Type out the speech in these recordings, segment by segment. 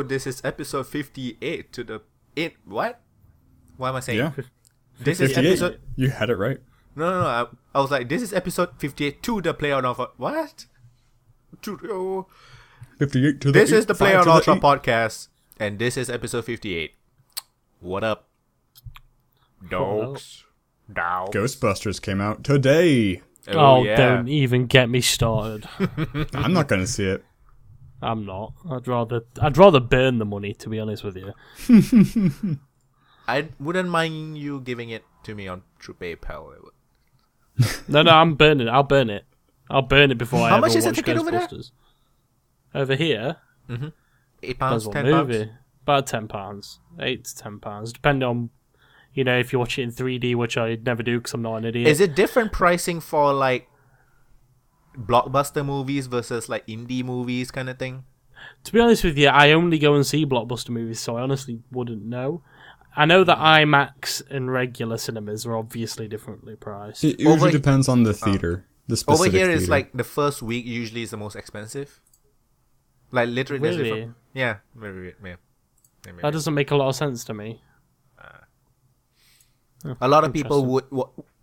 this is episode 58 to the... What? What am I saying? Yeah. This is 58. episode... You had it right. No. I was like, this is episode 58 to the playonultra... What? 58 to the This 8, is the 5 to playonultra 8. podcast, and this is episode 58. What up? Dogs. Ghostbusters came out today. Oh, yeah. don't even get me started. I'm not going to see it. I'm not. I'd rather burn the money, to be honest with you. I wouldn't mind you giving it to me through PayPal. No, I'm burning it. I'll burn it. I'll burn it before I How ever much is a watch ticket over there? Ghostbusters. Over here? £8, Depends what £10. movie. About £10. £8 to £10. Depending on, if you watch it in 3D, which I never do because I'm not an idiot. Is it different pricing for like blockbuster movies versus like indie movies kind of thing? To be honest with you, I only go and see blockbuster movies, so I honestly wouldn't know. I know that IMAX and regular cinemas are obviously differently priced. It usually depends on the theater. The specific Over here theater. is like the first week usually is the most expensive. Like literally, there's Really? different... Yeah, maybe. That doesn't make a lot of sense to me. A lot of people would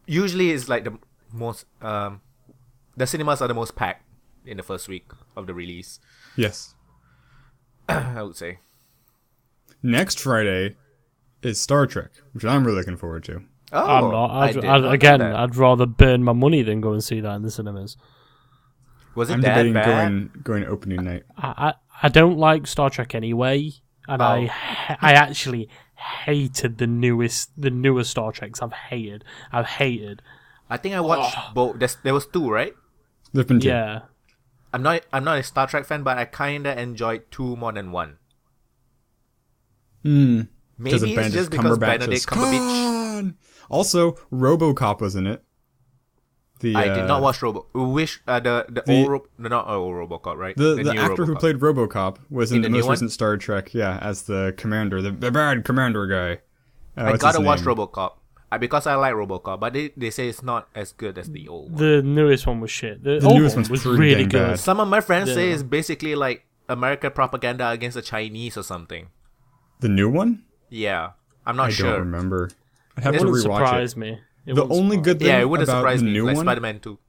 usually is like the most the cinemas are the most packed in the first week of the release. Yes. I would say. Next Friday is Star Trek, which I'm really looking forward to. Oh, I'm not. I did not know that. I'd rather burn my money than go and see that in the cinemas. Was it I'm that debating bad? going opening night. I don't like Star Trek anyway, and I actually hated the newer Star Treks. I've hated. I think I watched both. There was two, right? There've been 2. Yeah. I'm not a Star Trek fan, but I kinda enjoyed 2 more than 1. Because Maybe it's just because Benedict Cumberbatch. Also, RoboCop was in it. I did not watch not old RoboCop, right? The new actor who RoboCop. played RoboCop was in the the new most one? recent Star Trek, as the commander, the bad commander guy. I What's gotta his watch name? RoboCop because I like RoboCop, but they say it's not as good as the old one. The newest one was shit. The The old newest one one's was pretty really dang good. bad. Some of my friends say Yeah. it's basically like American propaganda against the Chinese or something. The new one? Yeah, I'm not I sure. don't remember. I have It to Wouldn't rewatch surprise it. me. It The wouldn't only surprise good thing Yeah, it wouldn't about surprise the me. new Like one Spider-Man 2.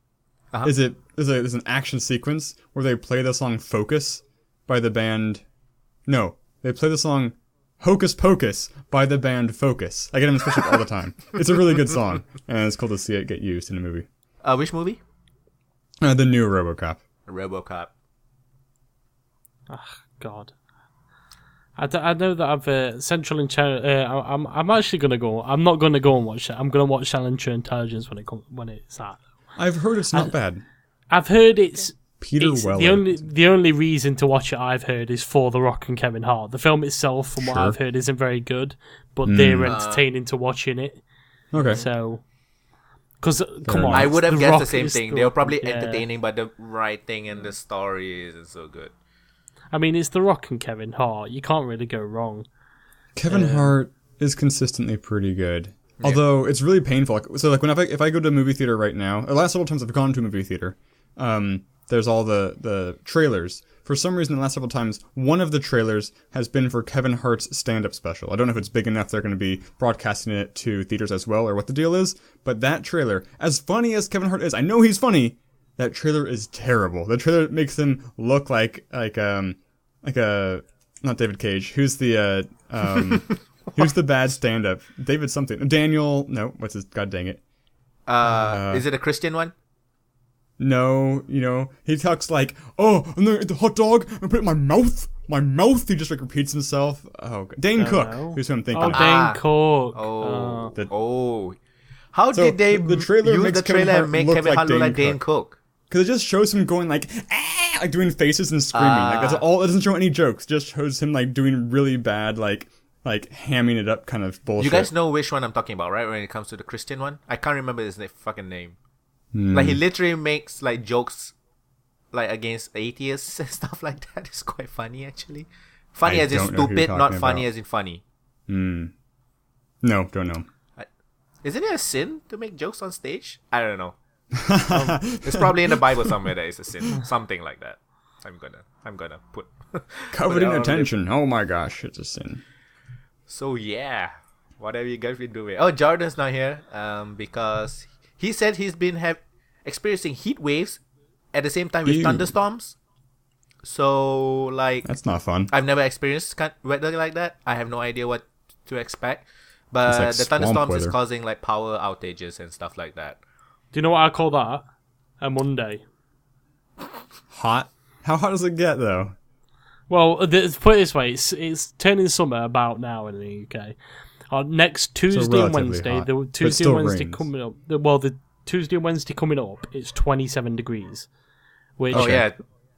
is there's an action sequence where they play the song "Focus" by the band. No, they play the song "Hocus Pocus" by the band Focus. I get them switched up all the time. It's a really good song, and it's cool to see it get used in a movie. Which movie? The new RoboCop. RoboCop. God. I know that I've Central I'm actually gonna go. I'm not gonna go and watch it. I'm gonna watch Central Intelligence when it's out. I've heard it's not bad. I've heard it's Peter it's Weller. the only reason to watch it I've heard is for The Rock and Kevin Hart. The film itself, from what Sure. I've heard, isn't very good, but they're entertaining to watching it. Okay. So, because come enough. on, I would have The guessed Rock the same is thing. the- They were probably yeah. entertaining, but the writing and the story isn't so good. I mean, it's The Rock and Kevin Hart. You can't really go wrong. Kevin Hart is consistently pretty good. Although it's really painful. So like if I go to a movie theater right now, the last several times I've gone to a movie theater, there's all the trailers. For some reason, the last several times, one of the trailers has been for Kevin Hart's stand-up special. I don't know if it's big enough they're going to be broadcasting it to theaters as well, or what the deal is. But that trailer, as funny as Kevin Hart is, I know he's funny. That trailer is terrible. The trailer makes him look like a not David Cage. Who's the who's the bad stand-up? David something. Daniel. No, what's his? God dang it. Is it a Christian one? No, he talks like, oh, I'm gonna eat the hot dog and put it in my mouth. My mouth. He just like repeats himself. Oh, God. Dane Cook. know. Who's who I'm thinking Oh, of. Dane Cook. How So, did they the trailer use makes the Kevin trailer Hart and make look Kevin like Hart look like Dane Dane Cook? Because it just shows him going like, ah, like doing faces and screaming. Like that's all. It doesn't show any jokes. It just shows him like doing really bad, like hamming it up kind of bullshit. You guys know which one I'm talking about, right? When it comes to the Christian one, I can't remember his fucking name. Like he literally makes like jokes, like against atheists and stuff like that. It's quite funny actually. Funny I as in don't know who stupid, you're not talking funny about. as in funny. No, don't know. Isn't it a sin to make jokes on stage? I don't know. It's probably in the Bible somewhere that it's a sin, something like that. I'm gonna put Coveting attention. Oh my gosh, it's a sin. So yeah, what have you guys been doing? Oh, Jordan's not here. Because he said he's been experiencing heat waves at the same time with thunderstorms. So like that's not fun. I've never experienced weather like that. I have no idea what to expect. But like the thunderstorms weather. is causing like power outages and stuff like that. Do you know what I call that? A Monday. Hot? How hot does it get though? Well, put it this way: it's turning summer about now in the UK. Next Tuesday and Wednesday, hot, the Tuesday and Wednesday rains. coming up. The Tuesday and Wednesday coming up, it's 27 degrees. Which, Oh yeah,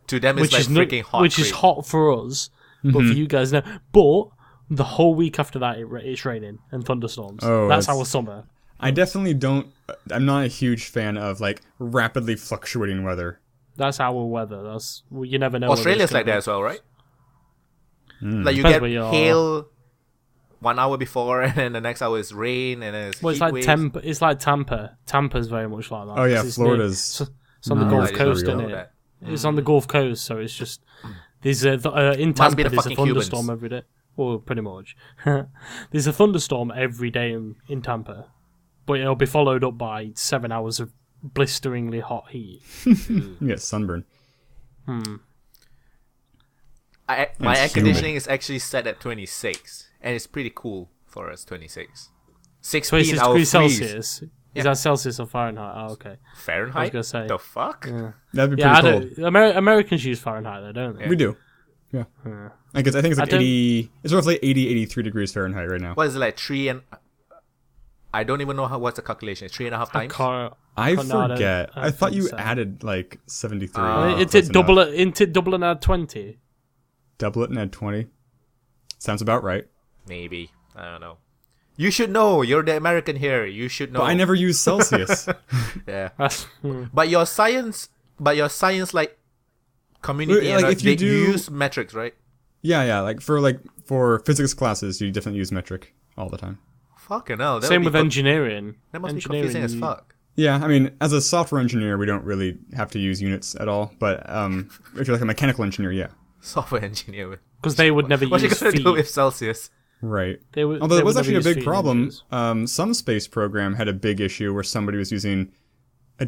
to them it's like freaking hot. Which is hot for us, but for you guys now. But the whole week after that, it's raining and thunderstorms. Oh, that's our summer. I definitely don't. I'm not a huge fan of like rapidly fluctuating weather. That's our weather. You never know. Australia's like that as well, right? Like you Depends get where you are. hail 1 hour before, and then the next hour is rain, and then it's Well, it's heat like waves. It's like Tampa. Tampa's very much like that. Oh yeah, 'cause it's Florida's. it's on the No, Gulf I did Coast, not isn't know it? that. It's on the Gulf Coast, so it's just there's in Must Tampa be the there's a fucking thunderstorm Cubans. every day. Well, pretty much. There's a thunderstorm every day in Tampa, but it'll be followed up by 7 hours of blisteringly hot heat. You get sunburn. My air It's conditioning is actually set at 26, and it's pretty cool for us. 26, 16 26 hour degrees freeze. Celsius. Yeah. Is that Celsius or Fahrenheit? Oh, okay. Fahrenheit. gonna say. The fuck? Yeah. That'd be Yeah, pretty cold. Americans use Fahrenheit, though, don't they? We do. Yeah. I think it's like I don't- 80. It's roughly 80, 83 degrees Fahrenheit right now. What is it like? I don't even know what's the calculation. 3.5 I times. can't. I no, I don't- forget. I I thought think you so. added like 73. It Close did double enough. it. Into double and add 20. Double it and add 20. Sounds about right. Maybe. I don't know. You should know. You're the American here. You should know. But I never use Celsius. Yeah. That's, But your science like community, Like, and if you you do- use metrics, right? yeah. Like for physics classes, you definitely use metric all the time. Fucking hell. same with engineering. That must be Engineering, confusing as fuck. Yeah, I mean, as a software engineer, we don't really have to use units at all. But if you're like a mechanical engineer, yeah. Software engineer. Because they would never What you use gonna feet. do with Celsius? Right. Although Although it was actually a big problem. Some space program had a big issue where somebody was using they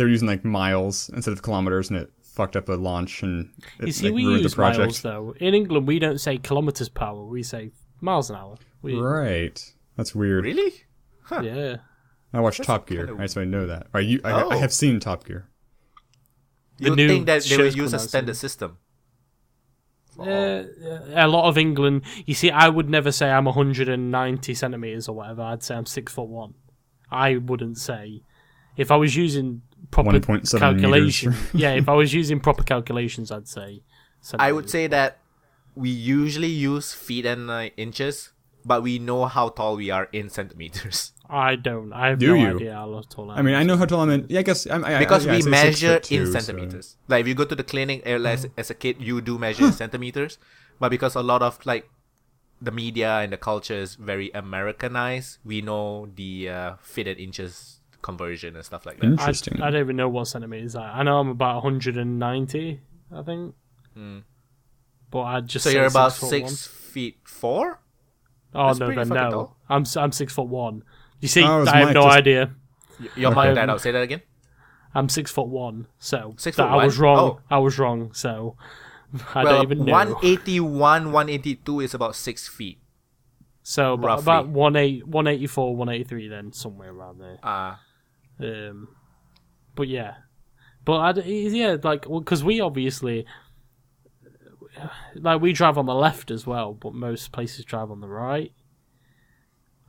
were using like miles instead of kilometers, and it fucked up a launch and it You see, like, we ruined use the project. miles, though. In England, we don't say kilometres per hour. We say miles an hour. Right. That's weird. Really? Yeah. I watched Top Gear. kinda- I just know that. I have seen Top Gear. The You'd new think that they would show's use a come out standard soon. system. A lot of England. You see, I would never say I'm 190 centimeters or whatever. I'd say I'm 6'1". I wouldn't say if I was using proper 1.7 calculation. meters. Yeah, if I was using proper calculations, I'd say. I would say that we usually use feet and inches, but we know how tall we are in centimeters. I don't. I have Do no you? idea how tall I am. I mean, I know how tall I'm in. Yeah, I guess Because we I say measure 6'2", in so- centimeters. Like if you go to the clinic as a kid, you do measure in centimeters. But because a lot of like the media and the culture is very Americanized, we know the feet and inches conversion and stuff like that. Interesting. I don't even know what centimeters are. I know I'm about 190, I think. But I'd just So say you're about 6'1". 6'4"? Oh That's no, pretty then fucking no. tall. I'm 6'1". You see, Oh, it was I have Mike no just- idea. You're Okay. marking that out. Say that again. I'm 6'1", so 6'1"? that I was wrong. Oh. I was wrong. So I Well, don't even know. 181, 182 is about 6 feet. So roughly. about 184, 183, then somewhere around there. But yeah, because we obviously we drive on the left as well, but most places drive on the right.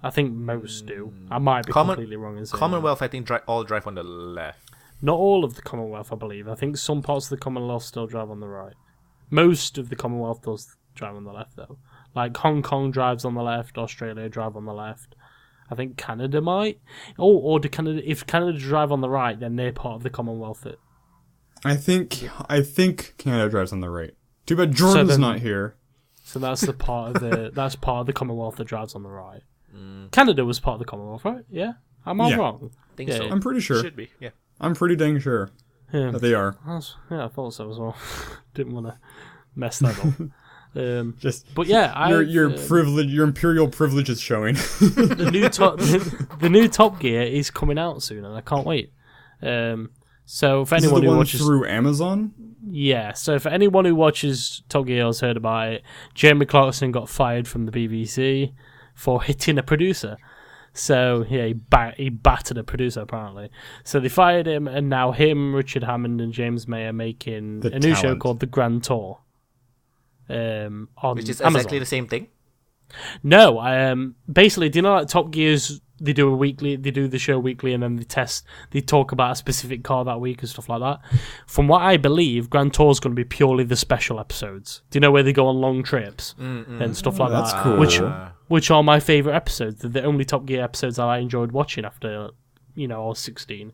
I think most do. I might be completely wrong in saying Commonwealth, I think, all drive on the left. that. Not all of the Commonwealth, I believe. I think some parts of the Commonwealth still drive on the right. Most of the Commonwealth does drive on the left, though. Like Hong Kong drives on the left, Australia drive on the left. I think Canada might. Or do Canada? If Canada drive on the right, then they're part of the Commonwealth. I think Canada drives on the right. Too bad Jordan's then- not here. So that's the part of the Commonwealth that drives on the right. Canada was part of the Commonwealth, right? Yeah. Am I Yeah. wrong? I think Yeah. so. I'm pretty sure. Should be, yeah. I'm pretty dang sure. They are. I thought so as well. Didn't want to mess that up. But your privilege, your imperial privilege is showing. the new Top Gear is coming out soon, and I can't wait. So if anyone who watches through Amazon, so if anyone who watches Top Gear has heard about it, Jeremy Clarkson got fired from the BBC for hitting a producer. So he battered a producer apparently. So they fired him, and now him, Richard Hammond, and James May are making a new show called The Grand Tour. On which is Amazon. exactly the same thing. No, basically, do you know like Top Gear's? They do the show weekly, and then they talk about a specific car that week and stuff like that. From what I believe, Grand Tour is going to be purely the special episodes. Do you know where they go on long trips and stuff like that's that? cool. Which are my favourite episodes. They're the only Top Gear episodes that I enjoyed watching after, I was 16.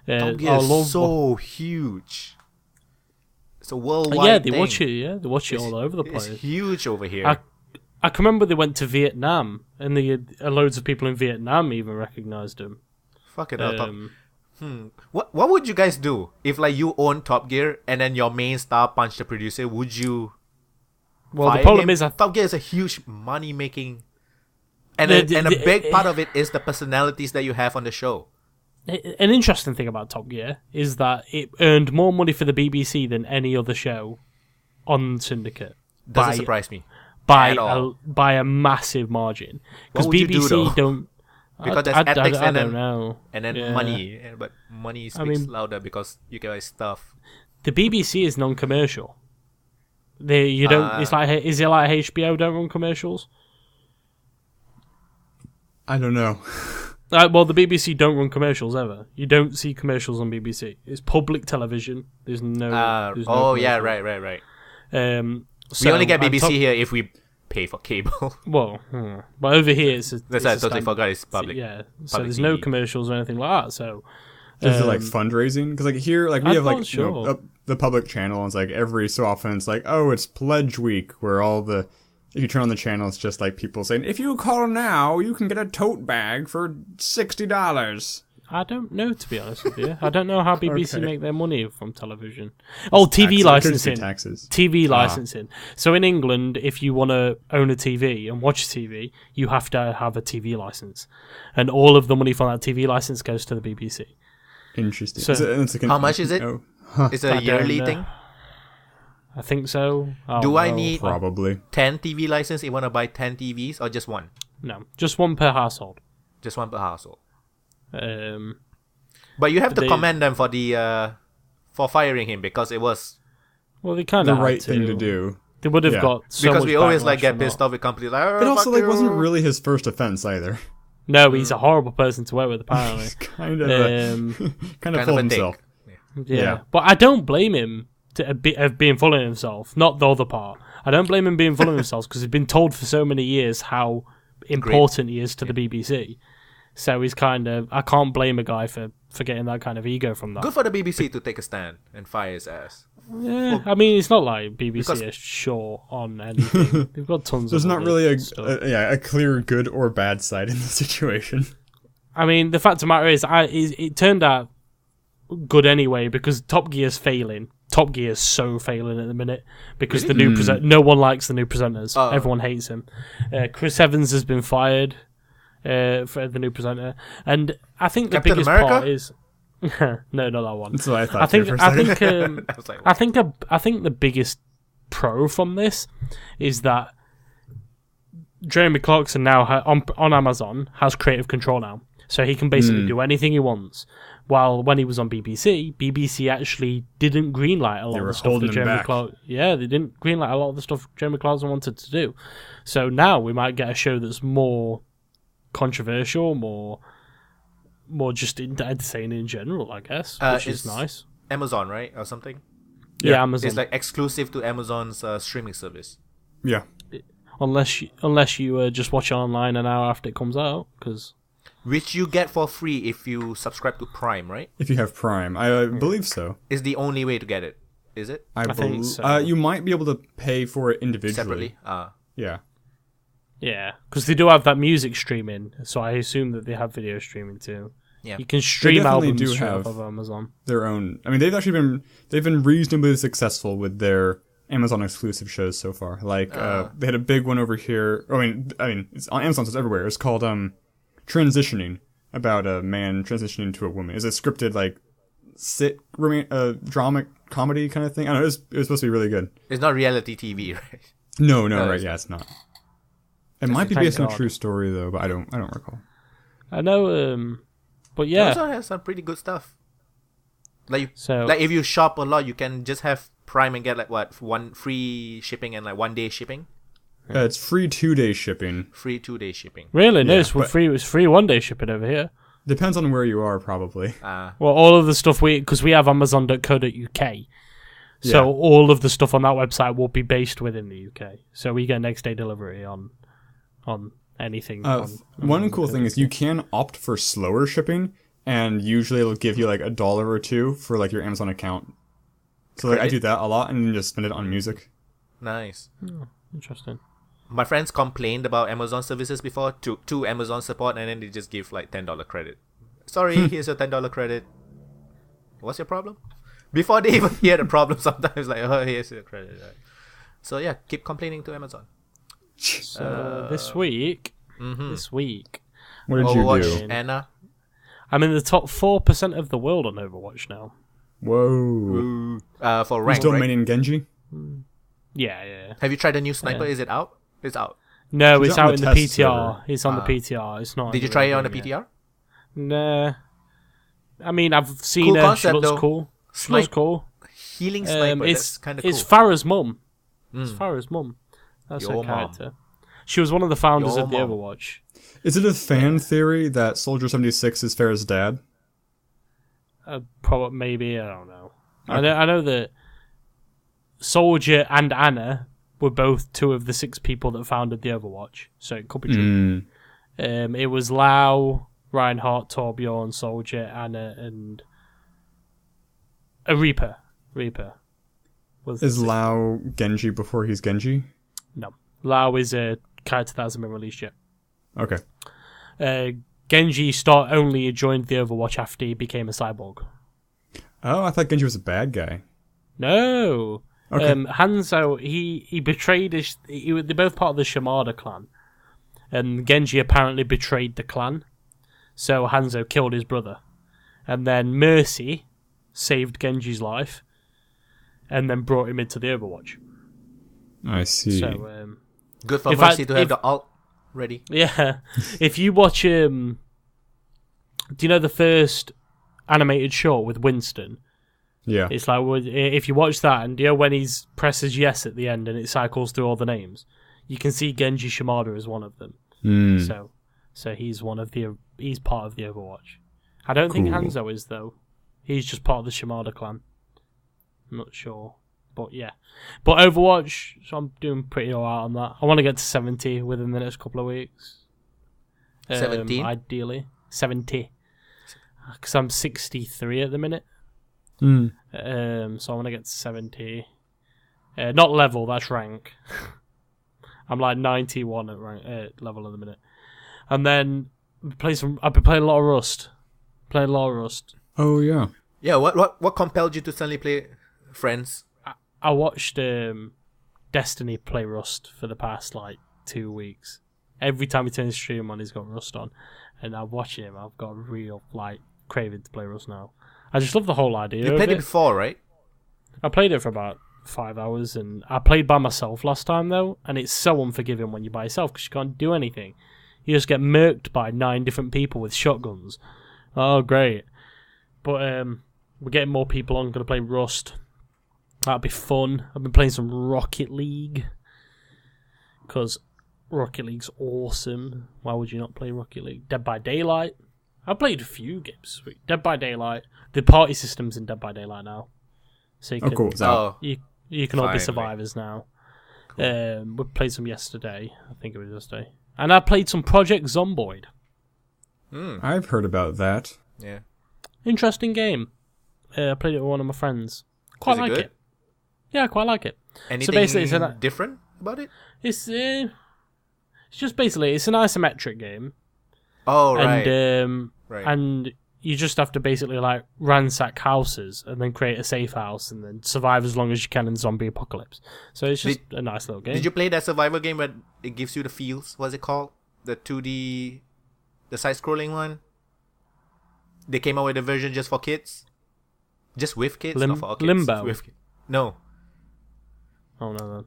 Top Gear is so huge. It's a worldwide thing. They watch it all over the place. It's huge over here. I can remember they went to Vietnam, and loads of people in Vietnam even recognised him. Fuck it up. What would you guys do if like you own Top Gear and then your main star punched the producer? Would you? Well, the problem is Top Gear is a huge money making, and a big part of it is the personalities that you have on the show. An interesting thing about Top Gear is that it earned more money for the BBC than any other show on Syndicate. Doesn't surprise me. By a massive margin. Because BBC don't... Because there's ethics I don't know. And then money. But money speaks louder because you guys stuff. The BBC is non-commercial. Is it like HBO don't run commercials? I don't know. Well, the BBC don't run commercials ever. You don't see commercials on BBC. It's public television. There's no... right. We only get BBC here if we pay for cable. Well, but over here it's that's I totally forgot it's public. Yeah, so there's no commercials or anything like that. So is it like fundraising? Because like here, like we have like the public channel. And it's like every so often it's like, oh, it's Pledge Week, where if you turn on the channel, it's just like people saying, if you call now, you can get a tote bag for $60. I don't know, to be honest with you. I don't know how BBC make their money from television. Oh, TV licensing. TV licensing. So in England, if you want to own a TV and watch TV, you have to have a TV license. And all of the money from that TV license goes to the BBC. Interesting. So, how much is it? Is it a yearly thing? I think so. Do I need probably 10 TV license if you want to buy 10 TVs or just one? No, just one per household. Just one per household. But you have to commend them for firing him because it was they kind of the right thing to do. They would have got so because much we always backlash get pissed off with companies like. It also wasn't really his first offense either. No, he's a horrible person to work with. Apparently, he's kind of full of himself. Yeah, but I don't blame him of being full of himself. Not the other part. I don't blame him being full of himself because he's been told for so many years how important he is to the BBC. So he's I can't blame a guy for getting that kind of ego from that. Good for the BBC to take a stand and fire his ass. Yeah, I mean, it's not like BBC is sure on anything. They've got tons There's of not really a clear good or bad side in the situation. I mean, the fact of the matter is, it turned out good anyway because Top Gear's failing. Top Gear's so failing at the minute because the new no one likes the new presenters. Everyone hates him. Chris Evans has been fired. For the new presenter, and I think the biggest part is no, not that one. That's what I thought. I think the biggest pro from this is that Jeremy Clarkson now on Amazon has creative control now, so he can basically do anything he wants. While when he was on BBC actually didn't greenlight a lot of the stuff that Jeremy Clarkson. Yeah, they didn't greenlight a lot of the stuff Jeremy Clarkson wanted to do. So now we might get a show that's more controversial, more just entertaining in general, I guess, which is nice. Amazon, right, or something? Yeah, Amazon. It's like exclusive to Amazon's streaming service. Yeah, unless you just watch it online an hour after it comes out, which you get for free if you subscribe to Prime, right? If you have Prime, I believe so. Is the only way to get it? Is it? I think so. You might be able to pay for it individually. Separately. Yeah. Yeah, because they do have that music streaming, so I assume that they have video streaming too. Yeah. You can stream definitely albums do straight have off of Amazon. Their own. I mean, they've been reasonably successful with their Amazon exclusive shows so far. Like they had a big one over here. I mean, it's on Amazon, so it's everywhere. It's called Transitioning, about a man transitioning to a woman. It's a scripted like drama comedy kind of thing. I don't know. It was supposed to be really good. It's not reality TV, right? No, right? Yeah, it's not. It might be based on a true story though, but I don't recall. I know, but yeah, Amazon has some pretty good stuff. Like if you shop a lot, you can just have Prime and get like one free shipping and like 1 day shipping. It's free 2-day shipping. Free 2-day shipping. Really? No, it's free. It was free 1 day shipping over here. Depends on where you are, probably. Well, all of the stuff because we have Amazon.co.uk, so all of the stuff on that website will be based within the UK. So we get next day delivery on anything. One cool thing is you can opt for slower shipping, and usually it'll give you like $1 or $2 for like your Amazon account. So like I do that a lot, and then just spend it on music. Nice. Oh, interesting. My friends complained about Amazon services before to Amazon support, and then they just give like $10 credit. Sorry, here's your $10 credit. What's your problem? Before they even hear the problem, sometimes like, oh, here's your credit. Right. So yeah, keep complaining to Amazon. So this week, what did Overwatch, you do? Anna. I'm in the top 4% of the world on Overwatch now. Whoa. For rank, still right? maining Genji? Yeah. Have you tried the new sniper? Is it out? It's out. No, it's out in the PTR. server. It's on the PTR. It's not. Did you try it on the PTR? Nah. I mean, I've seen her. She looks cool. She looks cool. Healing sniper. That's kind of cool. It's Farah's mum. It's Farah's mum. That's her character. She was one of the founders of the Overwatch. Is it a fan theory that Soldier 76 is Farah's dad? Probably, maybe, I don't know. Okay. I know that Soldier and Anna were both 2 of the 6 people that founded the Overwatch, so it could be true. It was Lau, Reinhardt, Torbjorn, Soldier, Anna, and a Reaper. Is Lau Genji before he's Genji? No. Lau is a character that hasn't been released yet. Okay. Genji only joined the Overwatch after he became a cyborg. Oh, I thought Genji was a bad guy. No. Okay. Hanzo, he betrayed they're both part of the Shimada clan. And Genji apparently betrayed the clan. So Hanzo killed his brother. And then Mercy saved Genji's life. And then brought him into the Overwatch. I see. So, good for Mercy to have the ult ready. Yeah. If you watch, do you know the first animated short with Winston? Yeah. It's like, if you watch that, and you know when he presses yes at the end and it cycles through all the names, you can see Genji Shimada as one of them. So he's he's part of the Overwatch. I don't think Hanzo is, though. He's just part of the Shimada clan. I'm not sure. But yeah. But Overwatch, so I'm doing pretty alright on that. I want to get to 70 within the next couple of weeks. 17? Ideally. 70. Because I'm 63 at the minute. So I want to get to 70. Not level, that's rank. I'm like 91 at rank, level at the minute. And then I've been playing a lot of Rust. Oh yeah. Yeah, what compelled you to suddenly play Friends? I watched Destiny play Rust for the past 2 weeks. Every time he turns his stream on, he's got Rust on. And I'm watching him, I've got a real craving to play Rust now. I just love the whole idea. You played it before, right? I played it for about 5 hours, and I played by myself last time though, and it's so unforgiving when you're by yourself because you can't do anything. You just get murked by 9 different people with shotguns. Oh, great! But we're getting more people on. Gonna play Rust. That'll be fun. I've been playing some Rocket League because Rocket League's awesome. Why would you not play Rocket League? Dead by Daylight. I played a few games. Dead by Daylight. The party system's in Dead by Daylight now. So you can, cool. You can all be survivors now. Cool. We played some yesterday. I think it was yesterday. And I played some Project Zomboid. I've heard about that. Yeah. Interesting game. I played it with one of my friends. Quite like it. Yeah, I quite like it. Anything it's different about it? It's just basically, it's an isometric game. Oh, right. And right. And you just have to basically like ransack houses and then create a safe house and then survive as long as you can in zombie apocalypse. So it's just a nice little game. Did you play that survival game where it gives you the feels? What's it called? The 2D, the side-scrolling one. They came out with a version just for kids, just with kids, not for all kids. Limbo. With no. Oh no.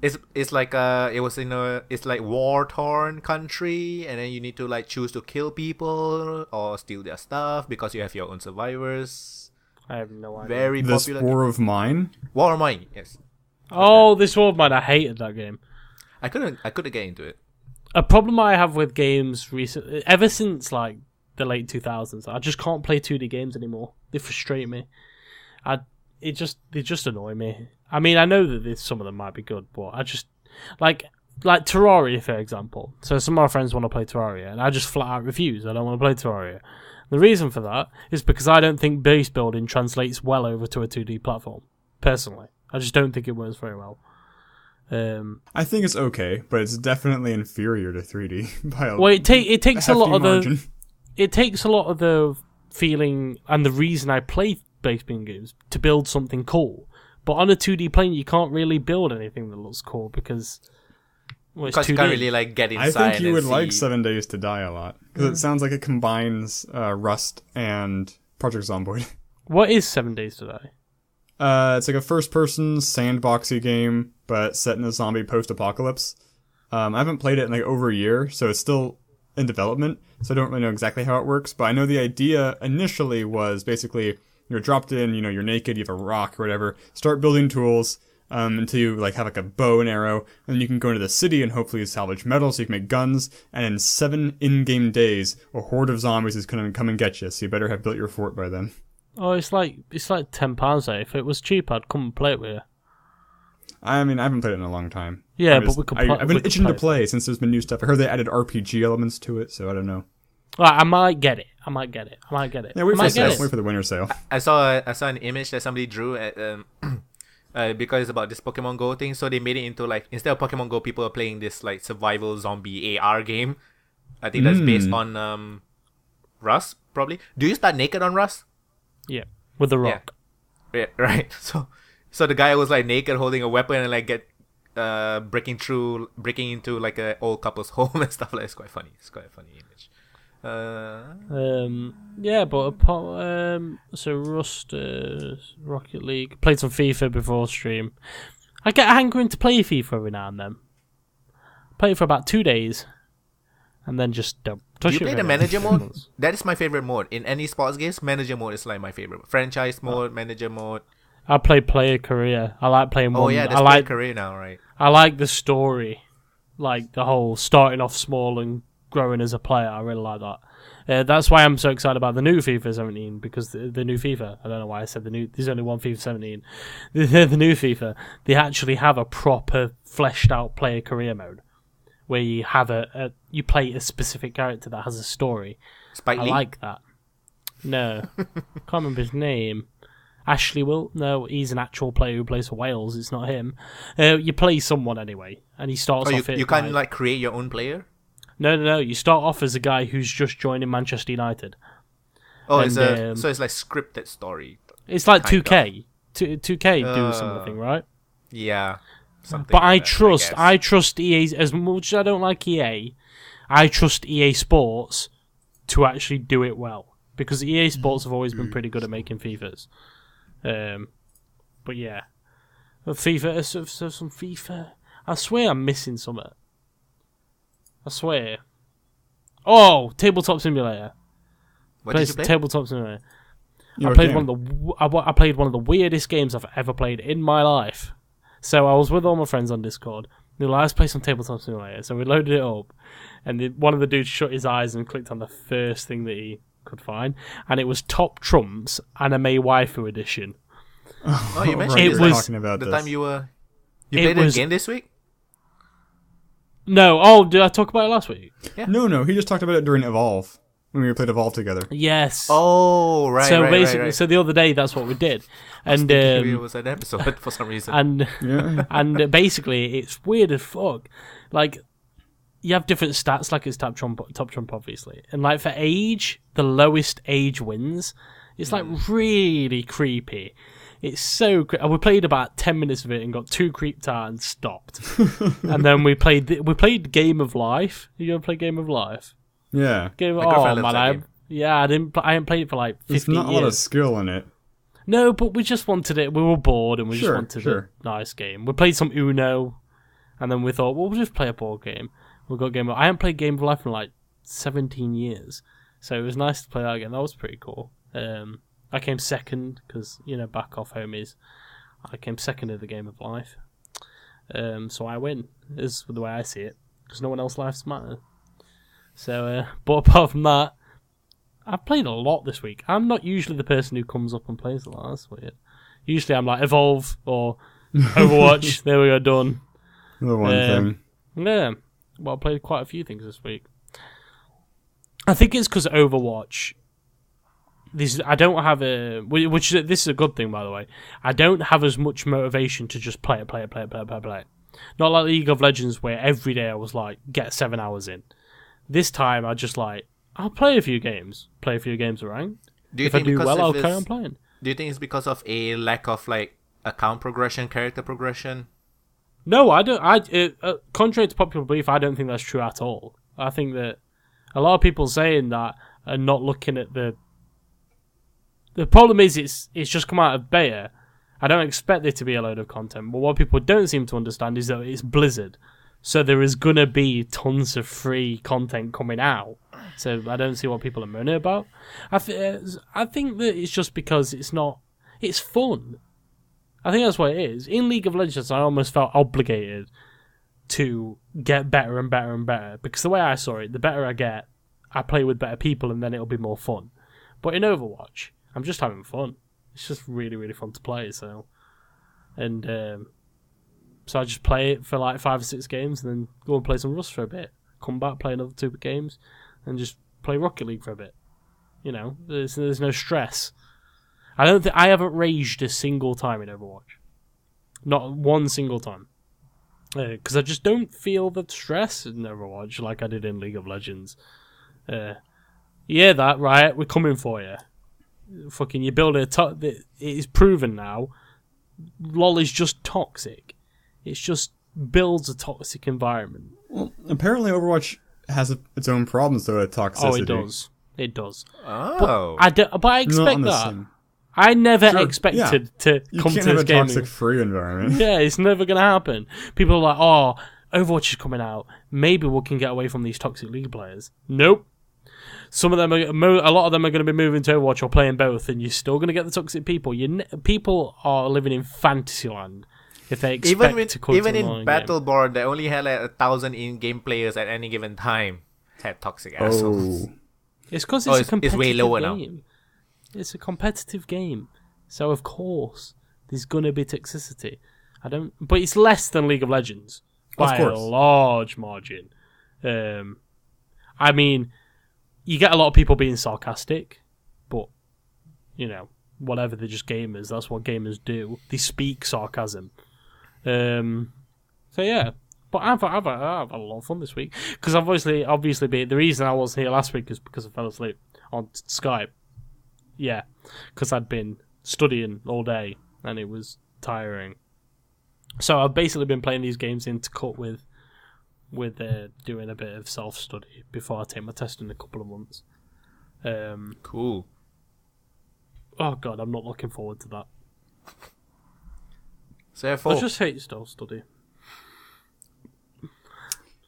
It's like it's like war-torn country, and then you need to like choose to kill people or steal their stuff because you have your own survivors. I have no idea. Very This popular. War of Mine? War of Mine, yes. Oh, this War of Mine, I hated that game. I couldn't get into it. A problem I have with games recently, ever since like the late 2000s, I just can't play 2D games anymore. They frustrate me. They just annoy me. I mean, I know that some of them might be good, but I just like Terraria, for example. So some of my friends want to play Terraria, and I just flat out refuse. I don't want to play Terraria. The reason for that is because I don't think base building translates well over to a 2D platform. Personally, I just don't think it works very well. I think it's okay, but it's definitely inferior to 3D. It takes a lot of margin. It takes a lot of the feeling and the reason I play base building games to build something cool. But on a 2D plane, you can't really build anything that looks cool because it's 2D. You can't really like get inside. I think you would see. like 7 Days to Die a lot because it sounds like it combines Rust and Project Zomboid. What is 7 Days to Die? It's like a first-person sandboxy game, but set in a zombie post-apocalypse. I haven't played it in like over a year, so it's still in development, so I don't really know exactly how it works, but I know the idea initially was basically you're dropped in, you're naked, you have a rock or whatever, start building tools until you like have like a bow and arrow, and then you can go into the city and hopefully salvage metal so you can make guns, and in 7 in-game days, a horde of zombies is going to come and get you, so you better have built your fort by then. Oh, it's like £10 there. If it was cheap, I'd come and play it with you. I mean, I haven't played it in a long time. Yeah, but we could play. I've been itching to play since there's been new stuff. I heard they added RPG elements to it, so I don't know. I might get it. Yeah, wait for the winter sale. I saw an image that somebody drew at because it's about this Pokemon Go thing. So they made it into like instead of Pokemon Go, people are playing this like survival zombie AR game. I think that's based on Rust probably. Do you start naked on Rust? Yeah, with the rock. Yeah, right. So the guy was like naked, holding a weapon, and like breaking into like an old couple's home and stuff. Like it's quite funny. It's quite a funny image. Yeah, but so Rust, Rocket League, played some FIFA before stream. I get hankering to play FIFA every now and then. Play it for about 2 days, and then just don't touch it. Do you play the manager mode? That is my favorite mode in any sports games. Manager mode is like my favorite. Franchise mode, manager mode. I play player career. I like playing one. Oh yeah, there's player career now, right? I like the story, like the whole starting off small and growing as a player. I really like that. That's why I'm so excited about the new FIFA 17 because the new FIFA. I don't know why I said the new. There's only one FIFA 17. The new FIFA. They actually have a proper fleshed out player career mode where you have you play a specific character that has a story. Spike Lee? I like that. No, can't remember his name. Ashley Will? No, he's an actual player who plays for Wales. It's not him. You play someone anyway, and he starts off. You can't like create your own player. No. You start off as a guy who's just joining Manchester United. Oh, so it's like scripted story. It's like 2K. 2K do something, right? Yeah. Something but like I trust EA as much as I don't like EA. I trust EA Sports to actually do it well because EA Sports have always been pretty good at making FIFAs. But yeah, FIFA. So some FIFA. I swear I'm missing something. I swear. Oh, Tabletop Simulator. What did you play? Tabletop Simulator. I played one of the weirdest games I've ever played in my life. So I was with all my friends on Discord. They were like, let's play some Tabletop Simulator. So we loaded it up, and one of the dudes shut his eyes and clicked on the first thing that he could find, and it was Top Trump's Anime Waifu Edition. Oh, you mentioned it was talking about the this. time you played it again this week? No. Oh, did I talk about it last week? Yeah. No. He just talked about it during Evolve when we played Evolve together. Yes. Oh, right. So basically, right. so the other day, that's what we did, and it was an episode for some reason. And basically, it's weird as fuck. Like, you have different stats, like it's top trump, obviously. And like for age, the lowest age wins. It's like really creepy. It's so and we played about 10 minutes of it and got too creeped out and stopped. And then we played Game of Life. You ever play Game of Life? Yeah. I hadn't played it for like 15 years. There's not a lot of skill in it. No, but we just wanted it. We were bored and we just wanted a nice game. We played some Uno, and then we thought, well, we'll just play a board game. We got Game of. I haven't played Game of Life in like 17 years, so it was nice to play that again. That was pretty cool. I came second because back off homies. I came second in the Game of Life, so I win. Is the way I see it, because no one else's lives matter. So, but apart from that, I've played a lot this week. I'm not usually the person who comes up and plays a lot. That's weird. Usually I'm like Evolve or Overwatch. There we go, done. The one thing. Yeah. Well, I played quite a few things this week. I think it's because Overwatch. I don't have this is a good thing, by the way. I don't have as much motivation to just play it. Not like League of Legends, where every day I was like, get 7 hours in. This time I just like, I'll play a few games around. If I do well, I'll carry on playing. Do you think it's because of a lack of like account progression, character progression? No, I don't. Contrary to popular belief, I don't think that's true at all. I think that a lot of people saying that are not looking at the problem is it's just come out of beta. I don't expect there to be a load of content, but what people don't seem to understand is that it's Blizzard. So there is going to be tons of free content coming out. So I don't see what people are moaning about. I think that it's just because it's fun. I think that's what it is. In League of Legends, I almost felt obligated to get better and better and better. Because the way I saw it, the better I get, I play with better people and then it'll be more fun. But in Overwatch, I'm just having fun. It's just really, really fun to play. So I just play it for like 5 or 6 games and then go and play some Rust for a bit. Come back, play another 2 games, and just play Rocket League for a bit. There's no stress. I haven't raged a single time in Overwatch. Not one single time. Because I just don't feel the stress in Overwatch like I did in League of Legends. That, right? We're coming for you. Fucking, you build it is proven now. LoL is just toxic. It just builds a toxic environment. Well, apparently Overwatch has its own problems though with toxicity. Oh, it does. Oh. But I expect that. I never expected to come to this game. You can't have a toxic-free environment. Yeah, it's never going to happen. People are like, oh, Overwatch is coming out. Maybe we can get away from these toxic League players. Nope. A lot of them are going to be moving to Overwatch or playing both, and you're still going to get the toxic people. People are living in fantasy land if they expect to come even in Battleborn, they only had like 1,000 in-game players at any given time. Had toxic assholes. It's because it's a competitive way lower game. Now. It's a competitive game, so of course there's gonna be toxicity. But it's less than League of Legends by a large margin. I mean, you get a lot of people being sarcastic, but whatever, they're just gamers. That's what gamers do. They speak sarcasm. So yeah, but I've had a lot of fun this week because obviously, the reason I wasn't here last week is because I fell asleep on Skype. Yeah, because I'd been studying all day and it was tiring. So I've basically been playing these games in to cut with doing a bit of self-study before I take my test in a couple of months. Cool. Oh god, I'm not looking forward to that. So I just hate self-study.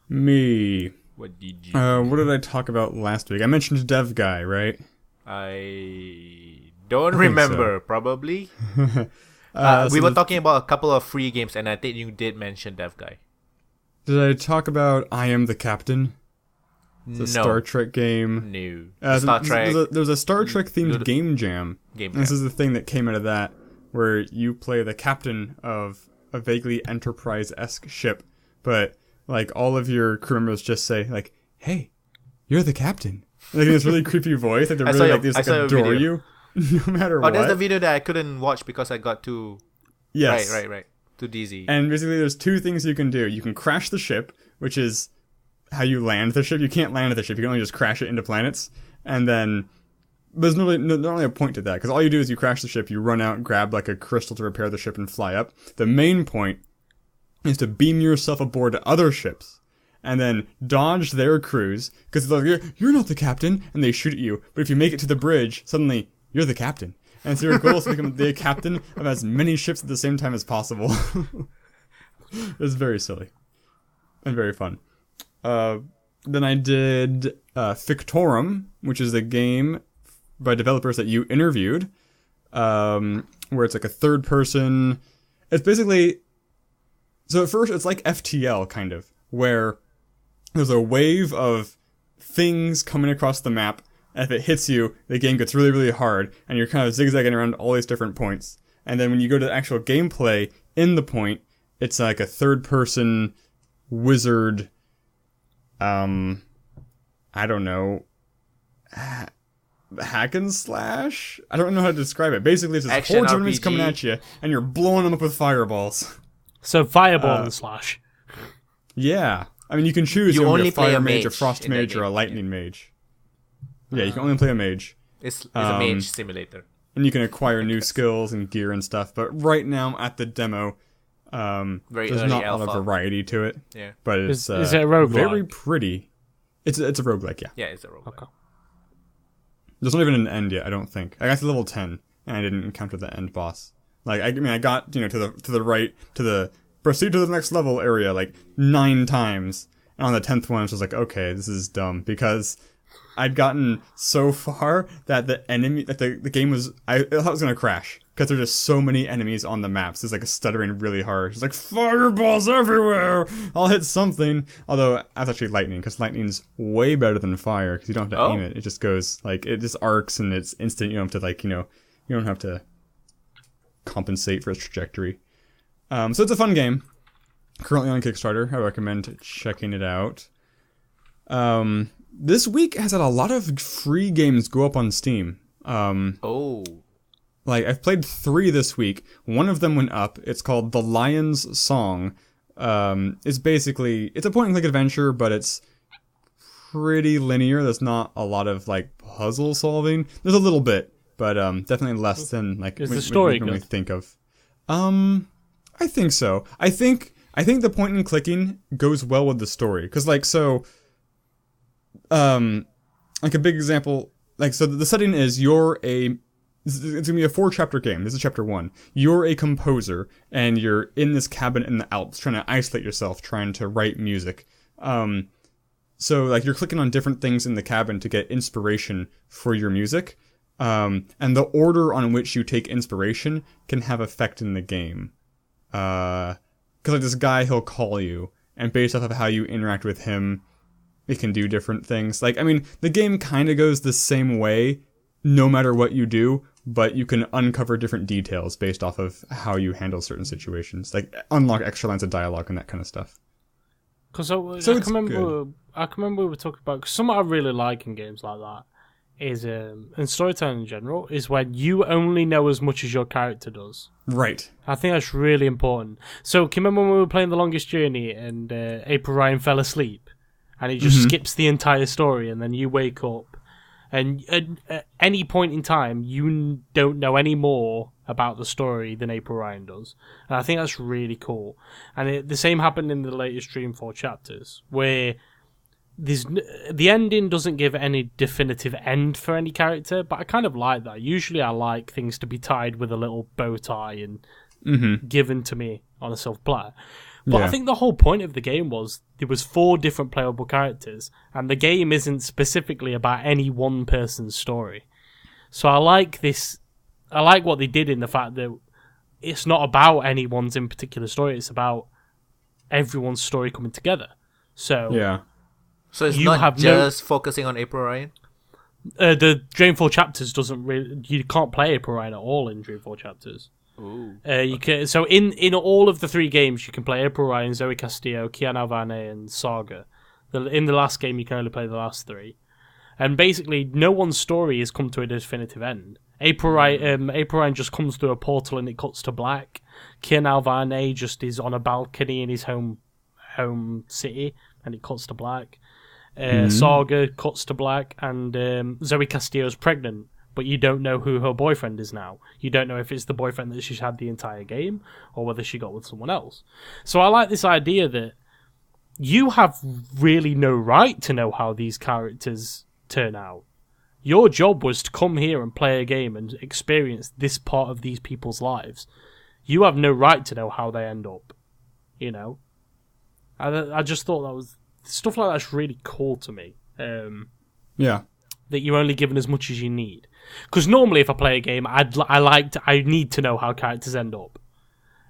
Me. What did you? What did I talk about last week? I mentioned Dev Guy, right? I don't remember. So. Probably. We were talking about a couple of free games, and I think you did mention Dev Guy. Did I talk about I Am the Captain? It's a Star Trek game. No. Star Trek. There's a Star Trek themed game jam. This is the thing that came out of that, where you play the captain of a vaguely Enterprise-esque ship, but like all of your crew members just say like, "Hey, you're the captain." Like this really creepy voice, like they really adore you, no matter what. Oh, that's the video that I couldn't watch because I got too. Yes. Right. Too dizzy. And basically, there's 2 things you can do. You can crash the ship, which is how you land the ship. You can't land the ship. You can only just crash it into planets. And then there's not really a point to that, because all you do is you crash the ship, you run out, grab like a crystal to repair the ship, and fly up. The main point is to beam yourself aboard to other ships, and then dodge their crews, because they're like, you're not the captain, and they shoot at you. But if you make it to the bridge, suddenly you're the captain. And so your goal is to become the captain of as many ships at the same time as possible. It's very silly and very fun. Then I did Fictorum, which is a game by developers that you interviewed, where it's like a third person. It's basically, so at first it's like FTL kind of, where there's a wave of things coming across the map, and if it hits you, the game gets really, really hard, and you're kind of zigzagging around all these different points. And then when you go to the actual gameplay in the point, it's like a third person wizard, I don't know, hack and slash? I don't know how to describe it. Basically, it's this hordes of enemies coming at you, and you're blowing them up with fireballs. So fireball and slash. Yeah. I mean, you can choose you only a fire mage, a frost mage, or a lightning mage. Yeah, you can only play a mage. It's a mage simulator. And you can acquire new skills and gear and stuff. But right now, at the demo, there's not a lot of variety to it. Yeah. But it's is it a roguelike? Very pretty. It's a roguelike, yeah. Yeah, it's a roguelike. Okay. There's not even an end yet, I don't think. I got to level 10, and I didn't encounter the end boss. Like, I mean, I got, to the right, to the proceed to the next level area, like, 9 times. And on the 10th one, I was just like, okay, this is dumb. Because I'd gotten so far that the game was, I thought it was going to crash. Because there's just so many enemies on the maps. It's like stuttering really hard. It's like, fireballs everywhere! I'll hit something. Although, that's actually lightning, because lightning's way better than fire, because you don't have to aim it. It just goes, like, it just arcs, and it's instant. You don't have to, like, you don't have to compensate for its trajectory. So it's a fun game. Currently on Kickstarter. I recommend checking it out. This week has had a lot of free games go up on Steam. Like, I've played 3 this week. One of them went up. It's called The Lion's Song. It's basically, it's a point-and-click adventure, but it's pretty linear. There's not a lot of, like, puzzle solving. There's a little bit, but definitely less than, like, is the story we good? Think of. I think so. I think the point-and-clicking goes well with the story. Because, like, so, like, a big example, like, so the setting is it's going to be a 4-chapter game. This is chapter 1. You're a composer, and you're in this cabin in the Alps, trying to isolate yourself, trying to write music. So, like, you're clicking on different things in the cabin to get inspiration for your music. And the order on which you take inspiration can have effect in the game. Because, like, this guy, he'll call you, and based off of how you interact with him, it can do different things. Like, I mean, the game kind of goes the same way, no matter what you do, but you can uncover different details based off of how you handle certain situations. Like, unlock extra lines of dialogue and that kind of stuff. Because I can remember we were talking about, cause something I really like in games like that is, and storytelling in general, is when you only know as much as your character does. Right. I think that's really important. So, can you remember when we were playing The Longest Journey and April Ryan fell asleep? And it just skips the entire story, and then you wake up. And at any point in time, you don't know any more about the story than April Ryan does. And I think that's really cool. And the same happened in the latest Dreamfall chapters, where the ending doesn't give any definitive end for any character, but I kind of like that. Usually I like things to be tied with a little bow tie and given to me on a self-player. But I think the whole point of the game was there was 4 different playable characters, and the game isn't specifically about any one person's story. So I like this. I like what they did in the fact that it's not about anyone's in particular story. It's about everyone's story coming together. So So it's not just focusing on April Ryan? The Dreamfall chapters doesn't really. You can't play April Ryan at all in Dreamfall chapters. Ooh. You can, so in all of the 3 games, you can play April Ryan, Zoe Castillo, Kian Alvane, and Saga. In the last game, you can only play the last 3. And basically, no one's story has come to a definitive end. April Ryan just comes through a portal and it cuts to black. Kian Alvane just is on a balcony in his home city and it cuts to black. Saga cuts to black, and Zoe Castillo's pregnant, but you don't know who her boyfriend is now. You don't know if it's the boyfriend that she's had the entire game, or whether she got with someone else. So I like this idea that you have really no right to know how these characters turn out. Your job was to come here and play a game and experience this part of these people's lives. You have no right to know how they end up. You know? I just thought that was... Stuff like that's really cool to me. Yeah. That you're only given as much as you need. Because normally if I play a game, I need to know how characters end up.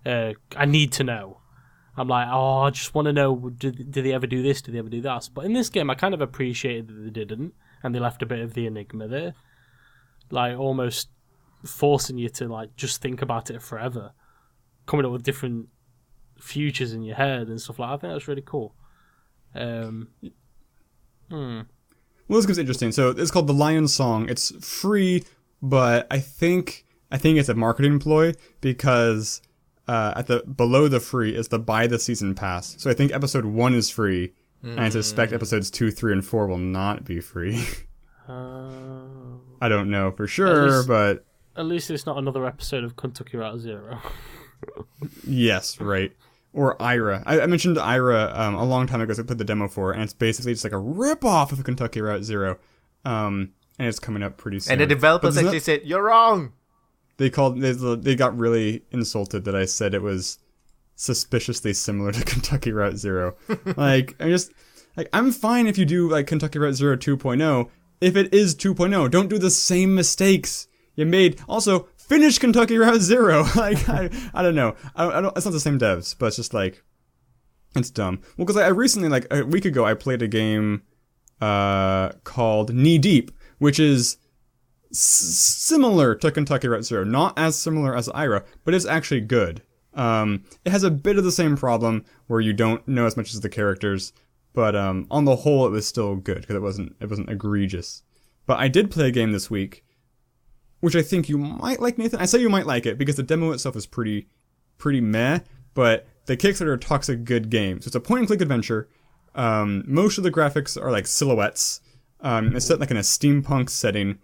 I need to know. I'm like, oh, I just want to know, did they ever do this? Did they ever do that? But in this game, I kind of appreciated that they didn't, and they left a bit of the enigma there. Like, almost forcing you to, like, just think about it forever. Coming up with different futures in your head and stuff like that. I think that's really cool. Well, this game's interesting. So, it's called The Lion Song. It's free, but I think it's a marketing ploy, because... below the free is the buy the season pass. So I think episode 1 is free, and I suspect episodes 2, 3, and 4 will not be free. I don't know for sure, but... At least it's not another episode of Kentucky Route Zero. Yes, right. Or Ira. I mentioned Ira a long time ago, so I put the demo for, and it's basically just like a rip-off of Kentucky Route Zero. And it's coming up pretty soon. And the developers actually said, "You're wrong!" They got really insulted that I said it was suspiciously similar to Kentucky Route Zero. I'm fine if you do like Kentucky Route Zero 2.0. If it is 2.0, don't do the same mistakes you made. Also, finish Kentucky Route Zero. I don't know. I don't. It's not the same devs, but it's just like, it's dumb. Well, because I recently, like a week ago, I played a game called Knee Deep, which is similar to Kentucky Route Zero, not as similar as Ira, but it's actually good. It has a bit of the same problem where you don't know as much as the characters, but on the whole, it was still good because it wasn't egregious. But I did play a game this week, which I think you might like, Nathan. I say you might like it because the demo itself is pretty meh, but the Kickstarter talks a good game. So it's a point-and-click adventure. Most of the graphics are like silhouettes. It's set like in a steampunk setting.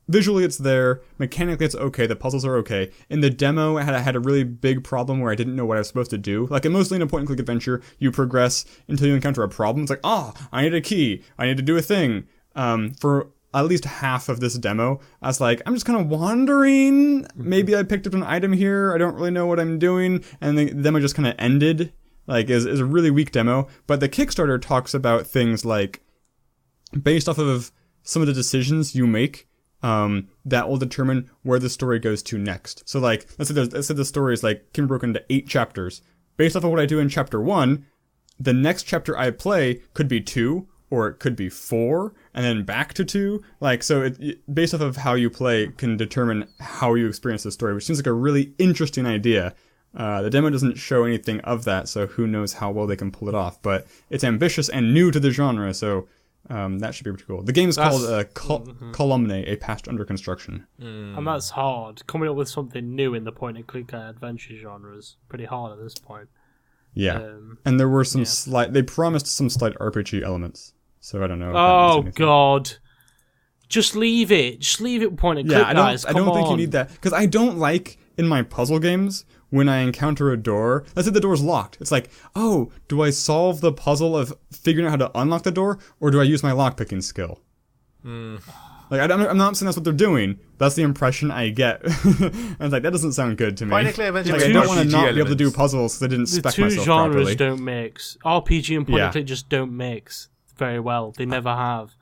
Visually it's there, mechanically it's okay, the puzzles are okay. In the demo, I had a really big problem where I didn't know what I was supposed to do. Like, mostly in a point-and-click adventure, you progress until you encounter a problem. It's like, I need a key, I need to do a thing. For at least half of this demo, I was like, I'm just kind of wandering, maybe I picked up an item here, I don't really know what I'm doing, and the demo just kind of ended. Like, is a really weak demo. But the Kickstarter talks about things like, based off of some of the decisions you make, that will determine where the story goes to next. So, like, let's say the story is like can be broken into 8 chapters. Based off of what I do in chapter 1, the next chapter I play could be 2, or it could be 4, and then back to 2. Like, so it based off of how you play can determine how you experience the story, which seems like a really interesting idea. The demo doesn't show anything of that, so who knows how well they can pull it off. But it's ambitious and new to the genre, so that should be pretty cool. The game is called Columne, A Past Under Construction. And that's hard. Coming up with something new in the point-and-click adventure genre is pretty hard at this point. Yeah. And there were some they promised some slight RPG elements. So I don't know. Oh, God. Just leave it. Just leave it point-and-click, guys. I don't think you need that. Because I don't like, in my puzzle games, when I encounter a door, let's say the door's locked. It's like, oh, do I solve the puzzle of figuring out how to unlock the door, or do I use my lockpicking skill? Like, I'm not saying that's what they're doing. That's the impression I get. I was like, that doesn't sound good to me. Like, I don't want to not be able to do puzzles because I didn't spec myself properly. The two genres don't mix. RPG and point-and-click just don't mix very well. They never have.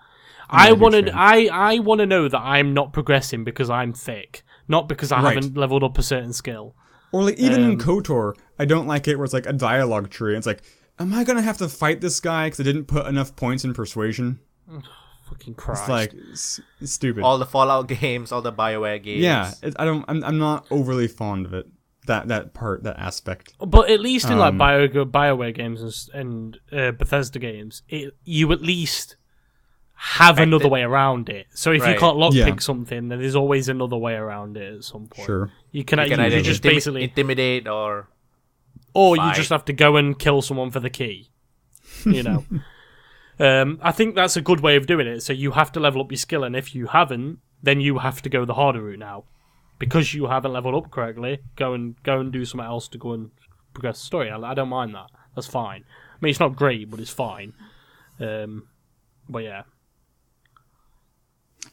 I want to know that I'm not progressing because I'm thick, not because I haven't leveled up a certain skill. Or like even in KOTOR, I don't like it where it's like a dialogue tree. It's like, am I gonna have to fight this guy because I didn't put enough points in persuasion? Fucking Christ! It's like it's stupid. All the Fallout games, all the BioWare games. Yeah, I'm not overly fond of it. That aspect. But at least in like BioWare games and Bethesda games, you at least have another way around it. So if you can't lockpick something, then there's always another way around it at some point. Sure. You can either just basically intimidate or you just have to go and kill someone for the key. You know. I think that's a good way of doing it. So you have to level up your skill, and if you haven't, then you have to go the harder route now. Because you haven't leveled up correctly, go and do something else to go and progress the story. I don't mind that. That's fine. I mean, it's not great, but it's fine. But yeah.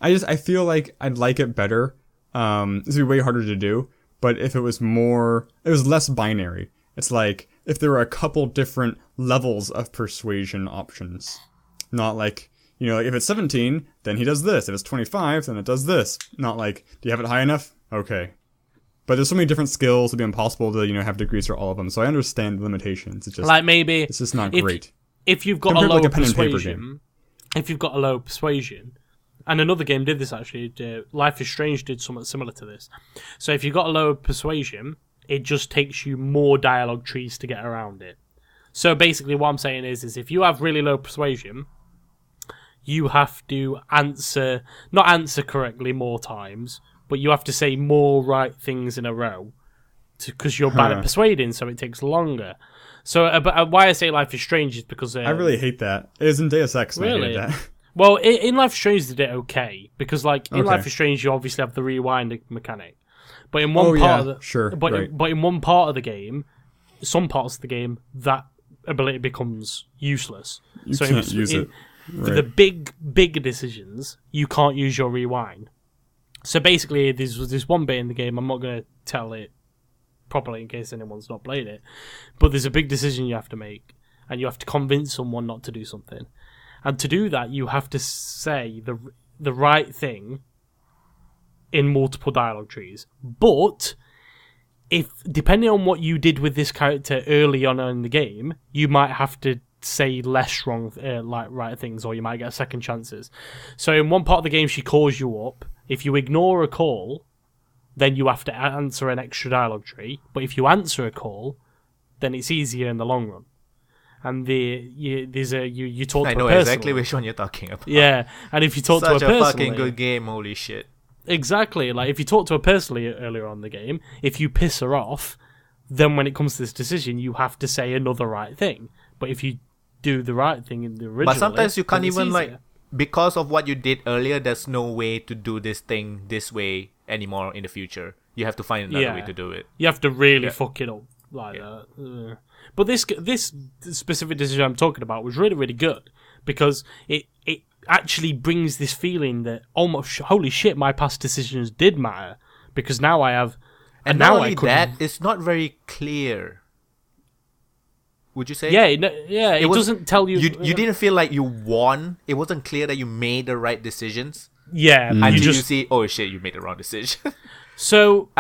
I feel like I'd like it better. This would be way harder to do, but if it was less binary. It's like if there were a couple different levels of persuasion options. Not like, like if it's 17, then he does this. If it's 25, then it does this. Not like, do you have it high enough? Okay. But there's so many different skills, it'd be impossible to, have degrees for all of them. So I understand the limitations. It's just like maybe it's just not great. If you've got a low persuasion, and another game did this actually, Life is Strange did something similar to this. So if you've got a low persuasion, it just takes you more dialogue trees to get around it. So basically what I'm saying is if you have really low persuasion, you have to not answer correctly more times, but you have to say more right things in a row because you're bad at persuading, so it takes longer. So but why I say Life is Strange is because... I really hate that. It was in Deus Ex and really? I hated that. Well, in Life is Strange they did it okay, because in Life is Strange you obviously have the rewind mechanic. But in one but in one part of the game, some parts of the game, that ability becomes useless. You can't use it. For the big decisions, you can't use your rewind. So basically, there's this one bit in the game, I'm not going to tell it properly in case anyone's not played it, but there's a big decision you have to make, and you have to convince someone not to do something. And to do that, you have to say the right thing in multiple dialogue trees. But depending on what you did with this character early on in the game, you might have to say less wrong, right things, or you might get second chances. So in one part of the game, she calls you up. If you ignore a call, then you have to answer an extra dialogue tree. But if you answer a call, then it's easier in the long run. And you talk to a person. I know exactly which one you're talking about. Yeah, and if you talk to a person, such a fucking good game, holy shit. Exactly, like if you talk to her personally earlier on in the game, if you piss her off, then when it comes to this decision, you have to say another right thing. But if you do the right thing in the original, but sometimes you can't even because of what you did earlier. There's no way to do this thing this way anymore in the future. You have to find another way to do it. You have to really fuck it up like that. But this specific decision I'm talking about was really, really good because it actually brings this feeling that almost, holy shit, my past decisions did matter because now I have... And not only that, it's not very clear. Would you say? Yeah, it doesn't tell you... You didn't feel like you won. It wasn't clear that you made the right decisions. Yeah. Until you see, oh shit, you made the wrong decision. So...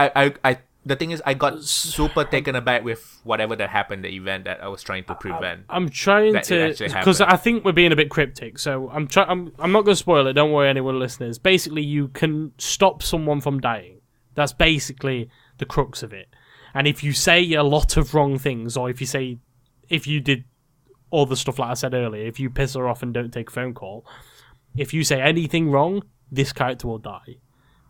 The thing is, I got super taken aback with whatever that happened, the event that I was trying to prevent. I'm trying to... Because I think we're being a bit cryptic, so I'm not going to spoil it, don't worry anyone listeners. Basically, you can stop someone from dying. That's basically the crux of it. And if you say a lot of wrong things, or if you did all the stuff like I said earlier, if you piss her off and don't take a phone call, if you say anything wrong, this character will die.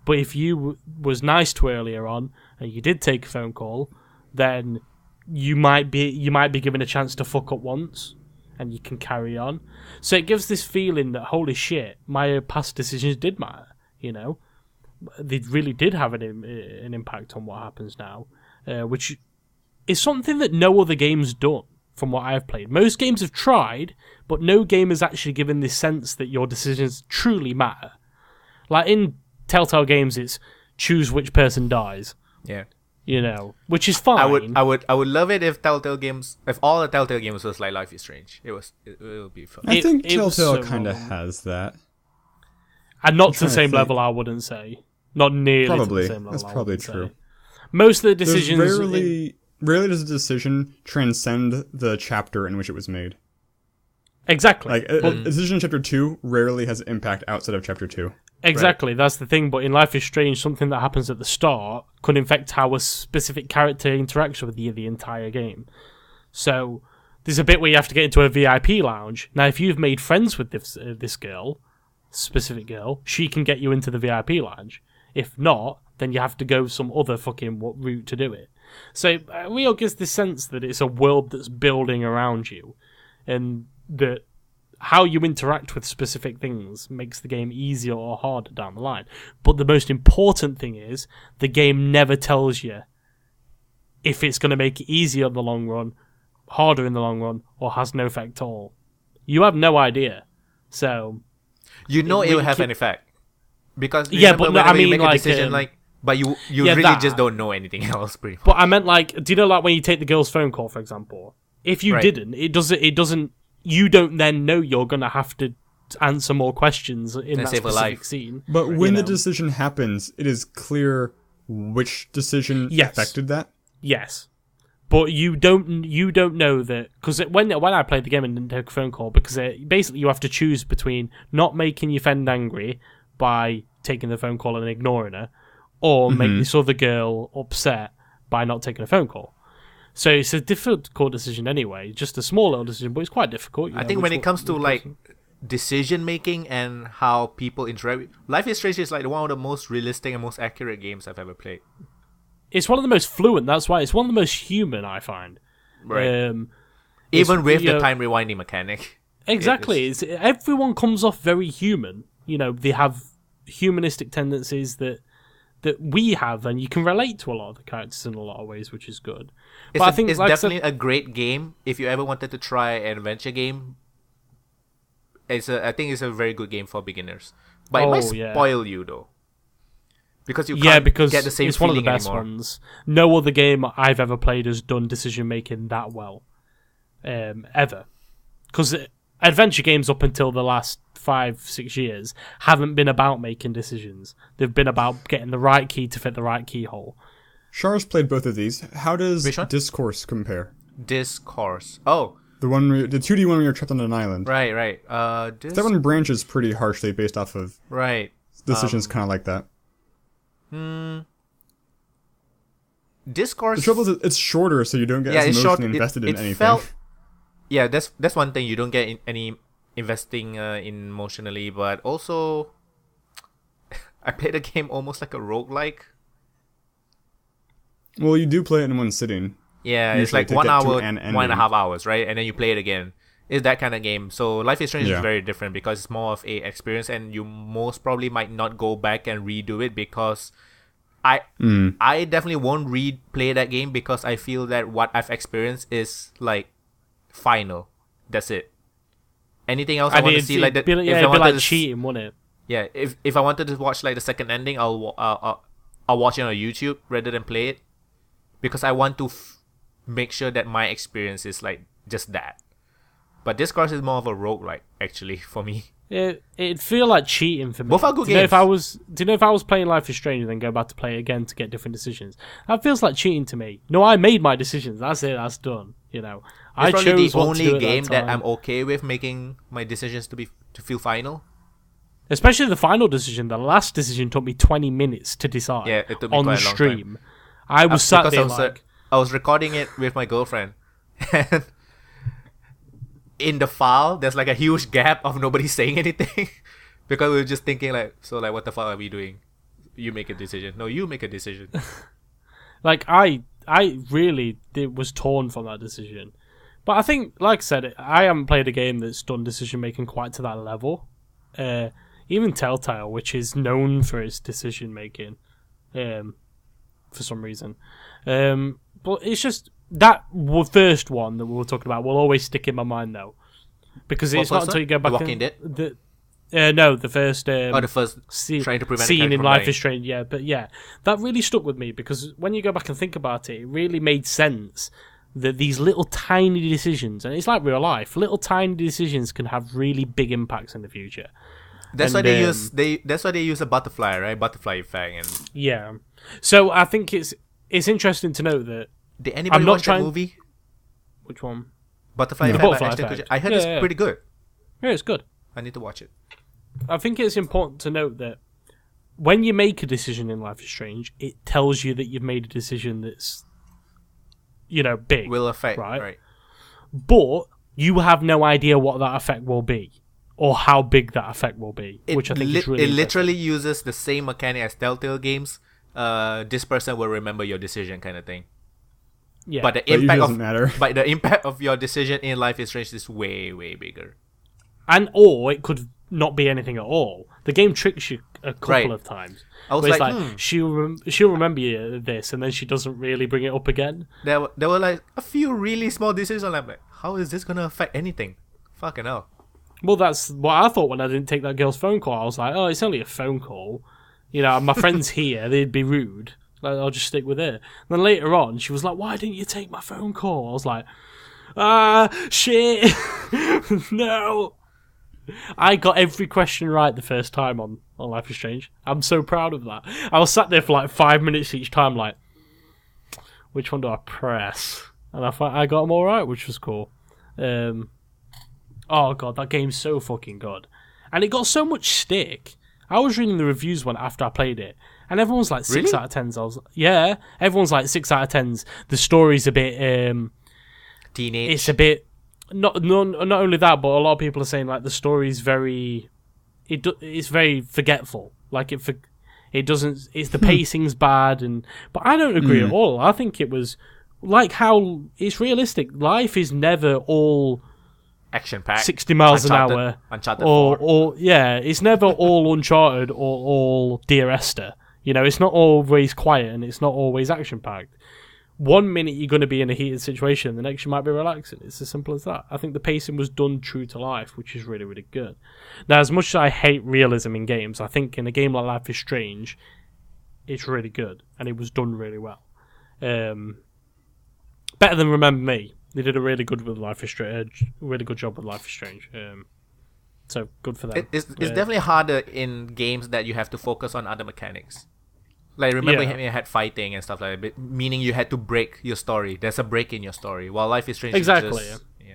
But if you was nice to her earlier on and you did take a phone call, then you might be given a chance to fuck up once, and you can carry on. So it gives this feeling that holy shit, my past decisions did matter. They really did have an impact on what happens now, which is something that no other game's done. From what I've played, most games have tried, but no game has actually given this sense that your decisions truly matter. Like in Telltale games, it's choose which person dies. Yeah, which is fine. I would love it if all the Telltale games was like Life is Strange. It would be fun. I think Telltale kind of has that, and not to the same level. I wouldn't say, not nearly to the same level. That's probably true. Most of the decisions. Rarely does a decision transcend the chapter in which it was made. Exactly. Like a decision in chapter 2 rarely has impact outside of chapter 2. Exactly, right. That's the thing. But in Life is Strange, something that happens at the start could affect how a specific character interacts with you the entire game. So there's a bit where you have to get into a VIP lounge. Now, if you've made friends with this girl, specific girl, she can get you into the VIP lounge. If not, then you have to go some other fucking route to do it. So it really gives this sense that it's a world that's building around you, and that how you interact with specific things makes the game easier or harder down the line. But the most important thing is the game never tells you if it's going to make it easier in the long run, harder in the long run, or has no effect at all. You have no idea. So it will have an effect. Because but no, I mean, you make like, a decision but you really just don't know anything else pretty much. But I meant do you know like when you take the girl's phone call, for example? If you didn't, it doesn't you don't then know you're gonna have to answer more questions in that specific scene. But when the decision happens, it is clear which decision affected that. Yes, but you don't know that, because when I played the game and didn't take a phone call, because basically you have to choose between not making your friend angry by taking the phone call and ignoring her, or make this other girl upset by not taking a phone call. So it's a difficult decision anyway, just a small little decision, but it's quite difficult. I think when it comes to decision making and how people interact, Life is Strange is one of the most realistic and most accurate games I've ever played. It's one of the most fluent. That's why it's one of the most human, I find. Right. Even with the time rewinding mechanic. Exactly. Everyone comes off very human. They have humanistic tendencies that we have, and you can relate to a lot of the characters in a lot of ways, which is good. I think it's definitely a great game if you ever wanted to try an adventure game. I think it's a very good game for beginners, but it might spoil you though, because you can't get the same it's one of the feeling best anymore. ones. No other game I've ever played has done decision making that well, ever. Because adventure games up until the last 5-6 years haven't been about making decisions. They've been about getting the right key to fit the right keyhole. Shar's played both of these. How does Discourse compare? Discourse. Oh. The 2D one where you're trapped on an island. Right. That one branches pretty harshly based off of decisions kind of like that. Discourse. The trouble is it's shorter, so you don't get as emotionally invested in anything. That's one thing. You don't get any investing emotionally, but also I played the game almost like a roguelike. Well, you do play it in one sitting. Yeah, it's like 1 hour, 1.5 hours, right? And then you play it again. It's that kind of game. So Life is Strange is very different because it's more of a experience, and you most probably might not go back and redo it, because I definitely won't replay that game, because I feel that what I've experienced is final. That's it. Anything else I want to see it'd be like cheating, wouldn't it? Yeah, if I wanted to watch the second ending, I'll watch it on YouTube rather than play it, because I want to make sure that my experience is just that. But Discourse is more of a roguelike actually for me. It'd feel like cheating for me. Both are good games. Do you know if I was playing Life is Strange and then go back to play it again to get different decisions? That feels like cheating to me. No, I made my decisions. That's it. That's done. It's probably the only game that I'm okay with making my decisions to feel final. Especially the final decision. The last decision took me 20 minutes to decide. Yeah, it took me on quite the a long stream. time. I was sat there I was recording it with my girlfriend, and in the file there's a huge gap of nobody saying anything because we were just thinking what the fuck are we doing? You make a decision. No, you make a decision. I really was torn from that decision. But I think, like I said, I haven't played a game that's done decision making quite to that level. Even Telltale, which is known for its decision making, for some reason. But it's just that first one that we were talking about will always stick in my mind, though, because it's not until you go back. The Walking Dead. No, the first. The first trying to prevent scene in Life is Strange. Yeah, but that really stuck with me, because when you go back and think about it, it really made sense that these little tiny decisions, and it's like real life, little tiny decisions can have really big impacts in the future. That's why they use a butterfly, right? Butterfly effect, and yeah. So I think it's interesting to note that. Did anybody watch that movie? Which one? Butterfly effect. I heard it's pretty good. Yeah, it's good. I need to watch it. I think it's important to note that when you make a decision in Life is Strange, it tells you that you've made a decision that's, big. Will affect, right? But you have no idea what that effect will be, or how big that effect will be, which I think is really It literally uses the same mechanic as Telltale games. This person will remember your decision, kind of thing. Yeah, but the impact of your decision in Life is Strange is way, way bigger. or it could not be anything at all. The game tricks you a couple of times. I was like, she'll remember this, and then she doesn't really bring it up again. There were like a few really small decisions. I'm like, how is this gonna affect anything? Fucking hell. Well, that's what I thought when I didn't take that girl's phone call. I was like, oh, it's only a phone call. You know, my friend's here. They'd be rude. Like, I'll just stick with it. And then later on, she was like, why didn't you take my phone call? I was like, shit. No. I got every question right the first time on Life is Strange. I'm so proud of that. I was sat there for like 5 minutes each time, like, which one do I press? And I got them all right, which was cool. Oh god, that game's so fucking good. And it got so much stick. I was reading the reviews one after I played it, and everyone's like 6 Really? out of 10s. I was yeah, everyone's like 6 out of 10s. The story's a bit Teenage. it's a bit not only that, but a lot of people are saying like the story's very it's very forgetful. Like it doesn't. It's the pacing's bad, but I don't agree at all. I think it was like how it's realistic. Life is never all action-packed. 60 miles an hour. Uncharted 4. Or yeah, it's never all Uncharted or all Dear Esther. You know, it's not always quiet and it's not always action-packed. 1 minute you're going to be in a heated situation, the next you might be relaxing. It's as simple as that. I think the pacing was done true to life, which is really, really good. Now, as much as I hate realism in games, I think in a game like Life is Strange, it's really good, and it was done really well. Better than Remember Me. They did a really good with Life is Strange. Really good job with Life is Strange. So good for them. It's definitely harder in games that you have to focus on other mechanics. Like remember, you had fighting and stuff like that, meaning you had to break your story. There's a break in your story. While Life is Strange, exactly. is just, yeah.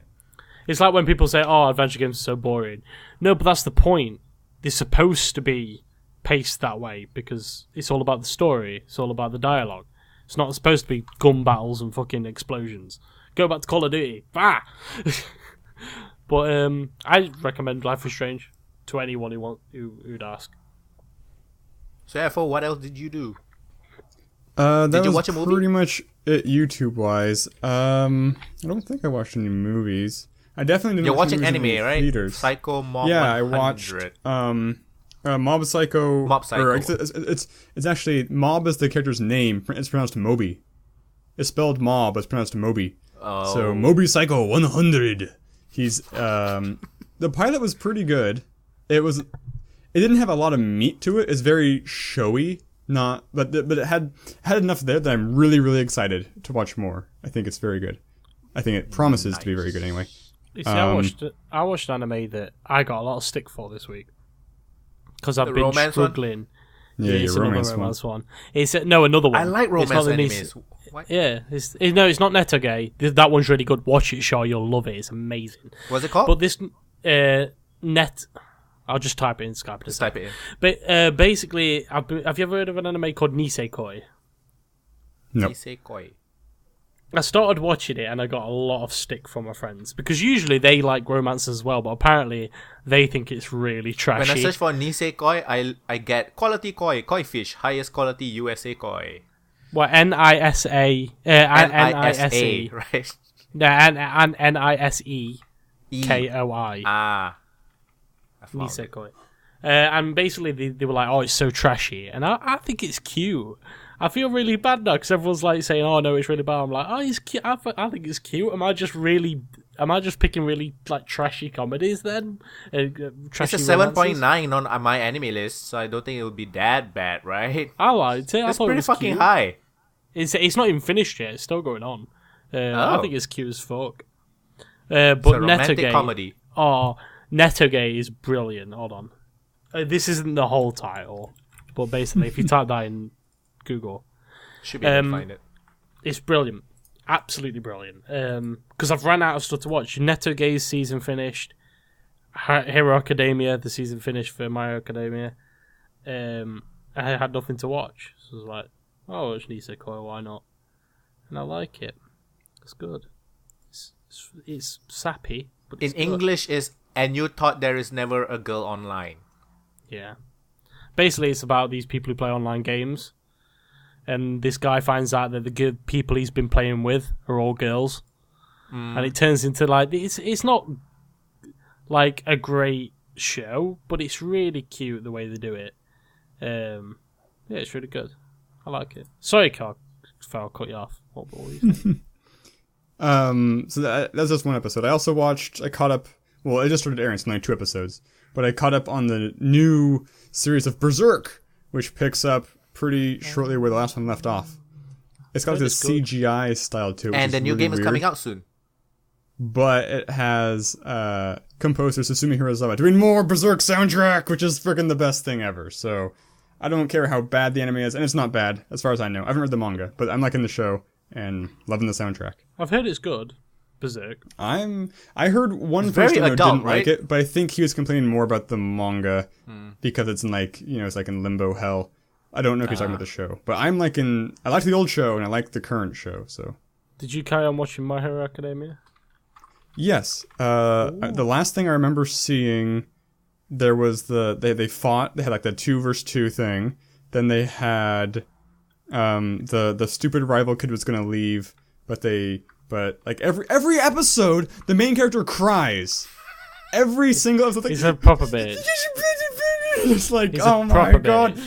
It's like when people say, "Oh, adventure games are so boring." No, but that's the point. They're supposed to be paced that way because it's all about the story. It's all about the dialogue. It's not supposed to be gun battles and fucking explosions. Go back to Call of Duty. Ah! But I recommend Life is Strange to anyone who'd ask. So therefore, what else did you do? Did you watch a movie? Pretty much it YouTube-wise. I don't think I watched any movies. I definitely didn't. You're watch watching movies in anime, right? theaters. Psycho Mob. Yeah, 100. I watched Mob Psycho. Mob Psycho. Or it's actually Mob is the character's name. It's pronounced Moby. It's spelled Mob, but it's pronounced Moby. Oh. So Moby Psycho 100. He's the pilot was pretty good. It didn't have a lot of meat to it. It's very showy, but it had enough there that I'm really, really excited to watch more. I think it's very good. I think it promises to be very good anyway. You see, I watched anime that I got a lot of stick for this week because I've been struggling. Yeah, it's your another romance one. It's another one. I like romance it's not animes. What? Yeah, it's not Netogay. That one's really good. Watch it, Shar. You'll love it. It's amazing. What's it called? But this net. I'll just type it in Skype. Just type it in. But basically, have you ever heard of an anime called Nisekoi? No. Nisekoi. I started watching it and I got a lot of stick from my friends because usually they like romance as well, but apparently they think it's really trashy. When I search for Nisekoi, I get quality koi fish, highest quality USA koi. What NISA? NISE, right? And NISE KOI. Ah. Nisekoi. And basically they were like, "Oh, it's so trashy," and I think it's cute. I feel really bad now because everyone's like saying, "Oh no, it's really bad." I'm like, "Oh, it's cute." I think it's cute. Am I just picking really like trashy comedies then? It's a 7.9 on my anime list, so I don't think it would be that bad, right? I liked it. It's pretty fucking cute. high. It's not even finished yet. It's still going on. I think it's cute as fuck. But It's a romantic Netogay, comedy. Oh, Netogay is brilliant. Hold on. This isn't the whole title, but basically, if you type that in Google, Should be able to find it. it's brilliant. Absolutely brilliant. Because I've run out of stuff to watch. Netogay's season finished. Hero Academia, the season finished for My Hero Academia. I had nothing to watch. So I was like, oh, it's Nisekoi, why not? And I like it. It's good. It's sappy, but it's In English is, and you thought there is never a girl online. Yeah. Basically, it's about these people who play online games. And this guy finds out that the good people he's been playing with are all girls. And it turns into, like, it's not... like a great show, but it's really cute the way they do it. Yeah, it's really good. I like it. Sorry, Carl, if I cut you off. What were you saying? So that's just one episode. I caught up. Well, it just started airing, so only 2 episodes. But I caught up on the new series of Berserk, which picks up pretty shortly where the last one left off. It's got this CGI style to it. And the new game is coming out soon. But it has composer Susumu Hirasawa doing more Berserk soundtrack, which is freaking the best thing ever. So I don't care how bad the anime is, and it's not bad, as far as I know. I haven't read the manga, but I'm liking the show and loving the soundtrack. I've heard it's good. Berserk. I heard one very person who adult, didn't like it, but I think he was complaining more about the manga because it's in it's like in limbo hell. I don't know if he's talking about the show, but I like the old show and I like the current show. So, did you carry on watching My Hero Academia? Yes. The last thing I remember seeing, there was they fought. They had like the 2v2 thing. Then they had the stupid rival kid was gonna leave, but like every episode, the main character cries. Every single episode, he's a proper bitch. It's like, oh my god.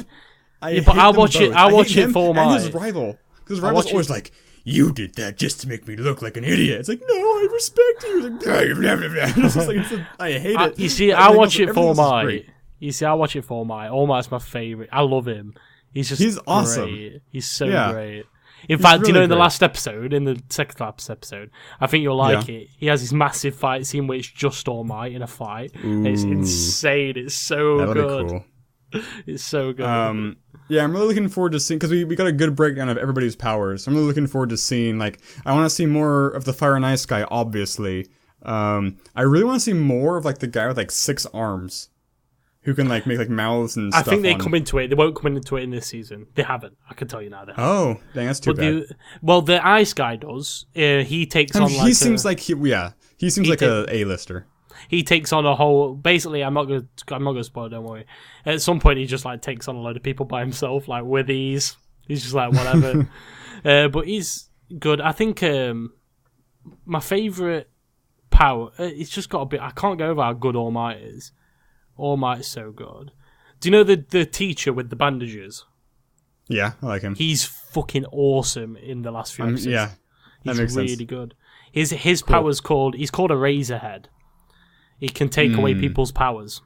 I'll watch it for my. And his rival, because his rival's always like, you did that just to make me look like an idiot. It's like, no, I respect you. It's like, I hate it. You see, I watch it for my. You see, I watch it for my. All Might's my favorite. I love him. He's awesome. Great. He's so great. In fact, really, in the last episode, in the second last episode, I think you'll like it. He has this massive fight scene where it's just All Might in a fight. It's insane. It's so good. Be cool. It's so good. Yeah, I'm really looking forward to seeing, because we got a good breakdown of everybody's powers. I'm really looking forward to seeing, like, I want to see more of the Fire and Ice guy, obviously. I really want to see more of, like, the guy with, like, 6 arms. Who can, like, make, like, mouths and stuff. I think they come into it. They won't come into it in this season. They haven't. I can tell you now. Oh, dang, that's too bad. The Ice guy does. He takes on, like... He seems like a A-lister. He takes on a whole... Basically, I'm not gonna spoil it, don't worry. At some point, he just, like, takes on a load of people by himself, like, with ease. He's just like, whatever. But he's good. I think my favourite power... it's just got a bit... I can't go over how good All Might is. All Might's so good. Do you know the teacher with the bandages? Yeah, I like him. He's fucking awesome in the last few episodes. Yeah, that he's really good. His power's called... He's called a Razorhead. He can take away people's powers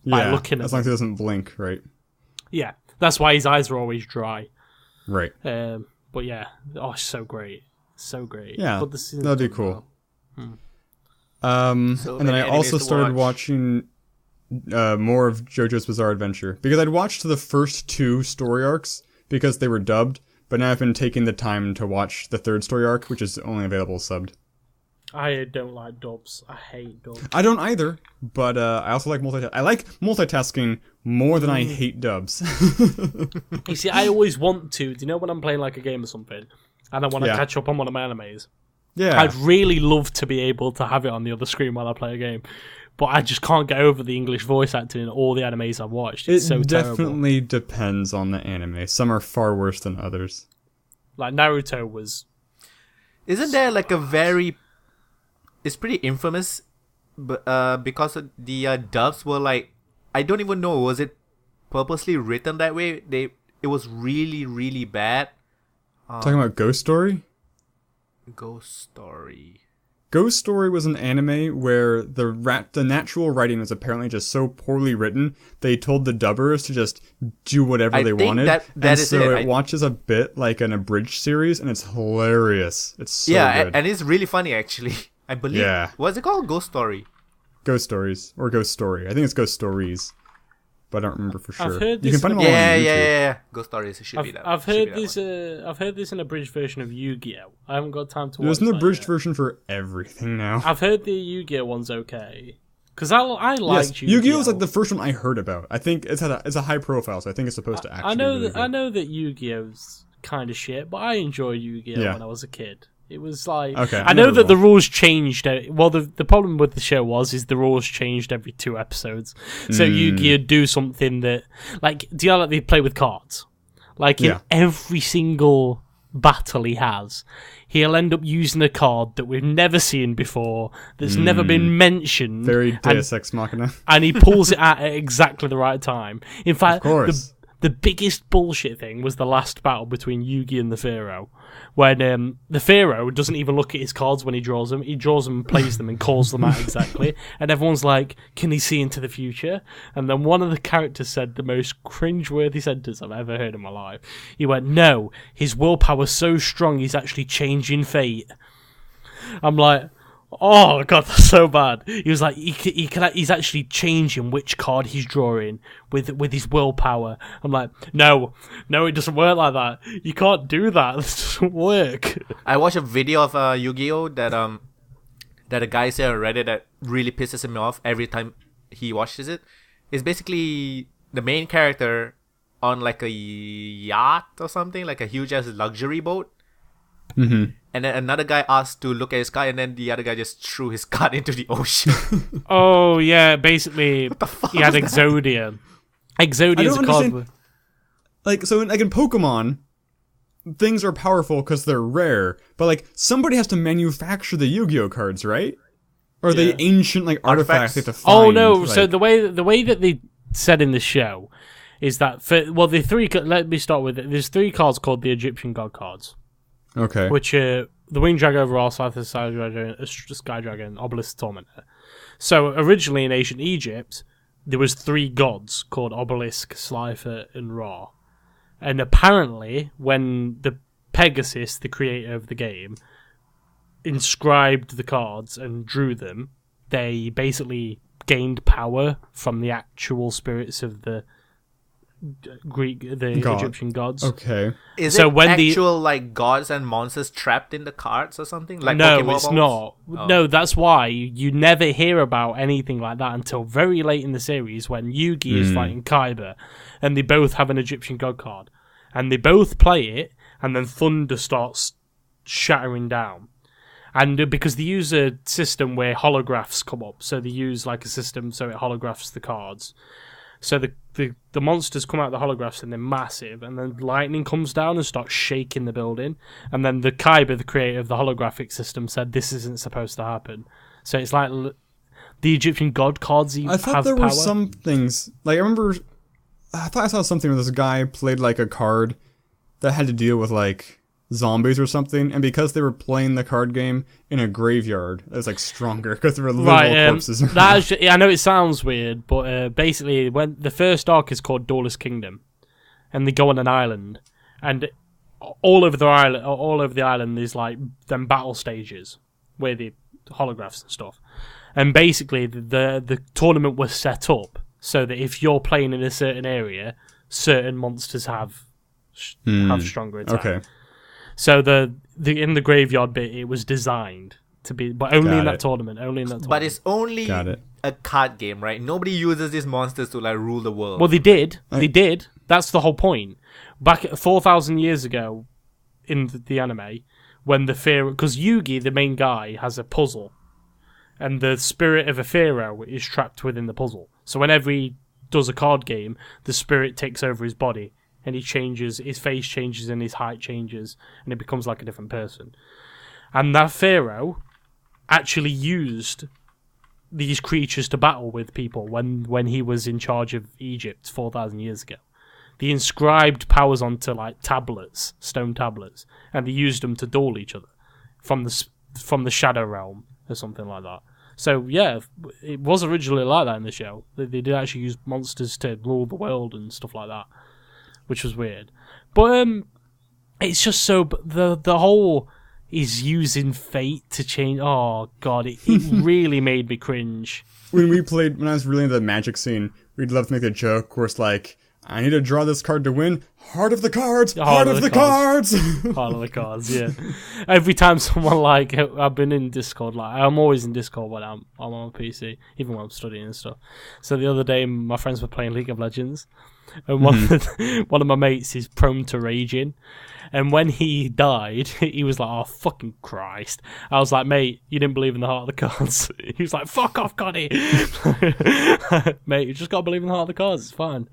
by looking at them. As long as he doesn't blink, right? Yeah, that's why his eyes are always dry. Right. But yeah, it's so great. So great. Yeah, but that'd be cool. And then I also started watching... more of JoJo's Bizarre Adventure, because I'd watched the first 2 story arcs because they were dubbed, but now I've been taking the time to watch the 3rd story arc, which is only available subbed. I don't like dubs. I hate dubs. I don't either, but I also like multitasking. I like multitasking more than I hate dubs. You see, I always want to. Do you know when I'm playing like a game or something, and I want to catch up on one of my animes? Yeah, I'd really love to be able to have it on the other screen while I play a game. But I just can't get over the English voice acting in all the animes I've watched. It's so terrible. It definitely depends on the anime. Some are far worse than others. Like Naruto was... Isn't there like a very... It's pretty infamous, but because of the dubs were like... I don't even know, was it purposely written that way? It was really, really bad. Talking about Ghost Story? Ghost Story... Ghost Story was an anime where the natural writing was apparently just so poorly written, they told the dubbers to just do whatever they wanted. It watches a bit like an abridged series, and it's hilarious. It's so good. And it's really funny, actually. I believe. Yeah. What's it called? Ghost Story? Ghost Stories. Or Ghost Story. I think it's Ghost Stories. But I don't remember for sure. I've heard this. You can find them all on YouTube. Yeah. Ghost Stories. It should be that. I've heard this. I've heard this in a abridged version of Yu-Gi-Oh. I haven't got time to watch. There's an abridged version for everything now. I've heard the Yu-Gi-Oh one's okay. Because I liked Yu-Gi-Oh. Yu-Gi-Oh was like the first one I heard about. I think it's a high profile, so I think it's supposed to actually. I know that Yu-Gi-Oh's kind of shit, but I enjoyed Yu-Gi-Oh when I was a kid. It was like... Okay, I know that the rules changed. Well, the problem with the show is the rules changed every 2 episodes. So Yu-Gi-Oh do something that... Like, do you know like they play with cards? Like, in every single battle he has, he'll end up using a card that we've never seen before, that's never been mentioned. Very Deus Ex Machina. And he pulls it out at exactly the right time. In fact, of course. The biggest bullshit thing was the last battle between Yugi and the Pharaoh, when the Pharaoh doesn't even look at his cards when he draws them. He draws them and plays them and calls them out exactly. And everyone's like, can he see into the future? And then one of the characters said the most cringeworthy sentence I've ever heard in my life. He went, no, his willpower's so strong he's actually changing fate. I'm like... oh god, that's so bad. He was like, he's actually changing which card he's drawing with his willpower. I'm like, no, it doesn't work like that. You can't do that. This doesn't work. I watched a video of Yu-Gi-Oh that a guy said on Reddit that really pisses him off every time he watches it. It's basically the main character on like a yacht or something, like a huge ass luxury boat. Mm-hmm. And then another guy asked to look at his card, and then the other guy just threw his card into the ocean. Oh, yeah, basically, What the fuck he had was that? Exodia. Exodia is a card. Like, so in Pokemon, things are powerful because they're rare, but like somebody has to manufacture the Yu-Gi-Oh cards, right? Or are they ancient like artifacts they have to find? Oh no! Like... so the way that they said in the show is that let me start with it. There's 3 cards called the Egyptian God cards. Okay. Which are the Winged Dragon Overall, Scyther, Sky Dragon, Obelisk, Tormentor. So originally in ancient Egypt, there was 3 gods called Obelisk, Slifer, and Ra. And apparently, when the Pegasus, the creator of the game, inscribed the cards and drew them, they basically gained power from the actual spirits of the Egyptian gods. Okay. Is it actual like gods and monsters trapped in the cards or something? Like no, Pokemon it's balls? not. Oh. No, that's why you never hear about anything like that until very late in the series when Yugi is fighting Kaiba, and they both have an Egyptian god card, and they both play it, and then thunder starts shattering down. And because they use a system where holographs come up, so they use like a system so it holographs the cards. So the monsters come out of the holographs and they're massive, and then lightning comes down and starts shaking the building. And then the Kaiba, the creator of the holographic system, said this isn't supposed to happen. So it's like the Egyptian god cards have power. I thought there were some things, like I thought I saw something where this guy played like a card that had to deal with like zombies or something, and because they were playing the card game in a graveyard, it was like stronger because there were literal corpses. I know it sounds weird, but basically, when the first arc is called Duelist Kingdom, and they go on an island, and all over the island, there's like them battle stages where the holographs and stuff, and basically the tournament was set up so that if you're playing in a certain area, certain monsters have stronger attack. Okay. So the in the graveyard bit, it was designed to be, but only in that tournament. But it's only a card game, right? Nobody uses these monsters to like rule the world. Well, they did. They did. That's the whole point. Back 4,000 years ago, in the anime, when the pharaoh, because Yugi, the main guy, has a puzzle, and the spirit of a pharaoh is trapped within the puzzle. So whenever he does a card game, the spirit takes over his body. And he changes, his face changes and his height changes, and it becomes like a different person. And that pharaoh actually used these creatures to battle with people when he was in charge of Egypt 4,000 years ago. They inscribed powers onto like tablets, stone tablets, and they used them to duel each other from the Shadow Realm or something like that. So yeah, it was originally like that in the show. They did actually use monsters to rule the world and stuff like that, which was weird. But it's just so... The whole is using fate to change... Oh, God, it really made me cringe. When I was really into the Magic scene, we'd love to make a joke where it's like, I need to draw this card to win. Heart of the cards! Heart of the cards! Heart of the cards, yeah. Every time someone like... I've been in Discord, like I'm always in Discord when I'm on my PC, even when I'm studying and stuff. So the other day, my friends were playing League of Legends, and one of my mates is prone to raging, and when he died, he was like, "Oh fucking Christ!" I was like, "Mate, you didn't believe in the heart of the cards." He was like, "Fuck off, Connie." Mate, you just gotta believe in the heart of the cards. It's fine.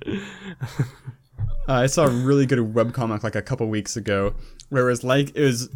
I saw a really good webcomic like a couple weeks ago where it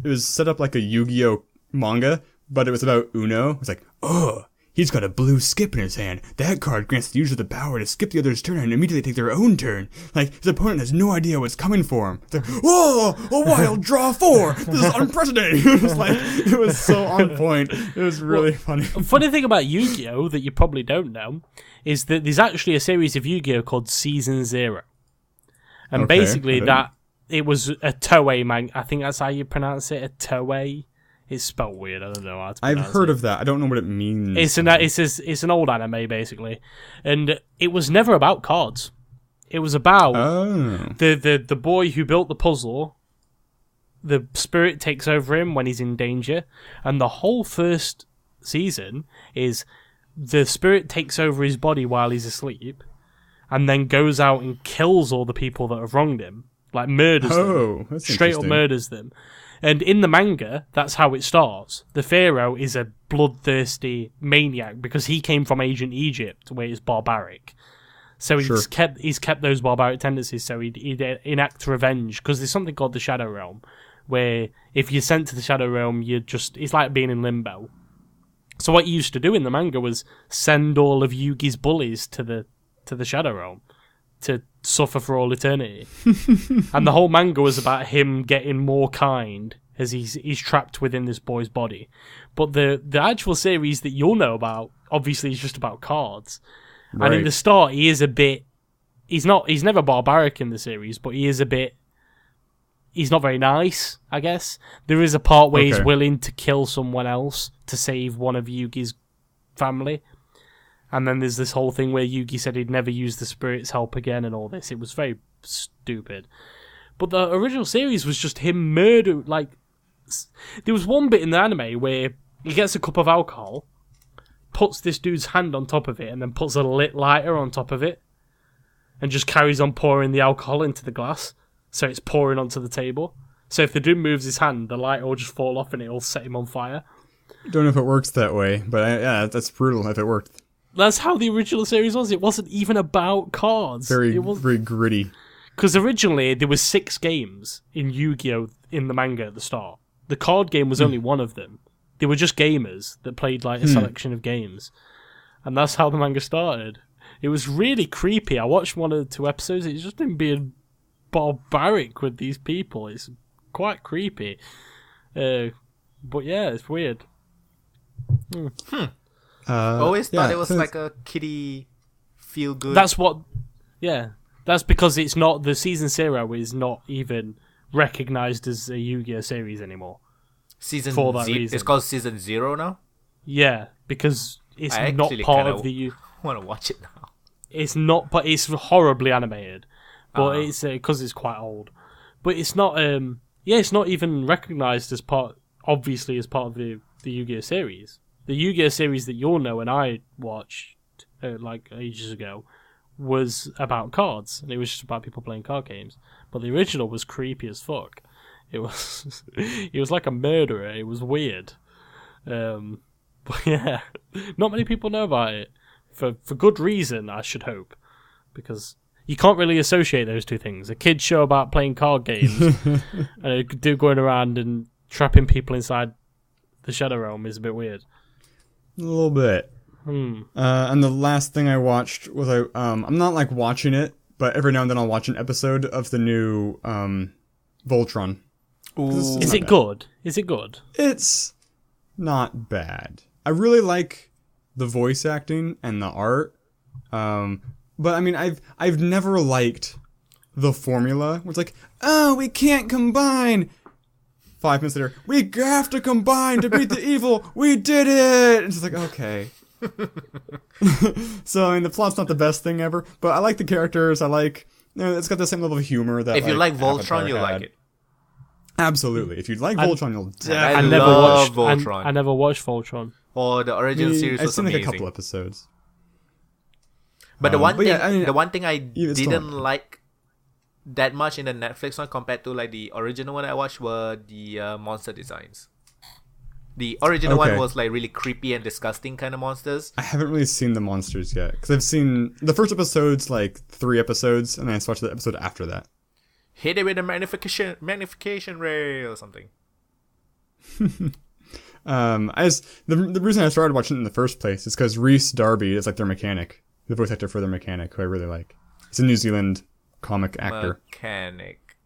was set up like a Yu-Gi-Oh manga, but it was about Uno. It was like, oh, he's got a blue skip in his hand. That card grants the user the power to skip the other's turn and immediately take their own turn. Like, his opponent has no idea what's coming for him. It's like, whoa, a wild draw 4. This is unprecedented. It was so on point. It was really funny. Funny thing about Yu-Gi-Oh that you probably don't know is that there's actually a series of Yu-Gi-Oh called Season 0. And basically it was a Toei manga. I think that's how you pronounce it, a Toei. It's spelled weird. I don't know how to pronounce I've heard of that. I don't know what it means. It's an old anime, basically. And it was never about cards. It was about the boy who built the puzzle. The spirit takes over him when he's in danger. And the whole first season is the spirit takes over his body while he's asleep. And then goes out and kills all the people that have wronged him. Like, murders them. That's straight up murders them. And in the manga, that's how it starts. The Pharaoh is a bloodthirsty maniac because he came from ancient Egypt, where it's barbaric. So he's kept those barbaric tendencies, so he'd enact revenge. Because there's something called the Shadow Realm, where if you're sent to the Shadow Realm, it's like being in limbo. So what he used to do in the manga was send all of Yugi's bullies to the Shadow Realm to suffer for all eternity. And the whole manga was about him getting more kind as he's trapped within this boy's body. But the actual series that you'll know about obviously is just about cards. Right. And in the start he is a bit he's never barbaric in the series, but he's not very nice, I guess. There is a part where he's willing to kill someone else to save one of Yugi's family. And then there's this whole thing where Yugi said he'd never use the spirit's help again and all this. It was very stupid. But the original series was just him murder. Like, there was one bit in the anime where he gets a cup of alcohol, puts this dude's hand on top of it, and then puts a lit lighter on top of it, and just carries on pouring the alcohol into the glass. So it's pouring onto the table. So if the dude moves his hand, the lighter will just fall off and it'll set him on fire. Don't know if it works that way, but yeah, that's brutal if it worked. That's how the original series was. It wasn't even about cards. Very gritty. Because originally there was 6 games in Yu-Gi-Oh! In the manga at the start. The card game was only one of them. They were just gamers that played like a selection of games. And that's how the manga started. It was really creepy. I watched 1 or 2 episodes. It's just him being barbaric with these people. It's quite creepy. But yeah, it's weird. Always thought it was like a kiddie feel good. That's what. Yeah, that's because it's not the Season 0 is not even recognized as a Yu-Gi-Oh series anymore. For that reason, it's called Season 0 now. Yeah, because it's not part of the. I want to watch it now. It's not, but it's horribly animated. But it's because it's quite old. But it's not. It's not even recognized as part. Obviously, as part of the Yu-Gi-Oh series. The Yu-Gi-Oh series that you'll know and I watched like ages ago was about cards, and it was just about people playing card games. But the original was creepy as fuck. It was like a murderer. It was weird. But yeah, not many people know about it for good reason, I should hope, because you can't really associate those two things. A kid's show about playing card games and a dude going around and trapping people inside the Shadow Realm is a bit weird. A little bit. And the last thing I watched was I'm not like watching it, but every now and then I'll watch an episode of the new Voltron. Is it good? Is it good? It's not bad. I really like the voice acting and the art. But I mean, I've never liked the formula where it's like, oh, we can't combine. 5 minutes later, we have to combine to beat the evil. We did it. It's just like, okay. So I mean, the plot's not the best thing ever, but I like the characters. I like, it's got the same level of humor that. If you like Voltron, you'll like it. Absolutely. If you like Voltron, you'll definitely. I never watched Voltron. Or the original series was amazing. I've seen like a couple episodes. But the one thing I didn't like that much in the Netflix one compared to like the original one I watched were the monster designs. The original one was like really creepy and disgusting kind of monsters. I haven't really seen the monsters yet because I've seen the first episode's like 3 episodes and I just watched the episode after that. Hit it with a magnification ray or something. The reason I started watching it in the first place is because Rhys Darby is like their mechanic, the voice actor for their mechanic, who I really like. He's a New Zealand comic actor. Mechanic.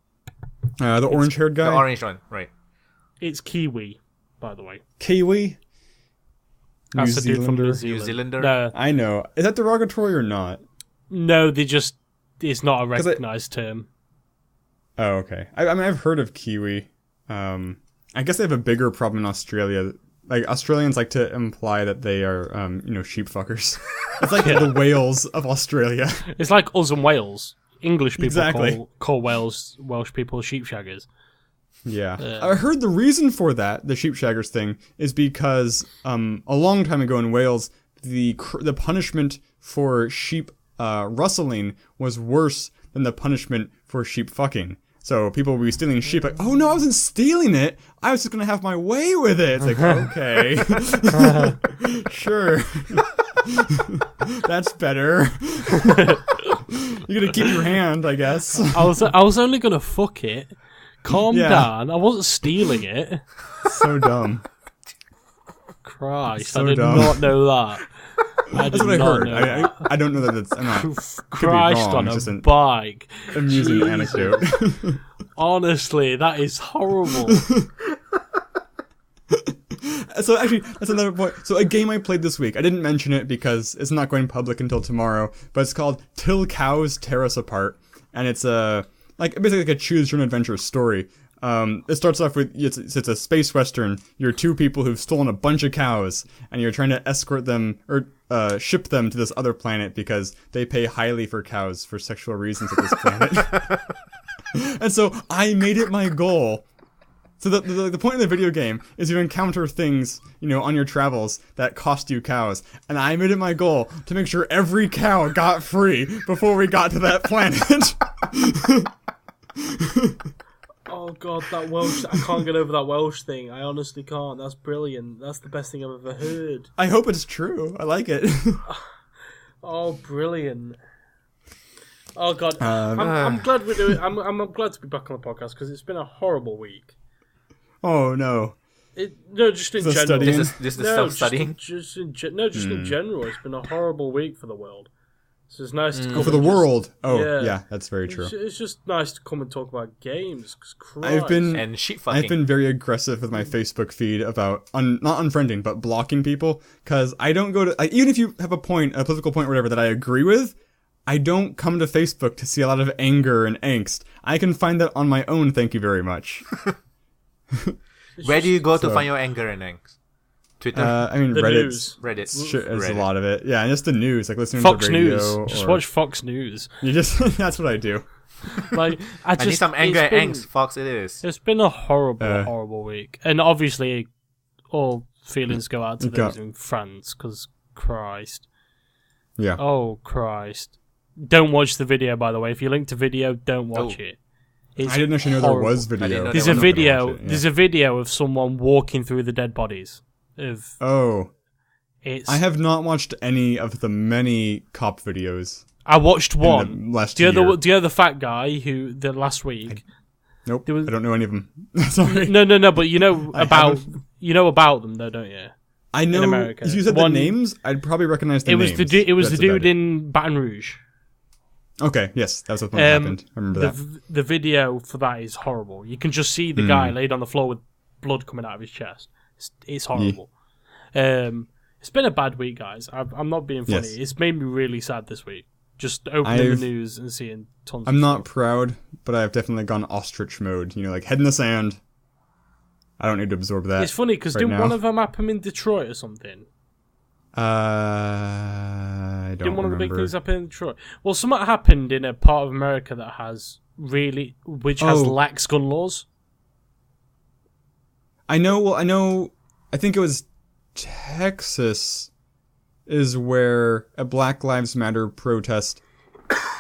The orange-haired guy. The orange one, right? It's Kiwi, by the way. Kiwi. That's the dude from New Zealand. New Zealander. No, I know. Is that derogatory or not? no, it's not a recognized term. Oh, okay. I mean, I've heard of Kiwi. I guess they have a bigger problem in Australia. Like, Australians like to imply that they are, sheep fuckers. It's like the Wales of Australia. It's like us and Wales. English people Exactly. call Welsh people sheep shaggers. Yeah. I heard the reason for that, the sheep shaggers thing, is because a long time ago in Wales, the punishment for sheep rustling was worse than the punishment for sheep fucking. So people would be stealing sheep, like, oh no, I wasn't stealing it. I was just going to have my way with it. It's like, okay. Sure. That's better. You're going to keep your hand, I guess. I was only going to fuck it. Calm down. I wasn't stealing it. So dumb. Christ, So I did dumb. not know that. That's what I heard. I don't know that it's... I'm not... Christ wrong, on it's just a an bike. amusing Jesus. anecdote. Honestly, that is horrible. So actually, that's another point. So a game I played this week, I didn't mention it because it's not going public until tomorrow, but it's called Till Cows Tear Us Apart. And it's basically like a choose your own adventure story. It starts off with, it's a space western. You're two people who've stolen a bunch of cows, and you're trying to escort them, or ship them to this other planet because they pay highly for cows for sexual reasons at this planet. And so I made it my goal. So the point of the video game is you encounter things, on your travels that cost you cows. And I made it my goal to make sure every cow got free before we got to that planet. Oh god, that Welsh, I can't get over that Welsh thing. I honestly can't. That's brilliant. That's the best thing I've ever heard. I hope it's true. I like it. Oh, brilliant. Oh god, I'm glad we're doing. I'm glad to be back on the podcast because it's been a horrible week. Oh no. Just in general. Studying? This is self-studying? Just in general. It's been a horrible week for the world. So it's nice to come for the and world. Yeah, that's very true. It's just nice to come and talk about games. And sheep fucking. I've been very aggressive with my Facebook feed about not unfriending but blocking people because I don't go to even if you have a political point or whatever that I agree with, I don't come to Facebook to see a lot of anger and angst. I can find that on my own. Thank you very much. Where do you go to find your anger and angst? Twitter? Reddit's sure, there's a lot of it. Yeah, and just the news, like listening Fox to the radio. News. Just watch Fox News. That's what I do. Like I need some anger and angst, Fox it is. It's been a horrible week. And obviously all feelings go out to those in France, because Christ. Yeah. Oh, Christ. Don't watch the video, by the way. If you link to video, don't watch it. It's I didn't actually know horrible. there was video. There's a video. There's a video of someone walking through the dead bodies. I have not watched any of the many cop videos. I watched one. Do you know the fat guy who the last week? Nope. I don't know any of them. Sorry. No. But you know about them though, don't you? I know. In America. If you said the names, I'd probably recognize the names. It was the dude in Baton Rouge. Okay, yes, that was what happened. I remember that. The video for that is horrible. You can just see the guy laid on the floor with blood coming out of his chest. It's horrible. It's been a bad week, guys. I'm not being funny. Yes. It's made me really sad this week. Just opening the news and seeing tons I'm of not stuff. proud, but I've definitely gone ostrich mode. Like head in the sand. I don't need to absorb that. It's funny, because didn't one of them happen in Detroit or something? I don't Didn't one of the big remember. things happen in Detroit? Well, something happened in a part of America that has lax gun laws. I know. I think it was Texas is where a Black Lives Matter protest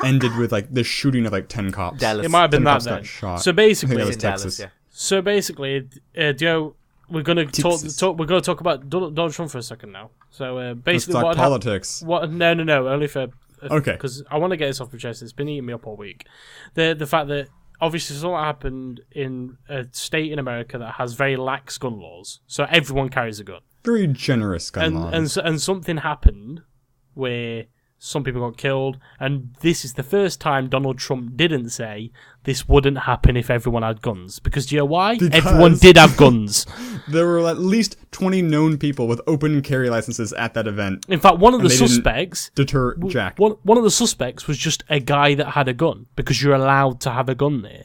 ended with the shooting of 10 cops. Dallas. It might have been 10 that cops then. got shot. So I think basically, that was in Texas. Dallas, yeah. So basically, Joe, we're gonna talk about Donald Trump for a second now. So basically, Let's talk politics. No, only for Okay. because I want to get this off my chest. It's been eating me up all week. The fact that obviously something happened in a state in America that has very lax gun laws, so everyone carries a gun. Very generous gun laws. And something happened where some people got killed, and this is the first time Donald Trump didn't say this wouldn't happen if everyone had guns. Because do you know why? Because everyone did have guns. There were at least 20 known people with open carry licenses at that event. In fact, one of the suspects... deter Jack. One of the suspects was just a guy that had a gun, because you're allowed to have a gun there.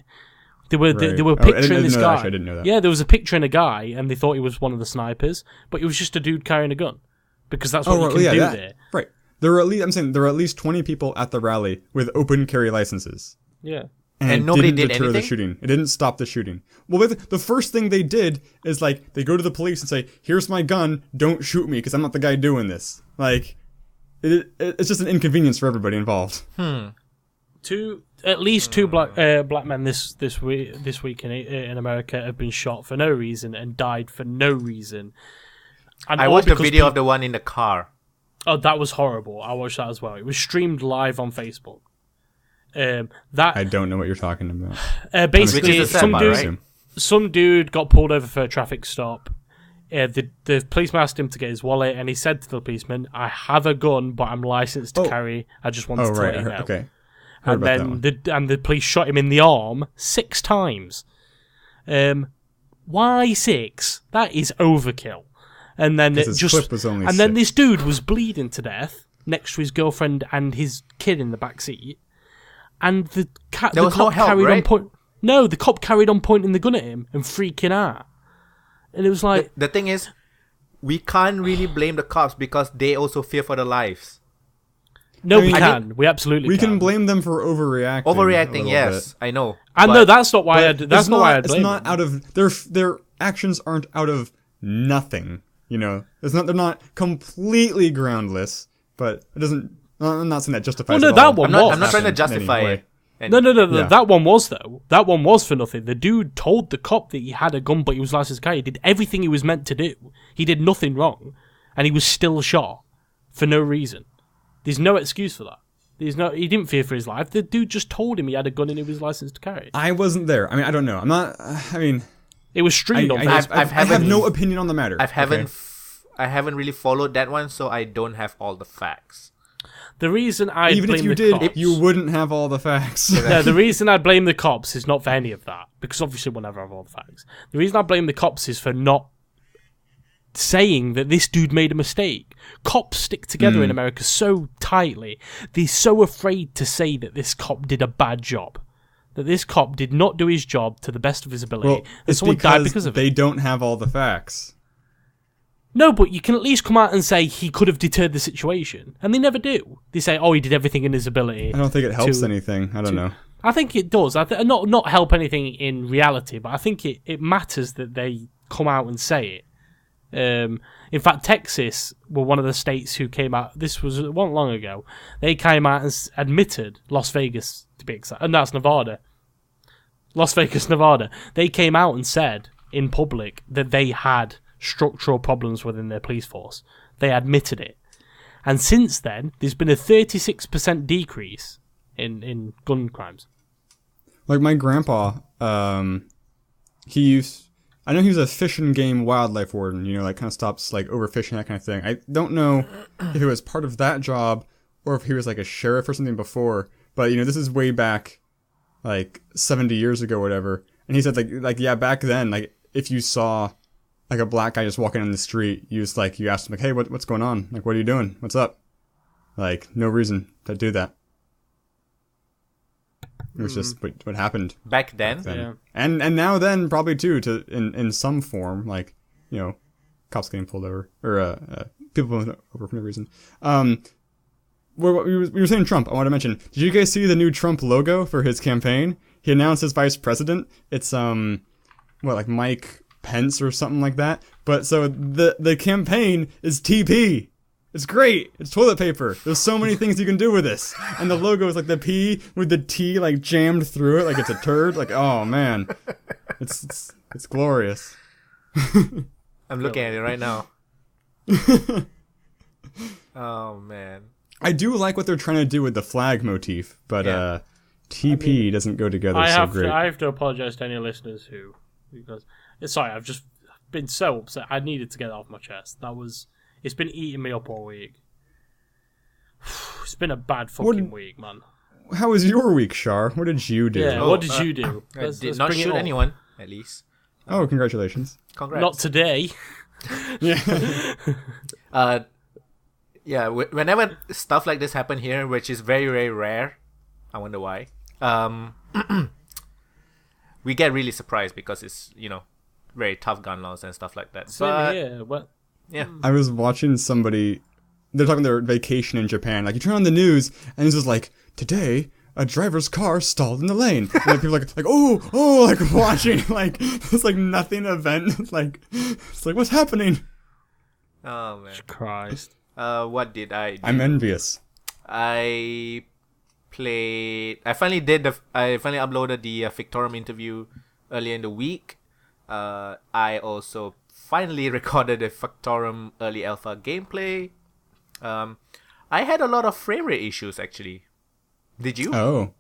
They were picturing this guy. I didn't know that. Yeah, there was a picture in a guy, and they thought he was one of the snipers, but he was just a dude carrying a gun. Because that's what you can do there. Right. There were at least 20 people at the rally with open carry licenses. Yeah. And nobody didn't did deter anything? the shooting. It didn't stop the shooting. Well, the first thing they did is, like, they go to the police and say, here's my gun, don't shoot me, because I'm not the guy doing this. Like, it's just an inconvenience for everybody involved. At least two black men this week in America have been shot for no reason and died for no reason. And I watched the video of the one in the car. Oh, that was horrible. I watched that as well. It was streamed live on Facebook. I don't know what you're talking about. Basically, right? some dude got pulled over for a traffic stop. The policeman asked him to get his wallet, and he said to the policeman, "I have a gun, but I'm licensed to carry. I just wanted to let you know." Okay. And then the police shot him in the arm 6 times. Why 6? That is overkill. And then then this dude was bleeding to death next to his girlfriend and his kid in the back seat. And the cop carried on point. No, the cop carried on pointing the gun at him and freaking out. And it was like the thing is, we can't really blame the cops because they also fear for their lives. No, we can. We absolutely can. We can blame them for overreacting. Overreacting, yes, bit. I know. And no, that's not why. That's not why I blame them. It's not out of their actions aren't out of nothing. You know, they're not completely groundless, but it doesn't. I'm not saying that justifies. Well, no, that one was. I'm not trying to justify it. No. Yeah. That one was though. That one was for nothing. The dude told the cop that he had a gun, but he was licensed to carry. He did everything he was meant to do. He did nothing wrong, and he was still shot for no reason. There's no excuse for that. He didn't fear for his life. The dude just told him he had a gun and he was licensed to carry. I wasn't there. I mean, I don't know. I'm not. I mean, it was streamed on Facebook. I have no opinion on the matter. I haven't really followed that one, so I don't have all the facts. The reason I even blame if you the did, cops, you wouldn't have all the facts. No, the reason I blame the cops is not for any of that, because obviously we'll never have all the facts. The reason I blame the cops is for not saying that this dude made a mistake. Cops stick together in America so tightly. They're so afraid to say that this cop did a bad job. That this cop did not do his job to the best of his ability. Well, and someone died because of it. They don't have all the facts. No, but you can at least come out and say he could have deterred the situation. And they never do. They say, oh, he did everything in his ability. I don't think it helps anything. I don't know. I think it does. Not help anything in reality, but I think it matters that they come out and say it. In fact, Texas were one of the states who came out. This was not long ago. They came out and admitted Las Vegas to be exact, and that's Nevada. Las Vegas, Nevada. They came out and said in public that they had structural problems within their police force. They admitted it, and since then, there's been a 36% decrease in gun crimes. Like my grandpa, I know he was a fish and game wildlife warden, you know, like kind of stops like overfishing, that kind of thing. I don't know if it was part of that job or if he was like a sheriff or something before, but you know, this is way back like 70 years ago or whatever. And he said like yeah, back then, like if you saw like a black guy just walking on the street, you asked him like, hey, what's going on? Like, what are you doing? What's up? Like, no reason to do that. It was just what happened back then. Yeah. And now then probably too in some form, like, you know, cops getting pulled over or people pulled over for no reason. We were saying Trump. I want to mention. Did you guys see the new Trump logo for his campaign? He announced his vice president. It's like Mike Pence or something like that. But so the campaign is TP. It's great. It's toilet paper. There's so many things you can do with this. And the logo is like the P with the T like jammed through it, like it's a turd. Like, oh man, it's glorious. I'm looking at it right now. Oh man. I do like what they're trying to do with the flag motif, but TP doesn't go together so great. I have to apologise to any listeners because sorry, I've just been so upset. I needed to get it off my chest. It's been eating me up all week. It's been a bad fucking week, man. How was your week, Shar? What did you do? Yeah, what did you do? I did not shoot anyone, at least. Oh, congratulations. Congrats. Not today. Yeah. Yeah, whenever stuff like this happen here, which is very, very rare, I wonder why, we get really surprised because it's, very tough gun laws and stuff like that. Yeah. I was watching somebody, they're talking their vacation in Japan. Like, you turn on the news, and it's just like, today, a driver's car stalled in the lane. And like, people are like, oh, like watching, like, it's like nothing event. It's like, what's happening? Oh, man. Christ. What did I do? I'm envious. I finally uploaded the Victorum interview earlier in the week. I also finally recorded the Victorum early alpha gameplay. I had a lot of frame rate issues, actually. Did you? Oh.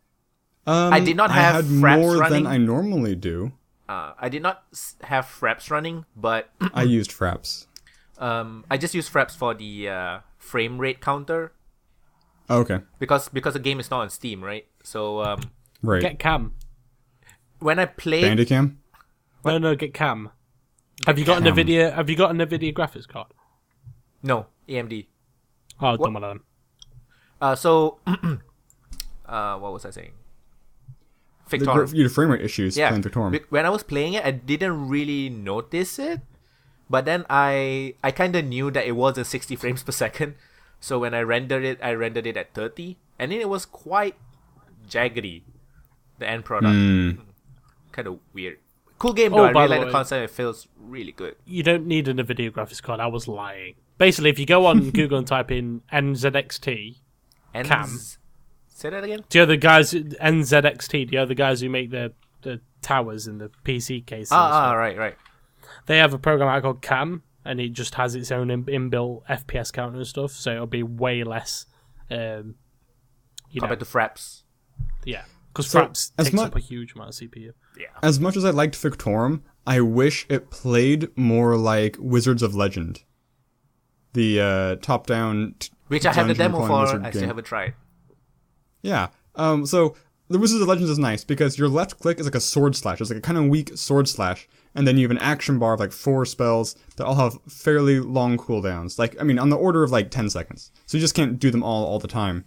I did not have I had fraps more running. than I normally do. I did not have fraps running, but I used fraps. I just used fraps for the frame rate counter. Oh, okay. Because the game is not on Steam, right? So right. Get cam. When I played Bandicam? No, get cam. Have you got an NVIDIA graphics card? No, AMD. Oh, dumb one of them. So what was I saying? Victorum. You had frame rate issues playing Victorum. When I was playing it, I didn't really notice it. But then I kind of knew that it wasn't 60 frames per second. So when I rendered it at 30. And then it was quite jaggedy, the end product. Kind of weird. Cool game though. I really like the concept. It feels really good. You don't need an NVIDIA graphics card. I was lying. Basically, if you go on Google and type in NZXT cam. Say that again? Do you know the guys, NZXT, do you know the guys who make the towers and the PC cases? Right. They have a program out called Cam, and it just has its own inbuilt FPS counter and stuff, so it'll be way less. Compared to fraps. Yeah, because fraps takes up a huge amount of CPU. Yeah. As much as I liked Victorum, I wish it played more like Wizards of Legend. The top-down... Which I have the demo for, I still game. haven't tried. Yeah. So the Wizards of Legends is nice because your left click is like a sword slash. It's like a kind of weak sword slash. And then you have an action bar of like 4 spells that all have fairly long cooldowns. Like, I mean, on the order of like 10 seconds. So you just can't do them all the time.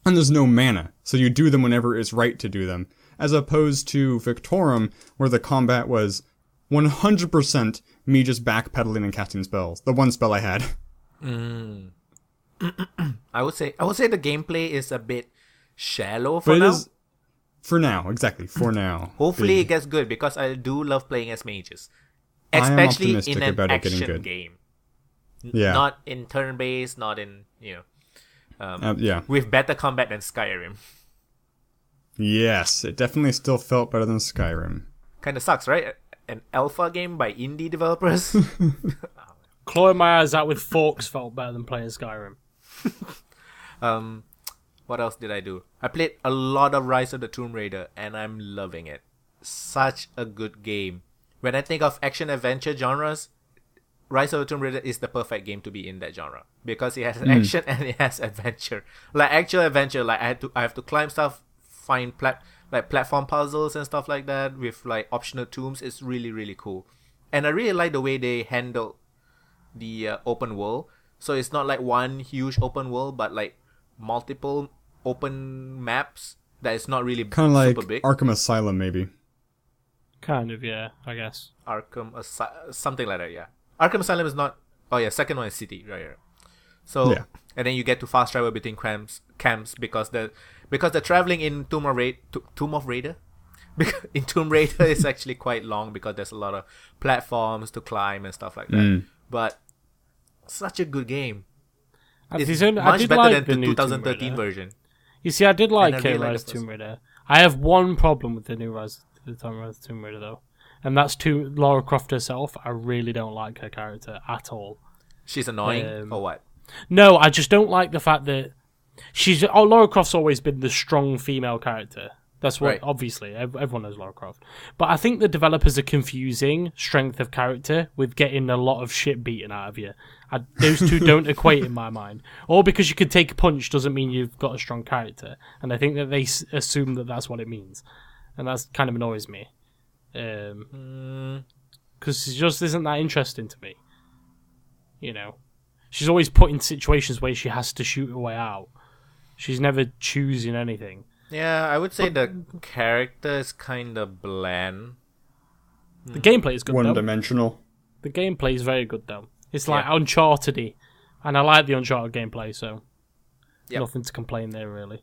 And there's no mana. So you do them whenever it's right to do them. As opposed to Victorum, where the combat was 100% me just backpedaling and casting spells. The one spell I had. I would say the gameplay is a bit shallow but now. For now, exactly. For now. Hopefully it gets good because I do love playing as mages, especially in an action game. Yeah. Not in turn-based, not in with better combat than Skyrim. Yes, it definitely still felt better than Skyrim. Kind of sucks, right? An alpha game by indie developers. Clawing my eyes out with forks felt better than playing Skyrim. What else did I do? I played a lot of Rise of the Tomb Raider, and I'm loving it. Such a good game. When I think of action-adventure genres, Rise of the Tomb Raider is the perfect game to be in that genre. Because it has action and it has adventure. Like actual adventure, like I have to climb stuff, find platform puzzles and stuff like that with like optional tombs. It's really, really cool. And I really like the way they handle the open world. So it's not like one huge open world, but like multiple open maps that is not really kind of like super big. Arkham Asylum, maybe. Kind of, yeah, I guess. Something like that, yeah. Arkham Asylum is not... Oh yeah, second one is City, right here. So, yeah. And then you get to fast travel between camps because the traveling in Tomb of Raider? In Tomb Raider is actually quite long because there's a lot of platforms to climb and stuff like that. But such a good game. It's much better than the 2013 version. You see, I did like Rise of Tomb Raider. I have one problem with the new Rise of Tomb Raider, though. And that's Lara Croft herself. I really don't like her character at all. She's annoying or what? No, I just don't like the fact that Lara Croft's always been the strong female character. That's what, Right. obviously, everyone knows Lara Croft. But I think the developers are confusing strength of character with getting a lot of shit beaten out of you. Those two don't equate in my mind. Or because you can take a punch doesn't mean you've got a strong character. And I think that they assume that that's what it means. And that kind of annoys me. Because it just isn't that interesting to me. You know? She's always put in situations where she has to shoot her way out. She's never choosing anything. Yeah, I would say the character is kind of bland. The gameplay is good, though. One-dimensional. The gameplay is very good, though. It's like Uncharted-y. And I like the Uncharted gameplay, so nothing to complain there, really.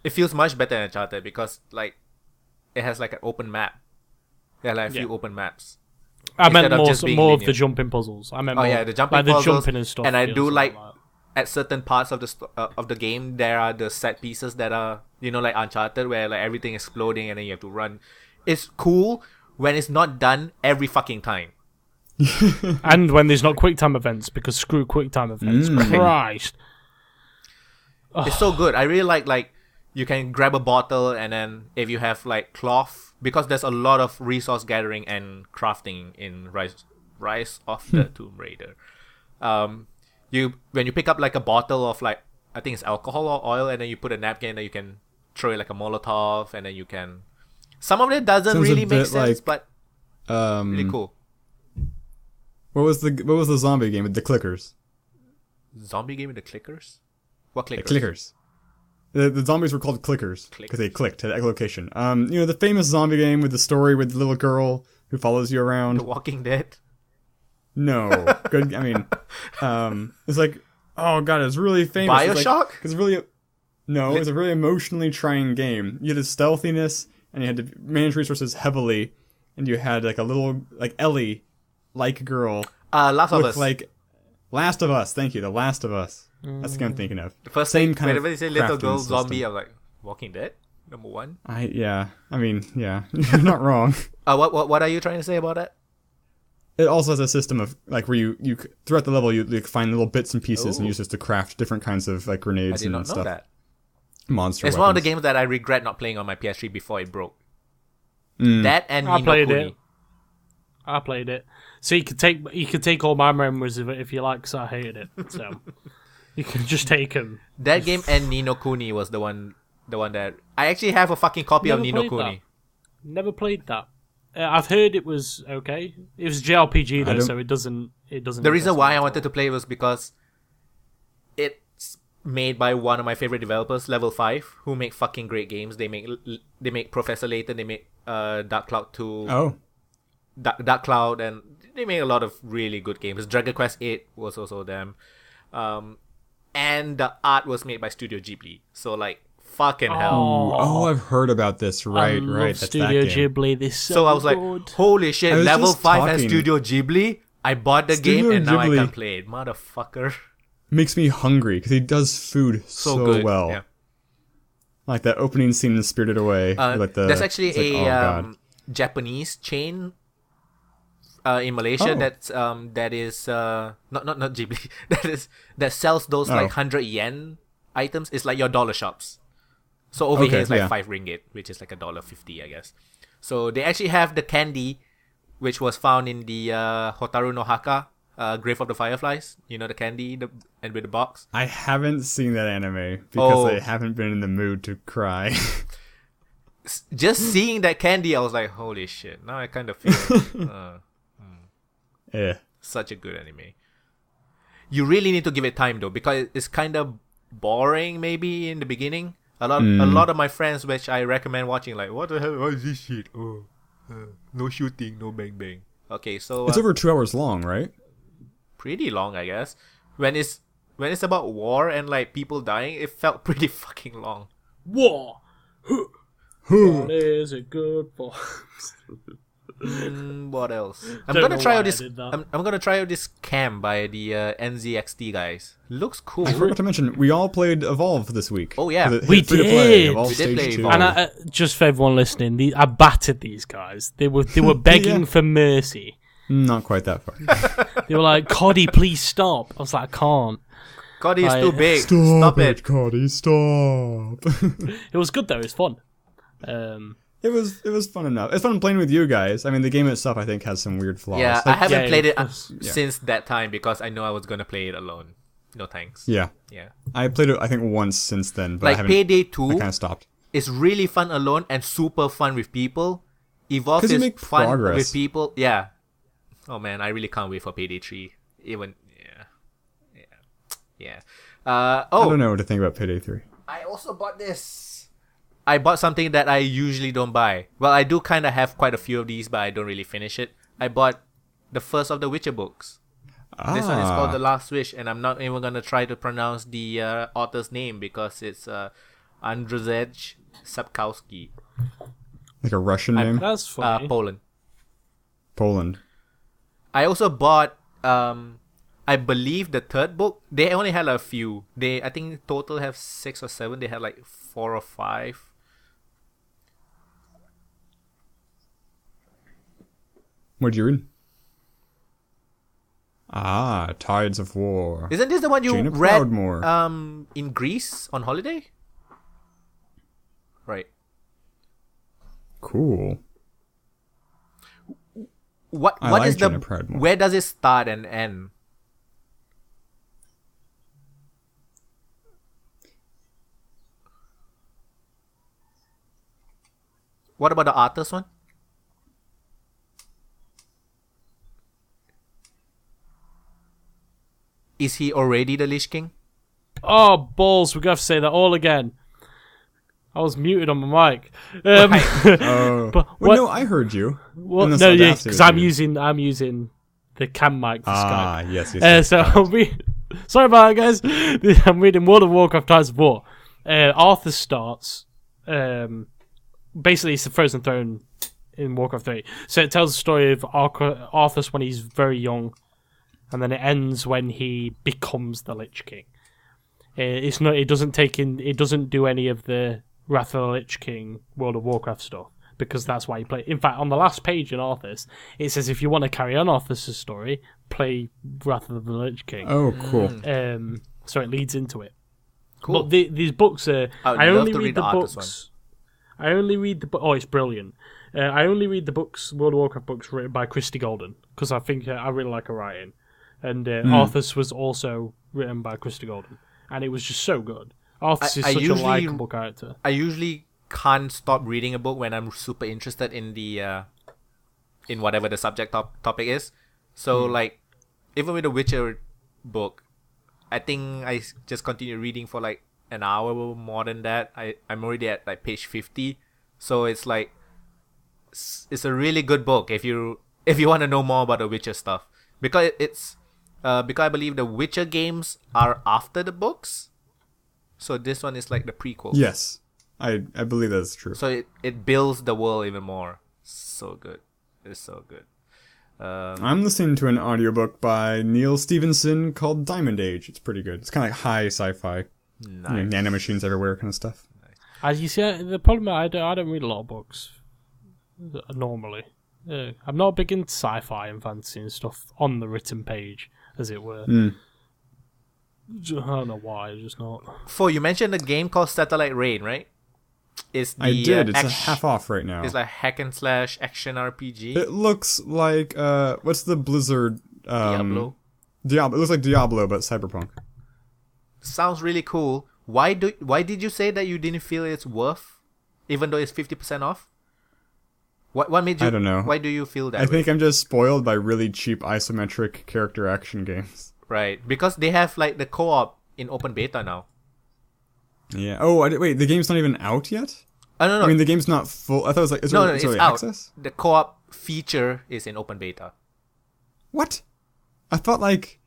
It feels much better than Uncharted because, like, it has, like, an open map. Yeah, like a few open maps. I meant Instead more of linear. the jumping puzzles. I meant the jumping like puzzles. the jumping and stuff. And I feels do like like that. at certain parts of the game, there are the set pieces that are, you know, like Uncharted, where like everything is exploding and then you have to run. It's cool when it's not done every fucking time. And when there's not QuickTime events, because screw QuickTime events. Christ. It's so good. I really like you can grab a bottle and then if you have like cloth, because there's a lot of resource gathering and crafting in Rise of the Tomb Raider. When you pick up like a bottle of like, I think it's alcohol or oil, and then you put a napkin and then you can throw it like a Molotov, and then you can. Some of it doesn't Sounds really a make bit sense, like, but really cool. What was the zombie game with the clickers? Zombie game with the clickers? What clickers? The clickers. The zombies were called clickers because they clicked at echolocation. You know, the famous zombie game with the story with the little girl who follows you around. The Walking Dead. No, good. I mean, it's like, oh god, it's really famous. BioShock? It's really, it was a really emotionally trying game. You had a stealthiness, and you had to manage resources heavily, and you had like a little like Ellie, like girl. Last of Us. Like Last of Us. Thank you, The Last of Us. That's the game I'm thinking of. The first Same thing, kind of whenever they say little crafting girl system. zombie, I'm like, Walking Dead? Number one? I mean, yeah, you're not wrong. What are you trying to say about that? It also has a system of like where you throughout the level you find little bits and pieces and use this to craft different kinds of like I grenades did and not know stuff. that. Monster It's weapons. one of the games that I regret not playing on my PS3 before it broke. That and I Ni no played Kuni. it. I played it. So you could take all my memories of it if you like, because I hated it. So you can just take them. That game and Ni no Kuni was the one that I actually have a fucking copy of Never Ni no played Kuni. Never played that. I've heard it was okay. It was JRPG though, don't- so it doesn't. The reason why I wanted to play it was because it's made by one of my favorite developers, Level 5, who make fucking great games. They make Professor Layton, they make Dark Cloud 2, Oh, Dark Cloud, and they make a lot of really good games. Dragon Quest 8 was also them. And the art was made by Studio Ghibli. So like fucking hell. oh, I've heard about this. Right, I love right. That's Studio that game. Ghibli. This So I was like, good. holy shit, I was Level just 5 has talking- Studio Ghibli? I bought the Studio game and now I Ghibli- can play it. Motherfucker. Makes me hungry because he does food so good. well. Yeah. Like that opening scene in Spirited Away. like There's actually it's like, a oh, God. Japanese chain in Malaysia Oh. that is not Ghibli that sells those like 100 yen items. It's like your dollar shops. So over here it's like 5 ringgit, which is like $1.50, I guess. So they actually have the candy, which was found in the Hotaru no Haka, Grave of the Fireflies. You know the candy, and with the box. I haven't seen that anime because Oh. I haven't been in the mood to cry. Just seeing that candy, I was like, holy shit! Now I kind of feel Yeah. such a good anime. You really need to give it time though, because it's kind of boring maybe in the beginning. A lot of my friends, which I recommend watching, like, what the hell? What is this shit? Oh, no shooting, no bang bang. Okay, so It's over 2 hours long, right? pretty long, I guess. When it's about war and like people dying, it felt pretty fucking long. War. What is it good for? What else? I'm Don't gonna know try why out I this. did that. I'm gonna try out this cam by the NZXT guys. Looks cool. I forgot to mention, we all played Evolve this week. Oh, yeah. For the We hit free-to-play did. Evolve We did Stage play 2. Evolve. And just for everyone listening, I battered these guys. They were begging Yeah. for mercy. Not quite that far. They were like, "Coddy, please stop." I was like, "I can't." Cody is Like, too big. Stop it. Cody, stop. It was good though. It was fun. It was fun enough. It's fun playing with you guys. I mean, the game itself, I think, has some weird flaws. Yeah, I haven't played it yeah. since that time because I know I was gonna play it alone. No thanks. Yeah. Yeah. I played it, I think, once since then, but I Like haven't. Payday 2 I kind of stopped. is really fun alone and super fun with people. Evolve 'Cause you is make fun progress. with people. Yeah. Oh man, I really can't wait for Payday 3. Yeah. I don't know what to think about Payday 3. I also bought this. I bought something that I usually don't buy. Well, I do kind of have quite a few of these, but I don't really finish it. I bought the first of the Witcher books. This one is called The Last Wish, and I'm not even going to try to pronounce the author's name because it's Andrzej Sapkowski. Like a Russian name? That's funny. Poland. I also bought, I believe, the third book. They only had a few. I think total have 6 or 7. They had like 4 or 5. What'd you read? Tides of War. Isn't this the one you Jaina read Proudmoore. in Greece on holiday? Right. Cool. What like is the Jaina Proudmoore. where does it start and end? What about the Arthur's one? Is he already the Lich King? Oh, balls. We're going to have to say that all again. I was muted on my mic. Oh. But No, I heard you. Well, In the no, yeah, Audacity because I'm review. using the cam mic for Skype. Yes. So sorry about it, guys. I'm reading World of Warcraft Tides of War. Arthur starts. Basically, it's the Frozen Throne in Warcraft 3. So it tells the story of Arthas when he's very young, and then it ends when he becomes the Lich King. It's not. It doesn't take in. It doesn't do any of the Wrath of the Lich King World of Warcraft stuff because that's why you play. In fact, on the last page in Arthas, it says if you want to carry on Arthas' story, play Wrath of the Lich King. Oh, cool. So it leads into it. Cool. But these books are. I only love to read the the Arthas books. I only read the book. Oh, it's brilliant. I only read the books, World of Warcraft books written by Christy Golden because I think I really like her writing. And Arthas was also written by Christy Golden, and it was just so good. Arthas is such a likable character. I usually can't stop reading a book when I'm super interested in the in whatever the subject topic is. So like, even with the Witcher book, I think I just continue reading for like an hour more than that. I'm already at like page 50, so it's like it's a really good book if you want to know more about the Witcher stuff because because I believe the Witcher games are after the books, so this one is like the prequel. Yes, I believe that's true. So it builds the world even more. So good. It's so good. I'm listening to an audiobook by Neil Stevenson called Diamond Age. It's pretty good. It's kind of like high sci-fi. Nice. Nanomachines everywhere kind of stuff. As you see, the problem I don't read a lot of books normally. I'm not big into sci-fi and fantasy and stuff on the written page, as it were. I don't know why, just not. You mentioned a game called Satellite Rain, right? It's the, I did. It's half off right now. It's like hack and slash action RPG. It looks like what's the Blizzard? Diablo. Diablo. It looks like Diablo, but cyberpunk. Sounds really cool. Why did you say that you didn't feel it's worth, even though it's 50% off? What made you? I don't know. Why do you feel that? I think I'm just spoiled by really cheap isometric character action games. Right, because they have like the co-op in open beta now. Yeah. Oh, wait. The game's not even out yet. No. I mean, the game's not full. I thought it was like It's out. access. The co-op feature is in open beta. What? I thought like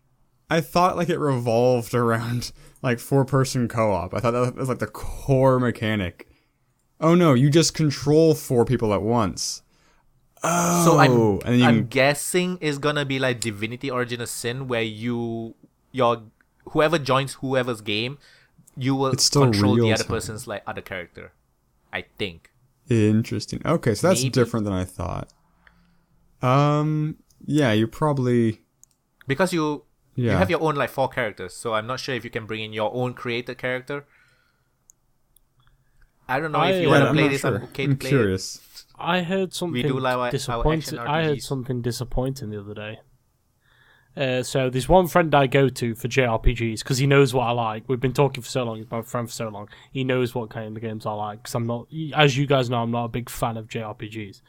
it revolved around like 4-person co-op. I thought that was like the core mechanic. Oh no, you just control 4 people at once. Oh, So and then I'm guessing it's gonna be like Divinity: Origin of Sin, where whoever joins whoever's game, you will control the other person's like other character. I think. Interesting. Okay, so that's Maybe. different than I thought. Yeah, you probably because you Yeah. You have your own like 4 characters, so I'm not sure if you can bring in your own created character. I don't know if you want to play this. Sure. I'm okay I'm to play curious. I heard something We do like our disappointing. action I heard RPGs. something disappointing the other day. So there's one friend I go to for JRPGs because he knows what I like. We've been talking for so long. He's my friend for so long. He knows what kind of games I like because I'm not, as you guys know, I'm not a big fan of JRPGs.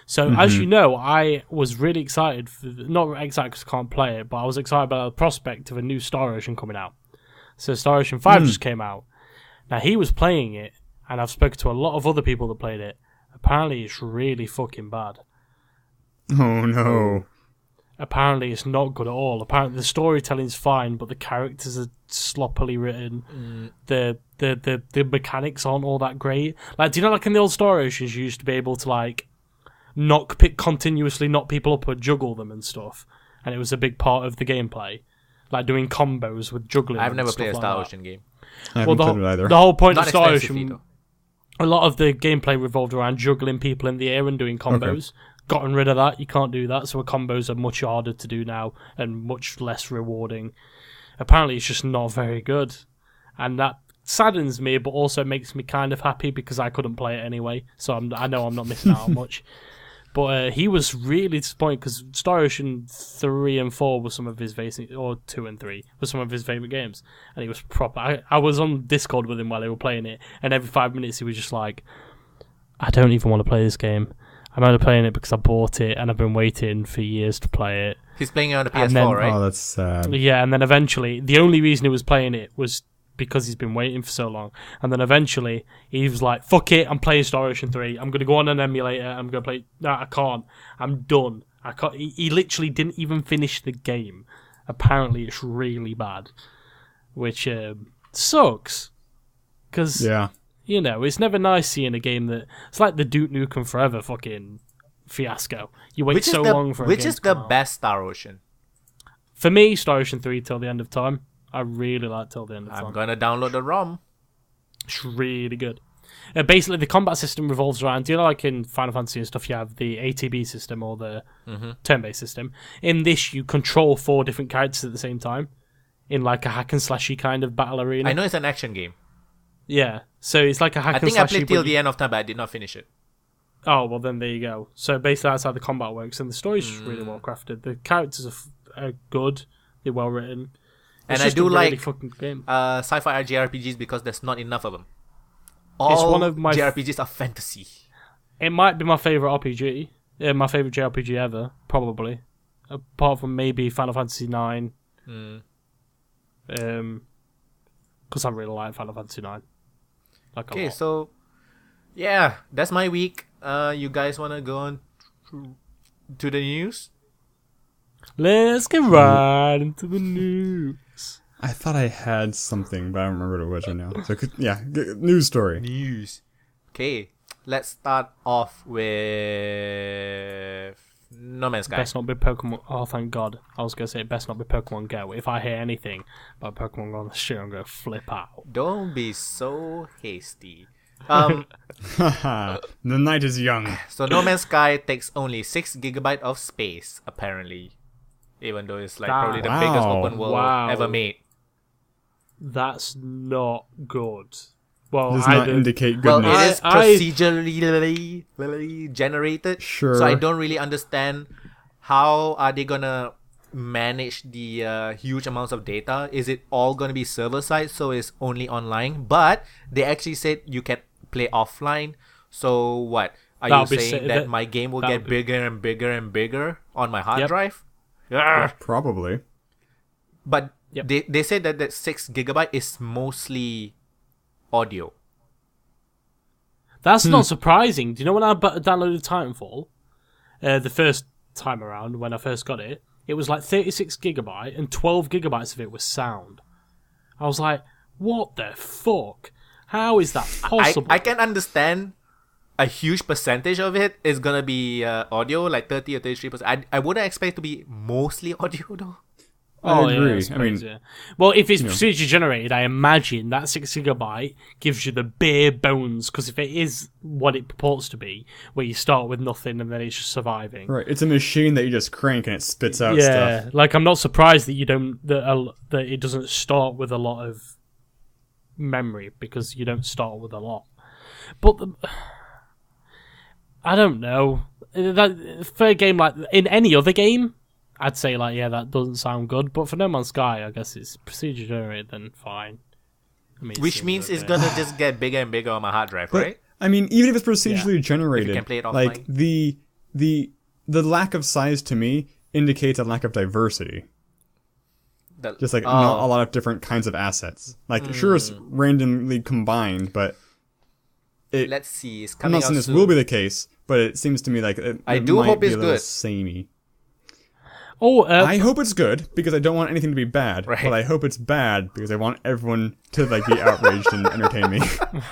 So as you know, I was really excited. Not excited because I can't play it, but I was excited about the prospect of a new Star Ocean coming out. So Star Ocean 5 just came out. Now he was playing it, and I've spoken to a lot of other people that played it. Apparently, it's really fucking bad. Oh no. Apparently, it's not good at all. Apparently, the storytelling's fine, but the characters are sloppily written. The mechanics aren't all that great. Like, do you know, like in the old Star Oceans, you used to be able to like continuously knock people up or juggle them and stuff, and it was a big part of the gameplay, like doing combos with juggling. I've never and played a stuff Star like Ocean game. I haven't played it either. The whole point Not of Star expensively, Ocean, though. a lot of the gameplay revolved around juggling people in the air and doing combos. Gotten rid of that. You can't do that, so combos are much harder to do now and much less rewarding. Apparently, it's just not very good, and that saddens me, but also makes me kind of happy because I couldn't play it anyway, so I know I'm not missing out on much. But he was really disappointed because Star Ocean 3 and 4 were some of his or 2 and 3 were some of his favourite games. And he was proper. I was on Discord with him while they were playing it, and every 5 minutes he was just like, I don't even want to play this game. I'm only playing it because I bought it and I've been waiting for years to play it. He's playing it on the And PS4, then- right? Oh, that's sad. Yeah, and then eventually, the only reason he was playing it was because he's been waiting for so long. And then eventually, he was like, fuck it, I'm playing Star Ocean 3. I'm going to go on an emulator. I'm going to play... No, I can't. I'm done. I can't. He literally didn't even finish the game. Apparently, it's really bad. Which sucks. Because, you know, it's never nice seeing a game that... It's like the Duke Nukem Forever fucking fiasco. You wait so long for a game Which is to the come out. best Star Ocean? For me, Star Ocean 3 Till the End of Time. I really like Till the End of Time. I'm gonna download the ROM. It's really good. Basically, the combat system revolves around, you know, like in Final Fantasy and stuff, you have the ATB system or the turn-based system. In this, you control 4 different characters at the same time in like a hack and slashy kind of battle arena. I know it's an action game. Yeah, so it's like a hack I and think slashy. I played Till the End of Time, but I did not finish it. Oh, well, then there you go. So basically, that's how the combat works, and the story's just really well crafted. The characters are good, they're well written. And I do like fucking game. sci-fi JRPGs because there's not enough of them. All one of my JRPGs are fantasy. It might be my favourite RPG. Yeah, my favourite JRPG ever, probably. Apart from maybe Final Fantasy 9. Because I really like Final Fantasy 9. Like Okay, so yeah, that's my week. You guys want to go on to the news? Let's get right into the news. I thought I had something, but I don't remember what it was right now. So, news story. News. Okay, let's start off with No Man's Sky. Best not be Pokemon. Oh, thank God. I was going to say, best not be Pokemon Go. If I hear anything about Pokemon Go on the street, I'm going to flip out. Don't be so hasty. The night is young. So No Man's Sky takes only 6 GB of space, apparently. Even though it's like probably the biggest open world ever made. That's not good. Well, Does not indicate good news. It is procedurally generated. Sure. So I don't really understand how are they gonna manage the huge amounts of data. Is it all gonna be server side, so it's only online? But they actually said you can play offline. So what are you saying that my game will get bigger and bigger and bigger on my hard drive? Probably. But they said that 6 GB is mostly audio. That's not surprising. Do you know when I downloaded Titanfall, the first time around when I first got it, it was like 36 GB and 12 GB of it was sound. I was like, what the fuck? How is that possible? I can understand a huge percentage of it is gonna be audio, like 30 or 33%. I wouldn't expect it to be mostly audio though. I agree. I suppose, yeah. Well, if it's procedure generated, I imagine that 6 gigabyte gives you the bare bones, because if it is what it purports to be, where you start with nothing and then it's just surviving. Right, it's a machine that you just crank and it spits out stuff. Yeah, like I'm not surprised that that it doesn't start with a lot of memory, because you don't start with a lot. But I don't know. For a game like in any other game, I'd say like, yeah, that doesn't sound good. But for No Man's Sky, I guess it's procedure generated, then fine. I mean, which means it's gonna just get bigger and bigger on my hard drive, right? I mean, even if it's procedurally generated, if you can play it offline. like the lack of size to me indicates a lack of diversity. Just like not a lot of different kinds of assets. Like sure, it's randomly combined, but let's see. It's I'm coming not saying out this soon. will be the case, but it seems to me like I it do might hope be it's a little good. samey. Oh, I hope it's good because I don't want anything to be bad. Right. But I hope it's bad because I want everyone to like be outraged and entertain me.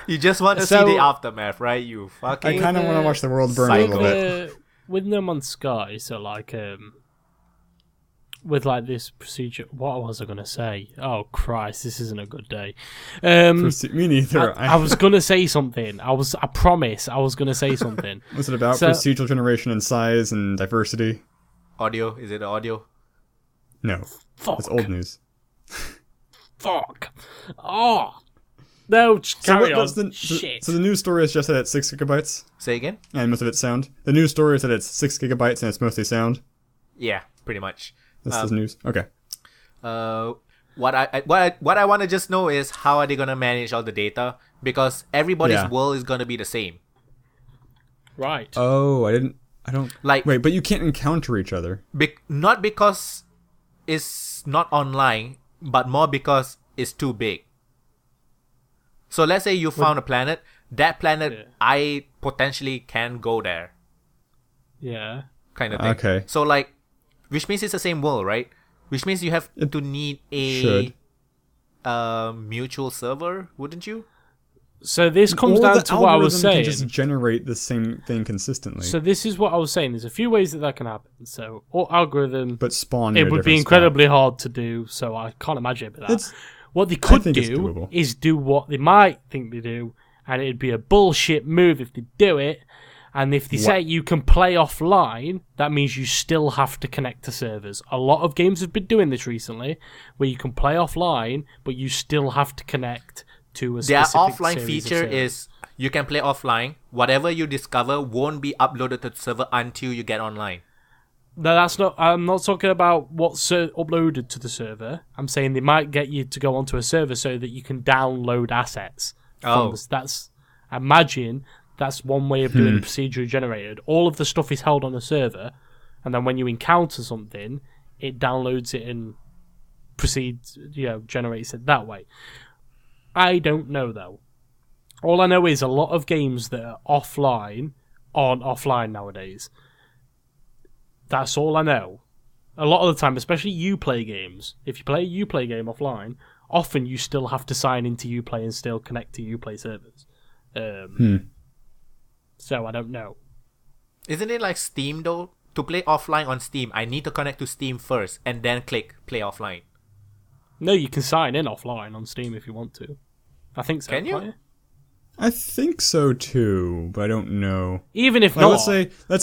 You just want to see the aftermath, right? You fucking. I kind of want to watch the world burn a little bit. With No Man's Sky, so like with like this procedure, what was I gonna say? Oh Christ, this isn't a good day. Me neither. I was gonna say something. I promise I was gonna say something. What's it about? Procedural generation and size and diversity? Audio? Is it audio? No. Fuck. It's old news. Fuck. Oh. No, carry on. Shit. So the news story is just that it's 6 gigabytes? Say again? And most of it's sound? The news story is that it's 6 gigabytes and it's mostly sound? Yeah, pretty much. That's the news. Okay. What I want to just know is how are they going to manage all the data? Because everybody's world is going to be the same. Right. Oh, I don't... Like, wait, but you can't encounter each other. Not because it's not online, but more because it's too big. So let's say you found a planet. That planet, I potentially can go there. Yeah. Kind of thing. Okay. So like, which means it's the same world, right? Which means you have to need a mutual server, wouldn't you? So this comes down to what I was saying. Can just generate the same thing consistently. So this is what I was saying. There's a few ways that can happen. So, or algorithm, but spawn. It would be incredibly hard to do. So I can't imagine that. What they could do is do what they might think they do, and it'd be a bullshit move if they do it. And if they say you can play offline, that means you still have to connect to servers. A lot of games have been doing this recently, where you can play offline, but you still have to connect to a specific their offline series feature is you can play offline. Whatever you discover won't be uploaded to the server until you get online. No, that's not. I'm not talking about what's uploaded to the server. I'm saying they might get you to go onto a server so that you can download assets. Imagine that's one way of doing it procedurally generated. All of the stuff is held on a server, and then when you encounter something, it downloads it and generates it that way. I don't know though. All I know is a lot of games that are offline aren't offline nowadays. That's all I know. A lot of the time, especially Uplay games, if you play a Uplay game offline, often you still have to sign into Uplay and still connect to Uplay servers. So I don't know. Isn't it like Steam though? To play offline on Steam, I need to connect to Steam first and then click play offline. No, you can sign in offline on Steam if you want to. I think so. Can you? I think so too, but I don't know. Even if not, let's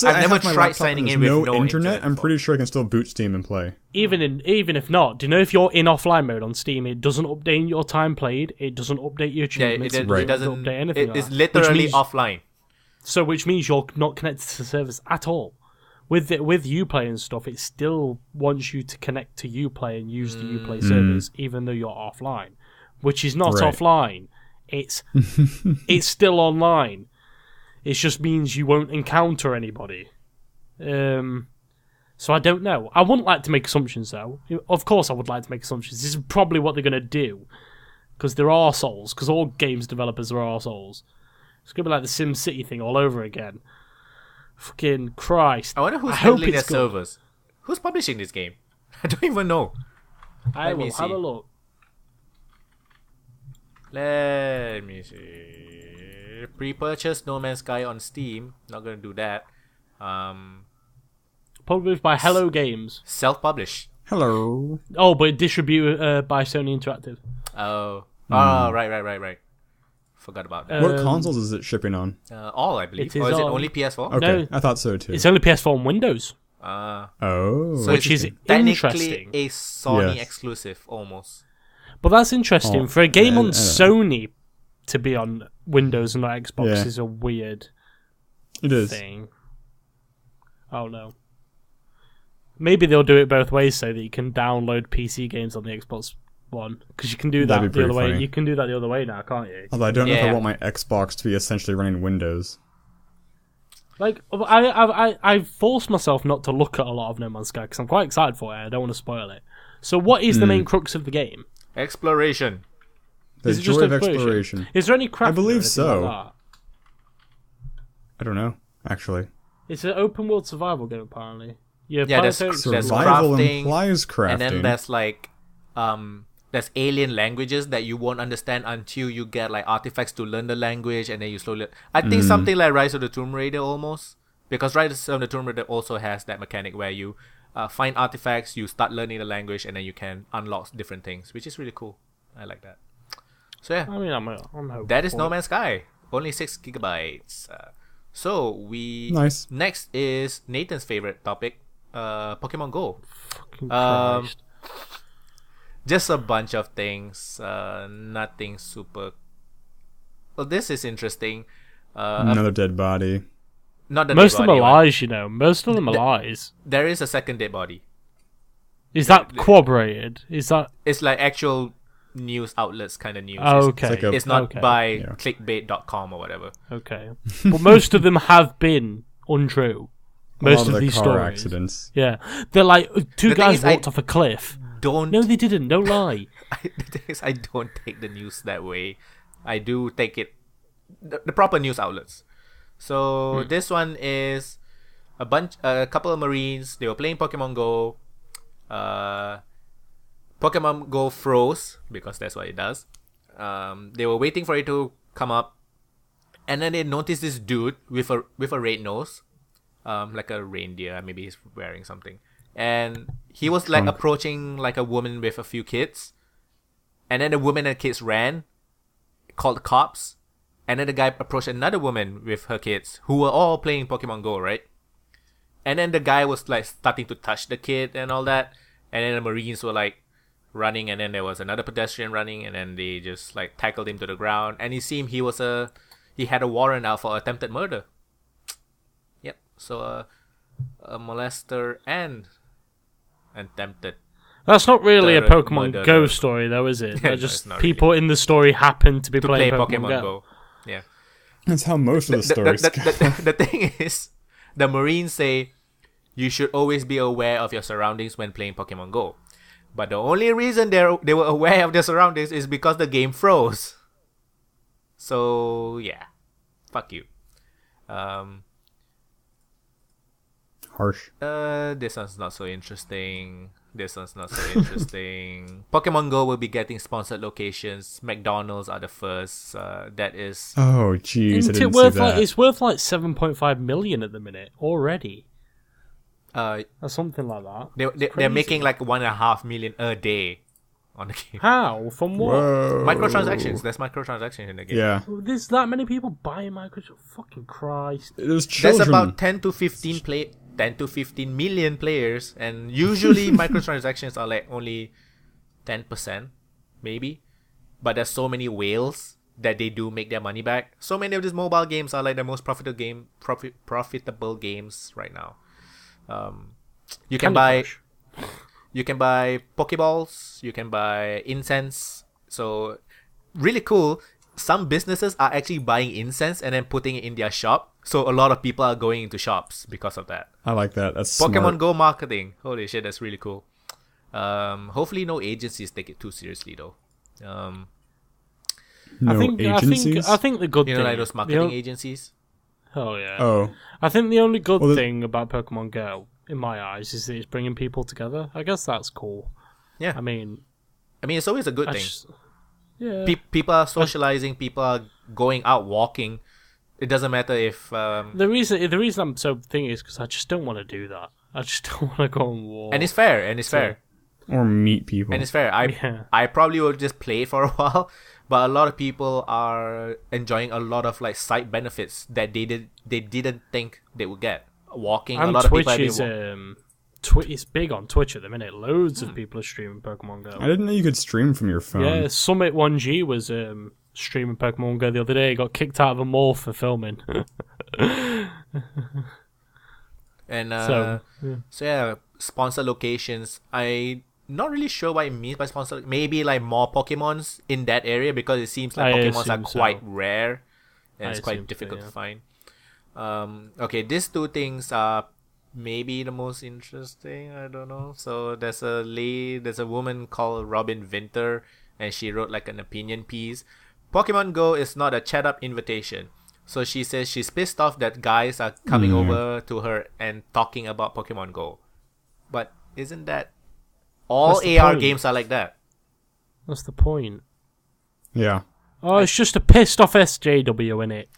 say I've I never have my tried laptop signing and in there's with no internet. I'm pretty sure I can still boot Steam and play. Even if not, do you know if you're in offline mode on Steam, it doesn't update your time played, it doesn't update your achievements, it doesn't update anything. It's literally offline. So, which means you're not connected to the servers at all. With Uplay and stuff, it still wants you to connect to Uplay and use the Uplay servers, even though you're offline, which is not offline. It's still online. It just means you won't encounter anybody. So I don't know. I wouldn't like to make assumptions, though. Of course I would like to make assumptions. This is probably what they're going to do. Because they're arseholes. Because all games developers are arseholes. It's going to be like the SimCity thing all over again. Fucking Christ. I wonder who's handling their servers. Who's publishing this game? I don't even know. I will have a look. Let me see. Pre-purchase No Man's Sky on Steam. Not gonna do that. Published by Hello Games. Self-published. Hello. Oh, but distributed by Sony Interactive. Oh, right. Forgot about that. What consoles is it shipping on? All, I believe. It is Or is it all. only PS4? Okay, No. I thought so too. It's only PS4 and Windows. Oh, Which is technically interesting. a Sony Yes. exclusive, almost. But that's interesting. Oh, For a game on I don't Sony to be on Windows and not Xbox Yeah. is a weird it is. thing. Oh no. Maybe they'll do it both ways so that you can download PC games on the Xbox One. Because you can do that That'd be the other pretty way. funny. You can do that the other way now, can't you? Although I don't know if I Yeah. want my Xbox to be essentially running Windows. Like, I forced myself not to look at a lot of No Man's Sky because I'm quite excited for it. I don't want to spoil it. So, what is the main crux of the game? Exploration. The Is it just joy of exploration? exploration. Is there any crafting? I believe or anything so. Like that? I don't know, actually. It's an open world survival game, apparently. Yeah, there's planetary Survival crafting, implies crafting. And then there's like, there's alien languages that you won't understand until you get like artifacts to learn the language, and then you slowly. I think something like Rise of the Tomb Raider almost, because Rise of the Tomb Raider also has that mechanic where you find artifacts, you start learning the language, and then you can unlock different things, which is really cool. I like that. So yeah, I mean, I'm hoping that is for No it. Man's Sky. Only 6 gigabytes. So we Nice. next is Nathan's favorite topic, Pokemon Go. Fucking Christ. Just a bunch of things. Nothing super. Well, this is interesting. Another dead body. Not the Most dead of them are body one. lies, you know. Most of them are lies. There is a second dead body. Is that corroborated? Is that It's like actual news outlets kind of news. okay? like a- It's not okay. by Yeah. clickbait.com or whatever. Okay, but most of them have been untrue. A Most lot of the these car stories. accidents. Yeah, they're like two The thing guys is, I walked off a cliff. Don't. No, they didn't. Don't lie. The thing is, I don't take the news that way. I do take it the proper news outlets. So this one is a couple of Marines. They were playing Pokemon Go. Pokemon Go froze because that's what it does. They were waiting for it to come up, and then they noticed this dude with a red nose, like a reindeer. Maybe he's wearing something, and he was like Trunk. approaching like a woman with a few kids, and then the woman and kids ran, called the cops, and then the guy approached another woman with her kids who were all playing Pokemon Go, right? And then the guy was like starting to touch the kid and all that, and then the Marines were like running, and then there was another pedestrian running, and then they just like tackled him to the ground, and it seemed he had a warrant out for attempted murder. Yep. So a molester and attempted. That's not really a Murder. Pokemon Go story, though, is it? No, They're just it's not people in the story happen to be To playing play Pokemon Go. Yeah. That's how most of the stories go. The thing is, the Marines say you should always be aware of your surroundings when playing Pokemon Go. But the only reason they were aware of their surroundings is because the game froze. So yeah, fuck you. Harsh. This one's not so interesting. Pokemon Go will be getting sponsored locations. McDonald's are the first. That is. Oh, jeez, I Isn't didn't it worth see that. like it's worth like 7.5 million at the minute already, Or something like that. they're crazy. making like 1.5 million a day on the game. How? From what? Whoa. Microtransactions. There's microtransactions in the game. Yeah. There's that many people buying Microsoft. Fucking Christ! There's children. There's about 10 to 15 million players, and usually microtransactions are like only 10%, maybe. But there's so many whales that they do make their money back. So many of these mobile games are like the most profitable games right now. You can Candy buy Pokeballs, you can buy incense. So really cool. Some businesses are actually buying incense and then putting it in their shop. So a lot of people are going into shops because of that. I like that. That's Pokemon smart. Go marketing. Holy shit, that's really cool. Hopefully no agencies take it too seriously though. No agencies? I think the good You thing. know, like those marketing agencies. Oh yeah. Oh, I think the only good Well, thing about Pokemon Go, in my eyes, is that it's bringing people together. I guess that's cool. Yeah. I mean, It's always a good thing. yeah. People are socializing. People are going out walking. It doesn't matter if The reason I'm so thinking is because I just don't want to do that. I just don't want to go and walk. and it's fair. Or meet people. And it's fair. I probably will just play it for a while, but a lot of people are enjoying a lot of like side benefits that they didn't think they would get. Walking, and a lot Twitch of people it's big on Twitch at the minute. Loads of people are streaming Pokemon Go. I didn't know you could stream from your phone. Yeah, Summit 1G was streaming Pokemon Go the other day. He got kicked out of a mall for filming. And so yeah, sponsor locations. I not really sure what it means by sponsor. Maybe like more Pokemons in that area because it seems like Pokemons are quite rare and it's quite difficult to find. Okay, these two things are maybe the most interesting. I don't know. So there's a woman called Robin Winter, and she wrote like an opinion piece. Pokemon Go is not a chat up invitation. So she says she's pissed off that guys are coming over to her and talking about Pokemon Go. But isn't that all AR point? Games are like that? That's the point. Yeah. Oh, it's just a pissed off SJW in it.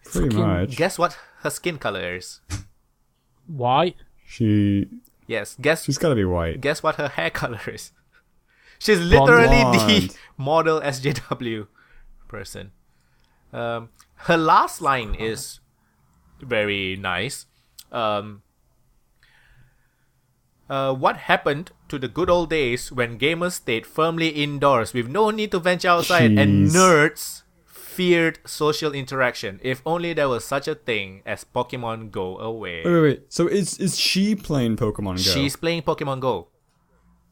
Pretty much. Guess what her skin color is? White. Yes. Guess. She's gotta be white. Guess what her hair color is? She's literally the model SJW person. Her last line is very nice. What happened to the good old days when gamers stayed firmly indoors with no need to venture outside and nerds feared social interaction? If only there was such a thing as Pokemon Go away. Wait. So is she playing Pokemon Go? She's playing Pokemon Go.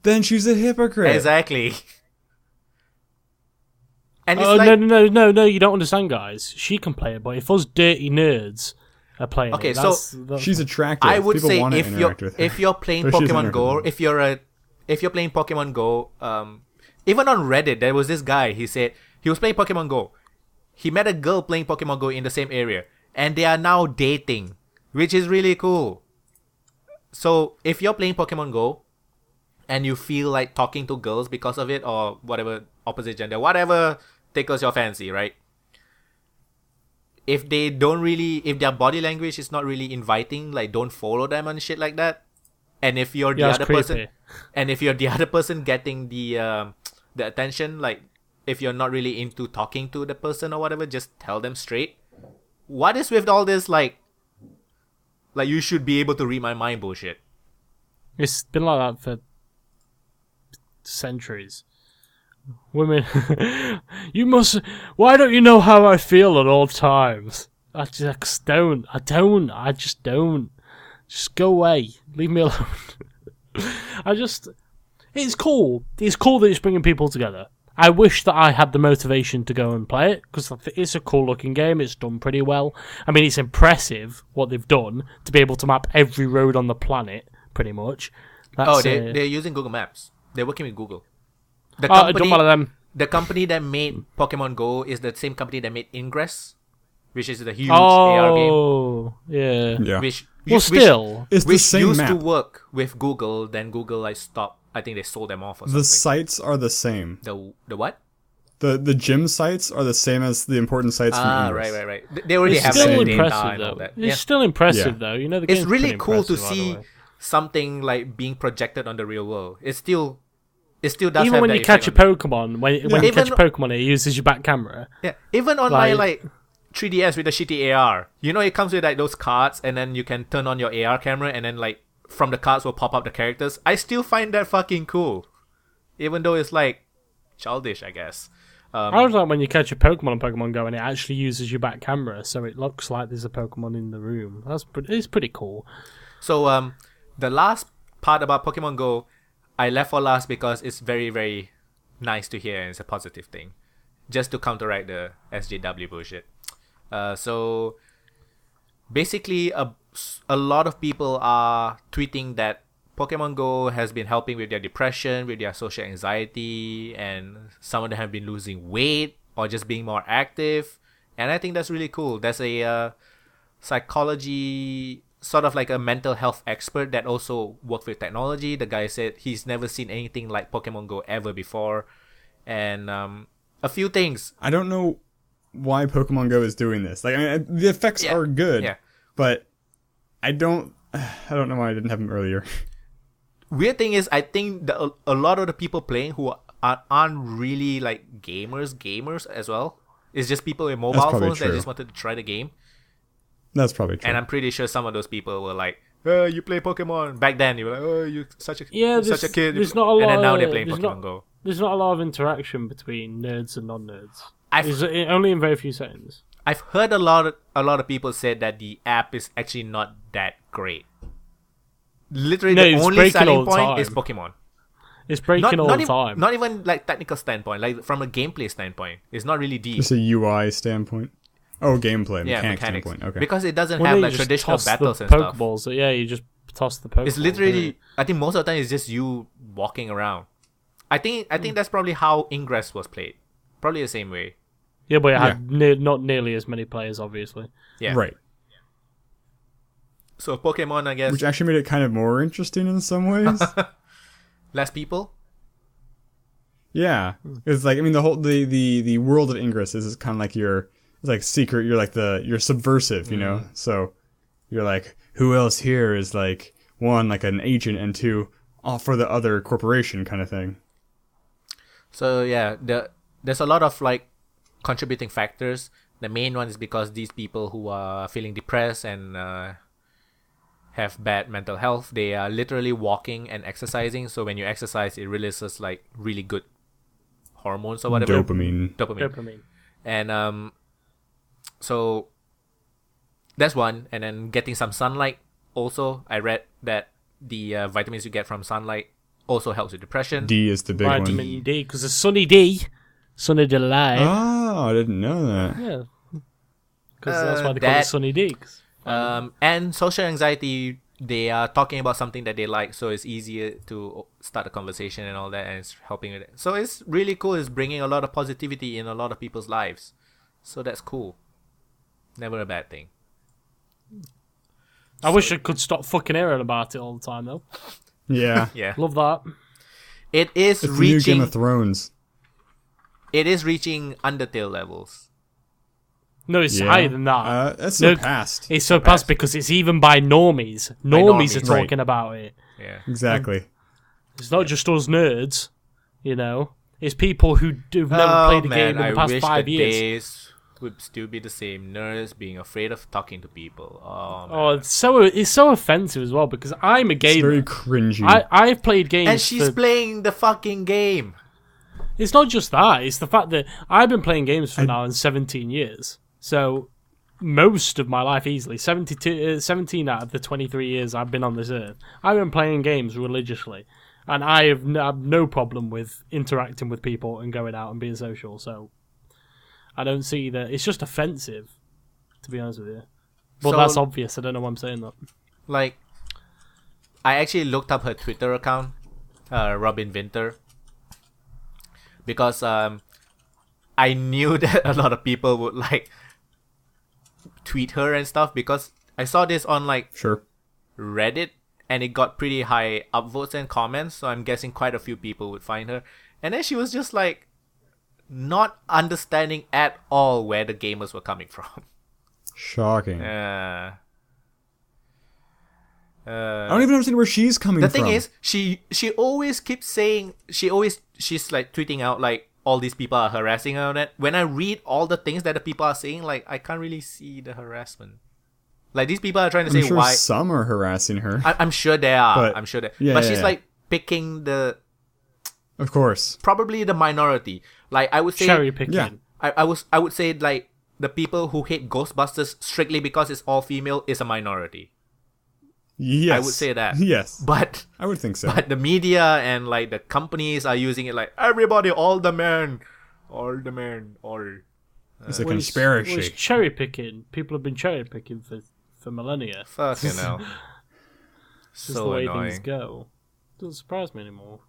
Then she's a hypocrite. Exactly. And it's no, you don't understand, guys. She can play it, but if us dirty nerds are playing it, that's she's attractive. I would People say want to interact with her. if you're playing Pokemon Go, if you're playing Pokemon Go, even on Reddit there was this guy. He said he was playing Pokemon Go. He met a girl playing Pokemon Go in the same area, and they are now dating, which is really cool. So if you're playing Pokemon Go, and you feel like talking to girls because of it, or whatever, opposite gender, whatever tickles your fancy, right? If their body language is not really inviting, like don't follow them and shit like that. And if you're the other person getting the attention, like if you're not really into talking to the person or whatever, just tell them straight. What is with all this like you should be able to read my mind bullshit? It's been like that for centuries. Women, why don't you know how I feel at all times? I just don't. Just go away. Leave me alone. It's cool. It's cool that it's bringing people together. I wish that I had the motivation to go and play it, because it's a cool looking game. It's done pretty well. I mean, it's impressive what they've done to be able to map every road on the planet, pretty much. They're using Google Maps. They're working with Google. The company that made Pokemon Go is the same company that made Ingress, which is the huge AR game. Oh, yeah. Which it's the same used map. to work with Google, then Google like stopped. I think they sold them off or something. The sites are the same. The what? The gym sites are the same as the important sites from Ingress. Right. They already have still data impressive, and all though. that. It's still impressive, though. You know, the game's it's really pretty cool to impressive, see something like being projected on the real world. It still does. Even have when that you catch a effect on Pokemon, when you catch a Pokemon, it uses your back camera. Yeah, even on my 3DS with the shitty AR, you know, it comes with like those cards, and then you can turn on your AR camera, and then like from the cards will pop up the characters. I still find that fucking cool, even though it's like childish, I guess. I was like when you catch a Pokemon on Pokemon Go and it actually uses your back camera, so it looks like there's a Pokemon in the room. It's pretty cool. So the last part about Pokemon Go, I left for last because it's very, very nice to hear and it's a positive thing, just to counteract the SJW bullshit. So basically, a lot of people are tweeting that Pokemon Go has been helping with their depression, with their social anxiety, and some of them have been losing weight or just being more active. And I think that's really cool. There's a psychology, sort of like a mental health expert that also worked with technology. The guy said he's never seen anything like Pokemon Go ever before. And a few things. I don't know why Pokemon Go is doing this. Like, I mean, the effects are good, but I don't know why I didn't have them earlier. weird thing is, I think a lot of the people playing who aren't really like gamers as well. It's just people with mobile phones that just wanted to try the game. That's probably true. And I'm pretty sure some of those people were like, "Oh, you play Pokemon." Back then, you were like, "Oh, you're such a kid." There's not a lot. And then now they're playing Pokemon Go. There's not a lot of interaction between nerds and non-nerds. Only in very few settings. I've heard a lot of people said that the app is actually not that great. Literally, the only selling point is Pokemon. It's breaking all the time. Not even like technical standpoint, like from a gameplay standpoint, it's not really deep. Just a UI standpoint. Oh, gameplay, mechanics standpoint. Okay. Because it doesn't have like traditional battles and stuff. Pokeballs. Yeah, you just toss the Pokeballs. It's literally, I think most of the time it's just you walking around. I think that's probably how Ingress was played. Probably the same way. Yeah, but it had not nearly as many players, obviously. Yeah. Right. So Pokemon, I guess. Which actually made it kind of more interesting in some ways. Less people? Yeah. It's like, I mean, the world of Ingress is kind of like it's like secret, you're subversive, you know? So you're like, who else here is like, one, like an agent, and two, all for the other corporation kind of thing. So yeah, there's a lot of like contributing factors. The main one is because these people who are feeling depressed and have bad mental health, they are literally walking and exercising. So when you exercise, it releases like really good hormones or whatever. Dopamine. And so that's one. And then getting some sunlight. Also, I read that the vitamins you get from sunlight also helps with depression. D is the big one. Vitamin D, because it's sunny D. Sunny delight. Oh, I didn't know that. Yeah. Because that's why they call it sunny D. And social anxiety, they are talking about something that they like, so it's easier to start a conversation and all that, and it's helping with it. So it's really cool. It's bringing a lot of positivity in a lot of people's lives. So that's cool. Never a bad thing. I wish I could stop fucking hearing about it all the time, though. Yeah. Yeah. Love that. It's the new Game of Thrones. It is reaching Undertale levels. No, it's higher than that. It's surpassed. It's surpassed because it's even by normies. Normies are talking about it. Yeah. Exactly. It's not just us nerds, you know. It's people who've never played a game in the past 5 years. Days would still be the same. Nerds being afraid of talking to people. It's so offensive as well because I'm a gamer. It's very cringy. I've played games. And she's playing the fucking game. It's not just that. It's the fact that I've been playing games for now in 17 years. So most of my life easily, 17 out of the 23 years I've been on this earth, I've been playing games religiously. And I have no problem with interacting with people and going out and being social. So I don't see that. It's just offensive, to be honest with you. But that's obvious. I don't know why I'm saying that. Like, I actually looked up her Twitter account, Robin Winter, because I knew that a lot of people would like tweet her and stuff, because I saw this on like Reddit, and it got pretty high upvotes and comments, so I'm guessing quite a few people would find her. And then she was just like not understanding at all where the gamers were coming from. Shocking. I don't even understand where she's coming from. The thing is, she always keeps saying, she's like tweeting out like all these people are harassing her on it. When I read all the things that the people are saying, like I can't really see the harassment. Like these people are trying to say why. Some are harassing her. I'm sure they are. But, I'm sure they. Yeah, but she's like picking the. Of course. Probably the minority. Like I would say. Cherry picking. Yeah. I would say like the people who hate Ghostbusters strictly because it's all female is a minority. Yes. I would say that. Yes. But I would think so. But the media and like the companies are using it like everybody, all the men. It's a conspiracy. It's cherry picking. People have been cherry picking for millennia. Fucking hell. It's just the way things go. Doesn't surprise me anymore.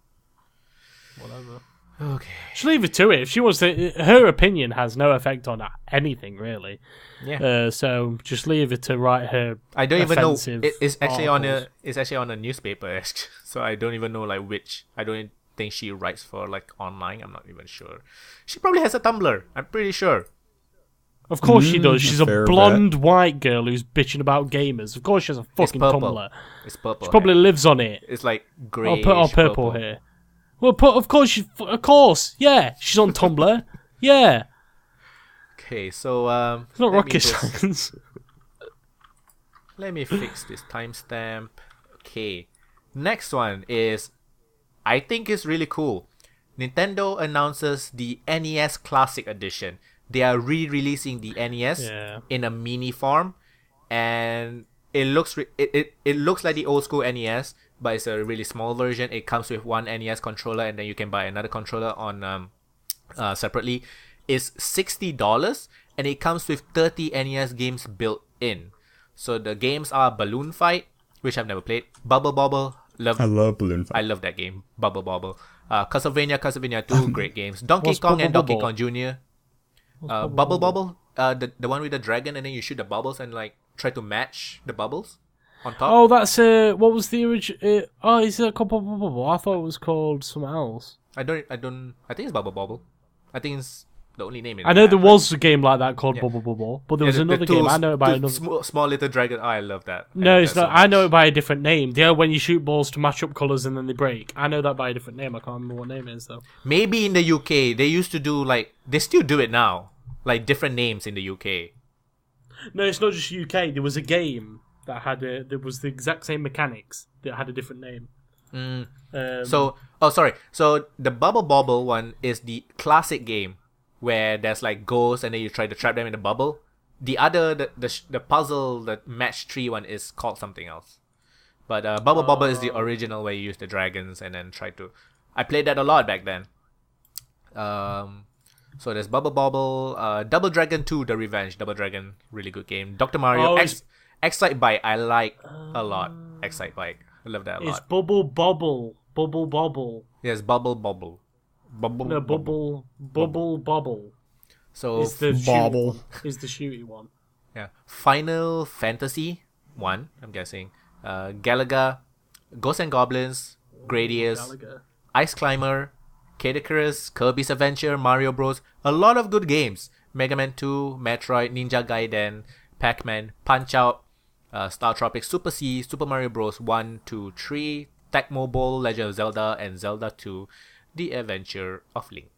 Whatever. Okay. Just leave it to it. If she wants to, her opinion has no effect on anything really. Yeah. So just leave it to write her. I don't even know. It's actually articles. on a newspaper. So I don't even know like which. I don't think she writes for like online. I'm not even sure. She probably has a Tumblr. I'm pretty sure. Of course she does. She's a fair blonde white girl who's bitching about gamers. Of course she has a fucking purple. Tumblr. It's purple. She probably lives on it. It's like grey. I'll put our purple here. Well, of course, yeah. She's on Tumblr. Yeah. Okay, so It's not rocket science. let me fix this timestamp. Okay, next one is, I think it's really cool. Nintendo announces the NES Classic Edition. They are re-releasing the NES in a mini form, and it looks it looks like the old school NES, but it's a really small version. It comes with one NES controller, and then you can buy another controller on separately. It's $60, and it comes with 30 NES games built in. So the games are Balloon Fight, which I've never played. Bubble Bobble, I love Balloon Fight. I love that game. Bubble Bobble. Castlevania 2, great games. Donkey Kong and Donkey Kong Jr. Bubble Bobble, the one with the dragon, and then you shoot the bubbles and like try to match the bubbles on top. Oh, that's what was the original? Is it called Bubble Bobble? I thought it was called something else. I think it's Bubble Bobble. I think it's the only name. I know there was a game like that called Bubble Bobble, but there was another game. I know it by another. Small little dragon. Oh, I love that. No, it's not. I know it by a different name. Yeah, when you shoot balls to match up colours and then they break. I know that by a different name. I can't remember what name it is though. Maybe in the UK they used to do they still do it now, like different names in the UK. No, it's not just UK. There was a game that there was the exact same mechanics that had a different name. So the Bubble Bobble one is the classic game where there's like ghosts and then you try to trap them in the bubble. The other, the puzzle, the match 3 one is called something else. But Bubble Bobble is the original where you use the dragons and then try to. I played that a lot back then. So there's Bubble Bobble, Double Dragon 2: The Revenge. Double Dragon, really good game. Dr. Mario Excite Bike, I like a lot. Excite Bike, I love that a lot. It's Bubble Bobble. Bubble Bobble. Yes, Bubble Bobble. Bubble Bobble. So is the Bobble is the shooty one. Yeah, Final Fantasy 1, I'm guessing. Galaga, Ghosts and Goblins, Gradius, Ice Climber, Kid Icarus, Kirby's Adventure, Mario Bros. A lot of good games. Mega Man 2, Metroid, Ninja Gaiden, Pac-Man, Punch-Out, Star Tropics, Super C, Super Mario Bros. 1, 2, 3, Tecmo Bowl, Legend of Zelda, and Zelda 2, The Adventure of Link.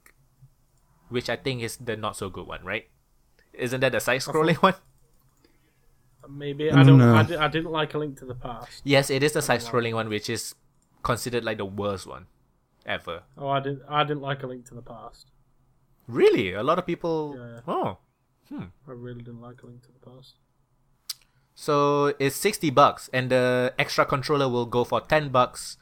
Which I think is the not so good one, right? Isn't that the side-scrolling one? Maybe. I didn't like A Link to the Past. Yes, it is the side-scrolling one, which is considered like the worst one ever. Oh, I didn't like A Link to the Past. Really? A lot of people. Yeah. Oh. I really didn't like A Link to the Past. So it's $60, and the extra controller will go for $10.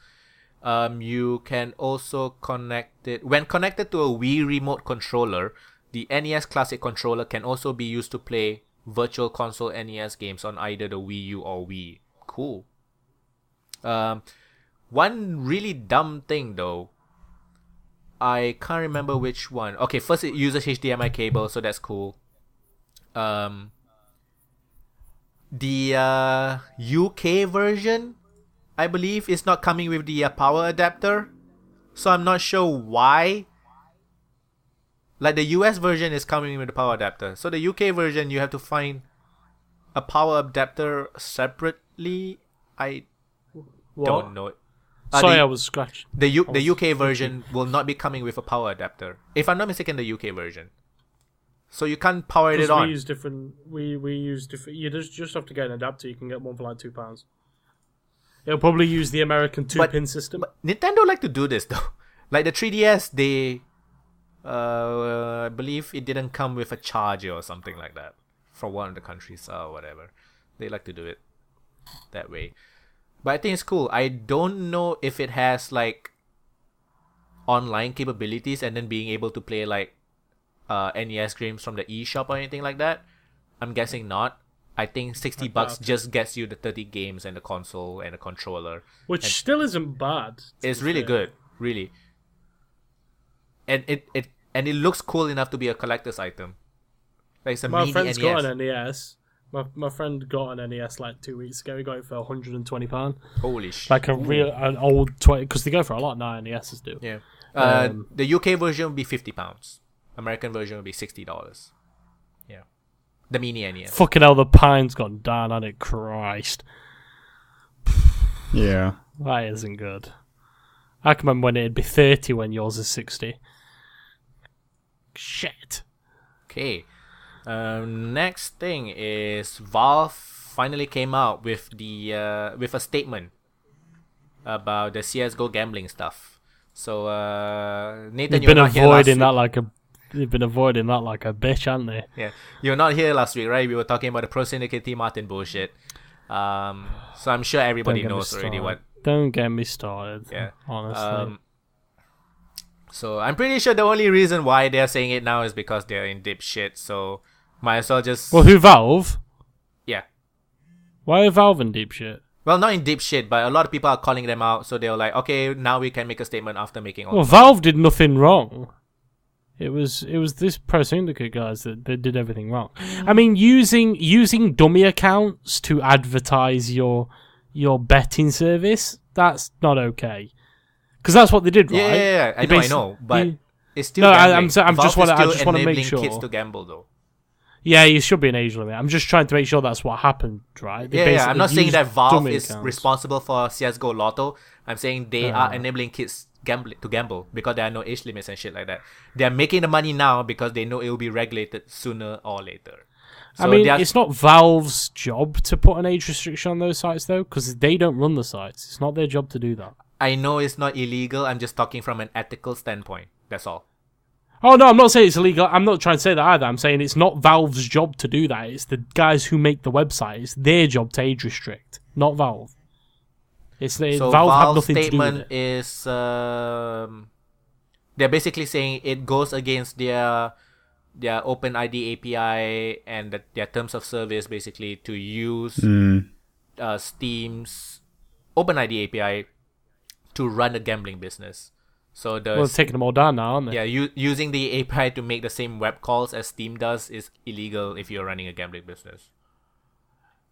You can also connect it when connected to a Wii remote controller. The NES Classic controller can also be used to play Virtual Console NES games on either the Wii U or Wii. Cool. One really dumb thing though. I can't remember which one. Okay, first it uses HDMI cable, so that's cool. The UK version, I believe, is not coming with the power adapter, so I'm not sure why. Like the US version is coming with the power adapter, so the UK version you have to find a power adapter separately. I don't know. Sorry, I was scratched. The UK version will not be coming with a power adapter, if I'm not mistaken. The UK version, so you can't power it on. We use different. We use different. You just have to get an adapter. You can get one for like £2. It'll probably use the American 2-pin system. But Nintendo like to do this though. Like the 3DS, they, I believe it didn't come with a charger or something like that for one of the countries or whatever. They like to do it that way. But I think it's cool. I don't know if it has like online capabilities and then being able to play like NES games from the eShop or anything like that. I'm guessing not. I think $60 just gets you the 30 games and the console and the controller, which still isn't bad. It's really good, really. And it looks cool enough to be a collector's item. Like it's a mini NES. My friend's got an NES. My friend got an NES like 2 weeks ago. He got it for £120. Holy shit! Like an old 20, because they go for a lot now. NESs do. Yeah. The UK version will be £50. American version will be $60. Yeah. The mini NES. Fucking hell, the pine's gone down on it. Christ. Yeah. That isn't good. I can remember when it'd be 30 when yours is 60. Shit. Okay. Next thing is Valve finally came out with a statement about the CS:GO gambling stuff. So Nathan, you've been avoiding that like a bitch, haven't they? Yeah, you're not here last week, right? We were talking about the Pro Syndicate Team Martin bullshit. So I'm sure everybody knows already what. Don't get me started. Yeah, honestly. So I'm pretty sure the only reason why they're saying it now is because they're in deep shit. So might as well just. Well, who, Valve? Yeah. Why are Valve in deep shit? Well, not in deep shit, but a lot of people are calling them out. So they're like, okay, now we can make a statement after making all. Well, Valve did nothing wrong. It was this Pro Syndicate guys that did everything wrong. I mean, using dummy accounts to advertise your betting service, that's not okay. Because that's what they did, right? Yeah. I know, but it's still. No, gambling. I just want to make sure. Kids to gamble, though. Yeah, you should be an age limit. I'm just trying to make sure that's what happened, right? Yeah. I'm not saying that Valve is responsible for CS:GO Lotto. I'm saying they are enabling kids to gamble because there are no age limits and shit like that. They're making the money now because they know it will be regulated sooner or later. So I mean, it's not Valve's job to put an age restriction on those sites, though, because they don't run the sites. It's not their job to do that. I know it's not illegal. I'm just talking from an ethical standpoint. That's all. Oh, no, I'm not saying it's illegal. I'm not trying to say that either. I'm saying it's not Valve's job to do that. It's the guys who make the website. It's their job to age restrict, not Valve. So Valve have Valve's nothing to do with statement it. is they're basically saying it goes against their OpenID API and their terms of service, basically, to use Steam's OpenID API to run a gambling business. So they're taking them all down now, aren't they? Yeah, using the API to make the same web calls as Steam does is illegal if you're running a gambling business.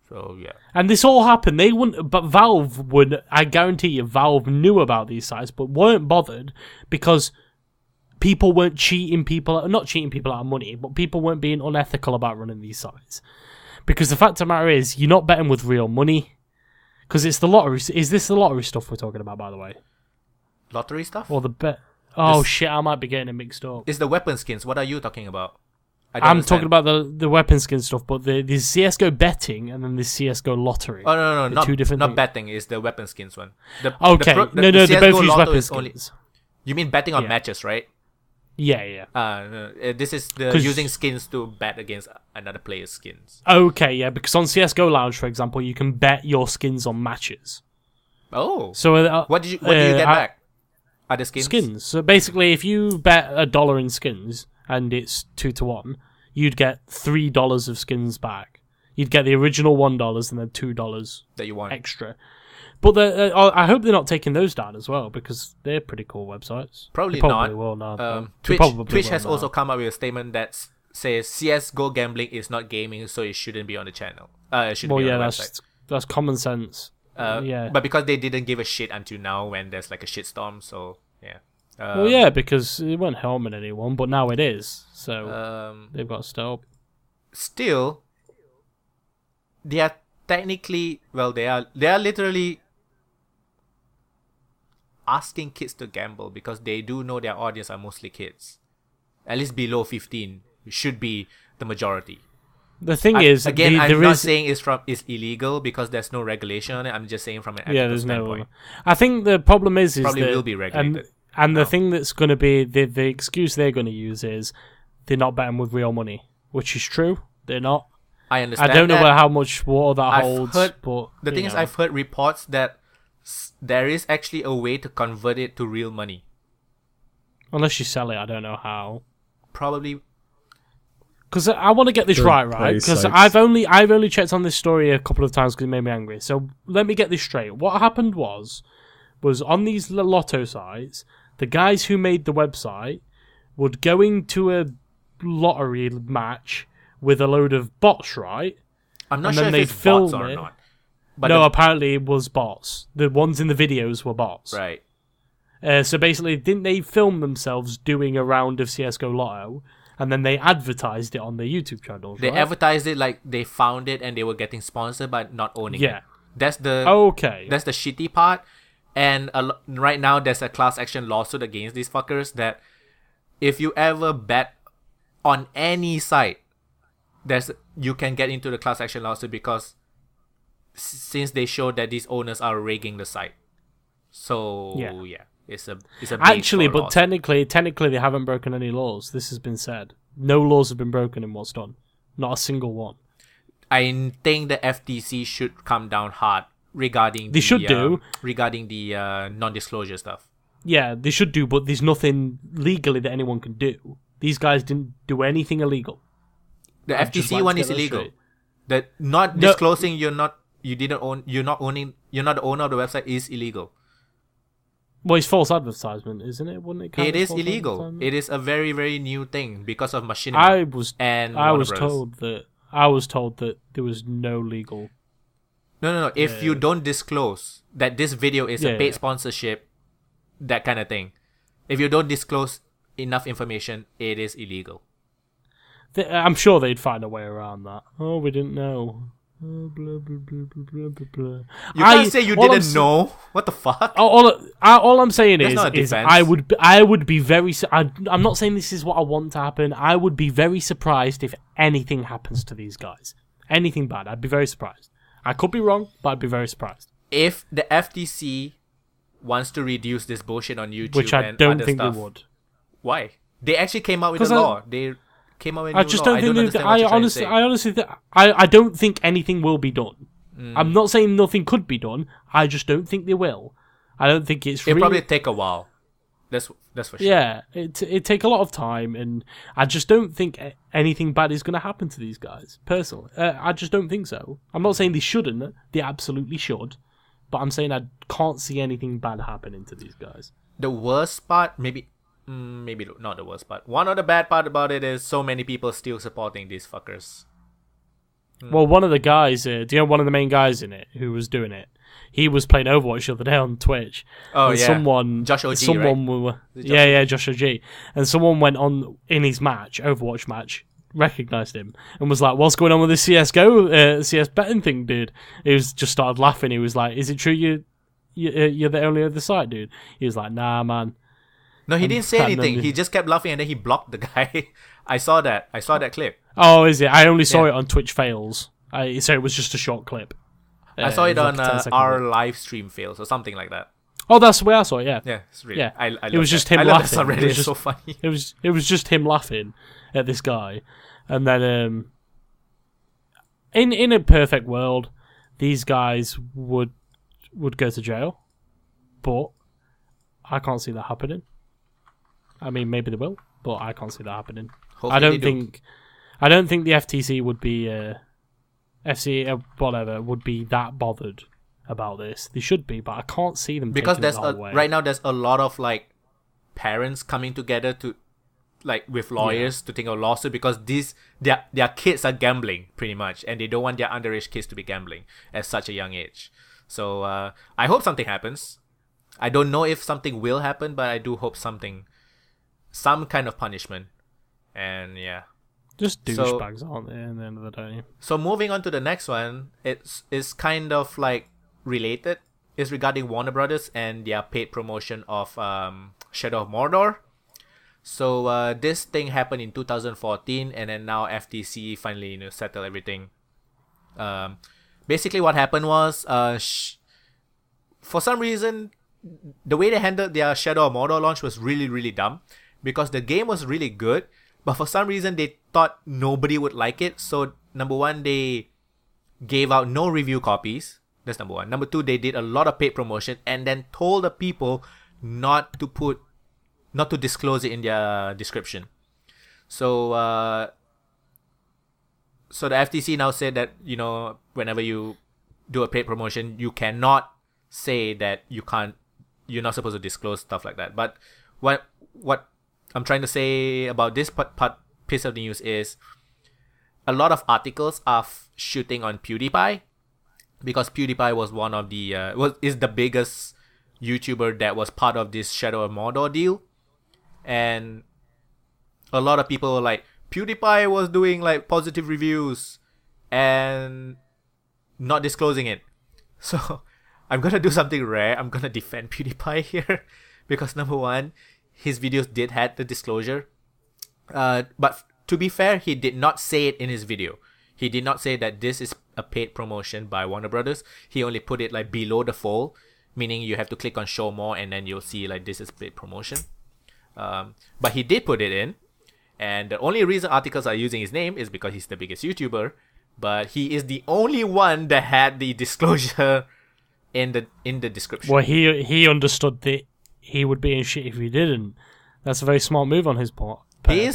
So yeah. And this all happened. They wouldn't, but Valve would. I guarantee you, Valve knew about these sites, but weren't bothered because people weren't cheating people. Not cheating people out of money, but people weren't being unethical about running these sites. Because the fact of the matter is, you're not betting with real money. Because it's the lottery. Is this the lottery stuff we're talking about, by the way? Lottery stuff? Or the bet? Oh shit! I might be getting it mixed up. It's the weapon skins. What are you talking about? I'm talking about the weapon skin stuff, but the CS:GO betting and then the CS:GO lottery. Oh no, not two different. Not betting is the weapon skins one. They both use weapon skins. You mean betting on matches, right? Yeah. This is using skins to bet against another player's skins. Okay, yeah, because on CS:GO Lounge, for example, you can bet your skins on matches. Oh. So what do you get back? Are the skins? Skins. So basically, if you bet $1 in skins and it's 2-1, you'd get $3 of skins back. You'd get the original $1 and then $2 that you want extra. But I hope they're not taking those down as well because they're pretty cool websites. Probably not. Will now. Twitch has also come up with a statement that says CS:GO gambling is not gaming, so it shouldn't be on the channel. It shouldn't be on the website. That's common sense. But because they didn't give a shit until now when there's like a shitstorm, so yeah. Because it wasn't helming anyone, but now it is. So they've got to stop. Still, they are technically, they are literally asking kids to gamble because they do know their audience are mostly kids. At least below 15 should be the majority. The thing is, again, I'm not saying it's illegal because there's no regulation on it. I'm just saying from an ethical standpoint. I think the problem is probably that, will be regulated. And the thing that's going to be the excuse they're going to use is they're not betting with real money, which is true. They're not. I understand. I don't know how much water that holds. But the thing is, I've heard reports that there is actually a way to convert it to real money. Unless you sell it, I don't know how. Probably. Because I want to get this right? Because I've only checked on this story a couple of times because it made me angry. So let me get this straight. What happened was on these lotto sites, the guys who made the website would go into a lottery match with a load of bots, right? I'm not sure if it's bots or not. But apparently it was bots. The ones in the videos were bots. Right. So basically, didn't they film themselves doing a round of CS:GO Lotto? and then they advertised it on their YouTube channels. They right? advertised it like they found it and they were getting sponsored, but not owning it. That's the That's the shitty part. And right now, there's a class action lawsuit against these fuckers that if you ever bet on any site, you can get into the class action lawsuit because since they showed that these owners are rigging the site. So yeah, it's a actually, but technically they haven't broken any laws. This has been said. No laws have been broken in what's done. Not a single one. I think the FTC should come down hard regarding regarding the non-disclosure stuff. Yeah, they should do, but there's nothing legally that anyone can do. These guys didn't do anything illegal. The FTC one is illegal. That disclosing you're not the owner of the website is illegal. Well, it's false advertisement, isn't it? Wouldn't it? It is illegal. It is a very, very new thing because of machinima. I was told that there was no legal. No. If you don't disclose that this video is a paid sponsorship, that kind of thing. If you don't disclose enough information, it is illegal. I'm sure they'd find a way around that. Oh, we didn't know. Oh, blah, blah, blah, blah, blah, blah, blah. You can't say you didn't know. What the fuck? All I'm saying is I would be very. I'm not saying this is what I want to happen. I would be very surprised if anything happens to these guys. Anything bad. I'd be very surprised. I could be wrong, but I'd be very surprised. If the FTC wants to reduce this bullshit on YouTube, which I don't think they would. Why? They actually came out with a law. They came out with a new I just don't law. think. I honestly, I don't think anything will be done. I'm not saying nothing could be done. I just don't think they will. I don't think it's. It'll probably take a while. That's for sure. Yeah, it take a lot of time, and I just don't think anything bad is going to happen to these guys. Personally, I just don't think so. I'm not saying they shouldn't. They absolutely should, but I'm saying I can't see anything bad happening to these guys. The worst part, maybe not the worst part. One of the bad part about it is so many people still supporting these fuckers. Well, one of the guys, do you know one of the main guys in it who was doing it? He was playing Overwatch the other day on Twitch. Oh, yeah. Josh OG, right? Josh OG. And someone went on in his Overwatch match, recognized him, and was like, "What's going on with this CS:GO, CS betting thing, dude?" He was just started laughing. He was like, "Is it true you're the only other side, dude?" He was like, "Nah, man." No, he didn't say anything. He just kept laughing, and then he blocked the guy. I saw that clip. Oh, is it? I only saw it on Twitch Fails. So it was just a short clip. I saw it on our live stream fails or something like that. Oh, that's the way I saw it. Yeah. Yeah, it's really. Yeah. I love it was that. just him I laughing. Love that it's so funny. It was just him laughing at this guy, and then in a perfect world, these guys would go to jail, but I can't see that happening. I mean, maybe they will, but I can't see that happening. Hopefully I don't think the FTC would be FC whatever would be that bothered about this. They should be, but I can't see them because taking it the whole way. Right now there's a lot of like parents coming together to like with lawyers to take a lawsuit because their kids are gambling pretty much, and they don't want their underage kids to be gambling at such a young age. So I hope something happens. I don't know if something will happen, but I do hope some kind of punishment. And yeah. Just douchebags, aren't they, at the end of the day? So moving on to the next one, it's kind of like related. It's regarding Warner Brothers and their paid promotion of Shadow of Mordor. So this thing happened in 2014, and then now FTC finally settled everything. Basically what happened was for some reason the way they handled their Shadow of Mordor launch was really, really dumb because the game was really good. But for some reason, they thought nobody would like it. So, number one, they gave out no review copies. That's number one. Number two, they did a lot of paid promotion and then told the people not to disclose it in their description. So, so the FTC now said that, whenever you do a paid promotion, you cannot say that you're not supposed to disclose stuff like that. But what I'm trying to say about this piece of news is a lot of articles are shooting on PewDiePie because PewDiePie was one of the is the biggest YouTuber that was part of this Shadow of Mordor deal, and a lot of people were like, PewDiePie was doing like positive reviews and not disclosing it. So I'm gonna do something rare. I'm gonna defend PewDiePie here because number one, his videos did have the disclosure. But to be fair, he did not say it in his video. He did not say that this is a paid promotion by Warner Brothers. He only put it like below the fold, meaning you have to click on show more and then you'll see like this is paid promotion. But he did put it in, and the only reason articles are using his name is because he's the biggest YouTuber. But he is the only one that had the disclosure in the description. Well, he understood that he would be in shit if he didn't. That's a very smart move on his part. I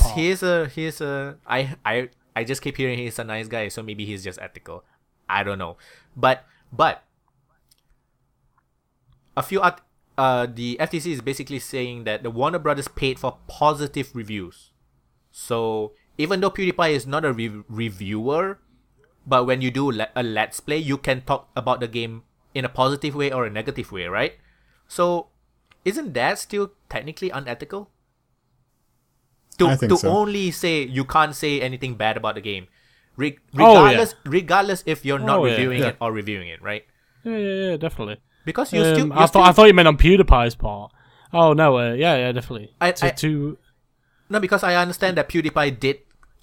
just keep hearing he's a nice guy, so maybe he's just ethical. I don't know, but a few the FTC is basically saying that the Warner Brothers paid for positive reviews. So even though PewDiePie is not a reviewer, but when you do a let's play, you can talk about the game in a positive way or a negative way, right? So isn't that still technically unethical? To only say you can't say anything bad about the game, regardless if you're not reviewing it or reviewing it, right? Yeah, definitely. Because I thought you meant on PewDiePie's part. Oh no, definitely. No, because I understand that PewDiePie did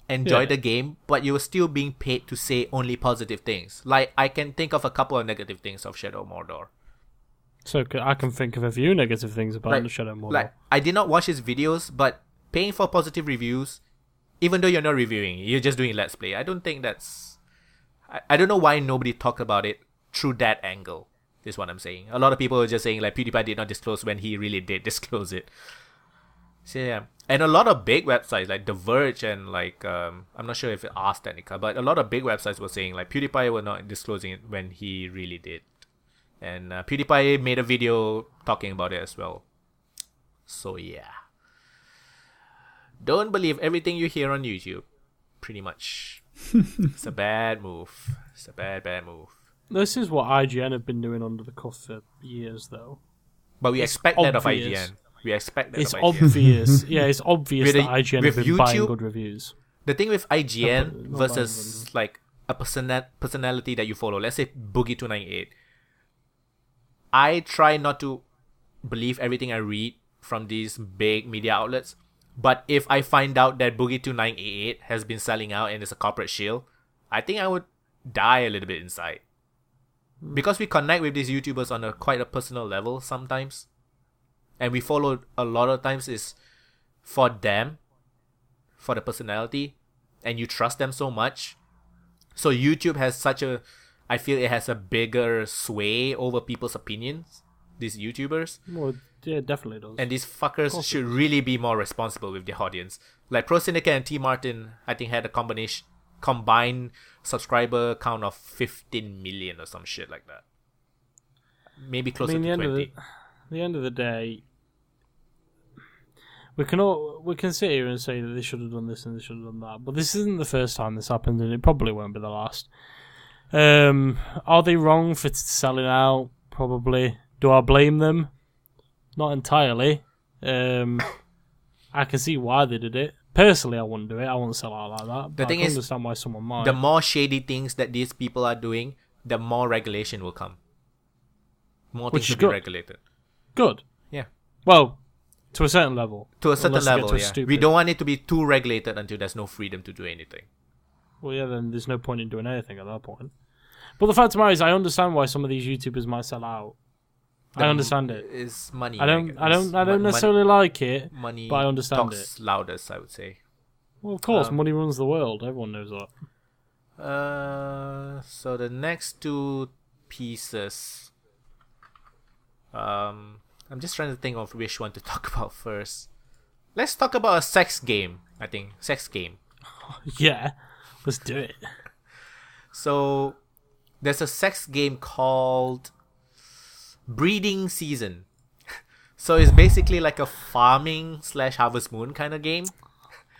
enjoy the game, but you were still being paid to say only positive things. Like I can think of a couple of negative things of Shadow Mordor. So I can think of a few negative things about the Shadow Mordor. Like I did not watch his videos, but paying for positive reviews, even though you're not reviewing, you're just doing let's play. I don't think that's. I don't know why nobody talked about it through that angle. Is what I'm saying. A lot of people are just saying like PewDiePie did not disclose when he really did disclose it. So yeah, and a lot of big websites like The Verge and like I'm not sure if it asked Technica, but a lot of big websites were saying like PewDiePie were not disclosing it when he really did, and PewDiePie made a video talking about it as well. So yeah, don't believe everything you hear on YouTube. Pretty much, it's a bad move. It's a bad move. This is what IGN have been doing under the cuff for years, though. But we expect that of IGN. It's obvious. Yeah, it's obvious that IGN have been YouTube, buying good reviews. The thing with IGN versus like a personality that you follow, let's say Boogie298, I try not to believe everything I read from these big media outlets. But if I find out that Boogie298 has been selling out and is a corporate shield, I think I would die a little bit inside. Because we connect with these YouTubers on quite a personal level sometimes. And we follow a lot of times is for them, for the personality. And you trust them so much. So YouTube has I feel it has a bigger sway over people's opinions. These YouTubers. Well, yeah, it definitely does. And these fuckers should really be more responsible with their audience. Like Pro Syndicate and T Martin, I think had a combined subscriber count of 15 million or some shit like that. Maybe closer to 20. The end of the day, we can sit here and say that they should have done this and they should have done that, but this isn't the first time this happened, and it probably won't be the last. Are they wrong for selling out? Probably. Do I blame them? Not entirely. I can see why they did it. Personally, I wouldn't do it. I wouldn't sell out like that. But I can understand why someone might. The more shady things that these people are doing, the more regulation will come. More things will be regulated. Good. Yeah. Well, to a certain level. To a certain level, yeah. We don't want it to be too regulated until there's no freedom to do anything. Well, yeah, then there's no point in doing anything at that point. But the fact of the matter is, I understand why some of these YouTubers might sell out. I understand it. It's money. I don't necessarily like it, money but I understand talks loudest, I would say. Well, of course, money runs the world. Everyone knows that. So the next two pieces. I'm just trying to think of which one to talk about first. Let's talk about a sex game. I think sex game. Yeah, let's do it. So there's a sex game called Breeding Season. So it's basically like a farming / Harvest Moon kind of game.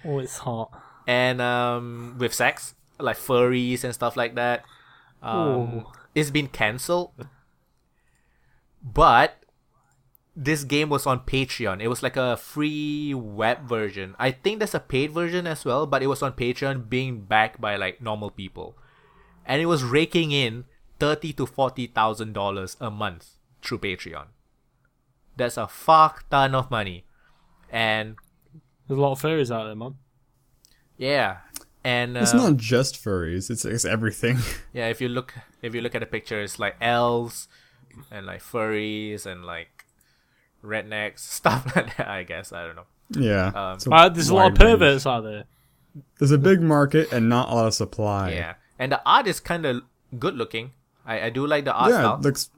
Oh, it's hot. And with sex, like furries and stuff like that. It's been cancelled. But this game was on Patreon. It was like a free web version. I think there's a paid version as well, but it was on Patreon, being backed by like normal people, and it was raking in $30,000 to $40,000 a month through Patreon. That's a fuck ton of money, and there's a lot of furries out there, man. Yeah, and it's not just furries; it's everything. Yeah, if you look at the picture, it's like elves and like furries and like rednecks, stuff like that. I guess, I don't know. Yeah, there's a lot of perverts out there. There's a big market and not a lot of supply. Yeah, and the art is kind of good looking. I do like the art style. It looks.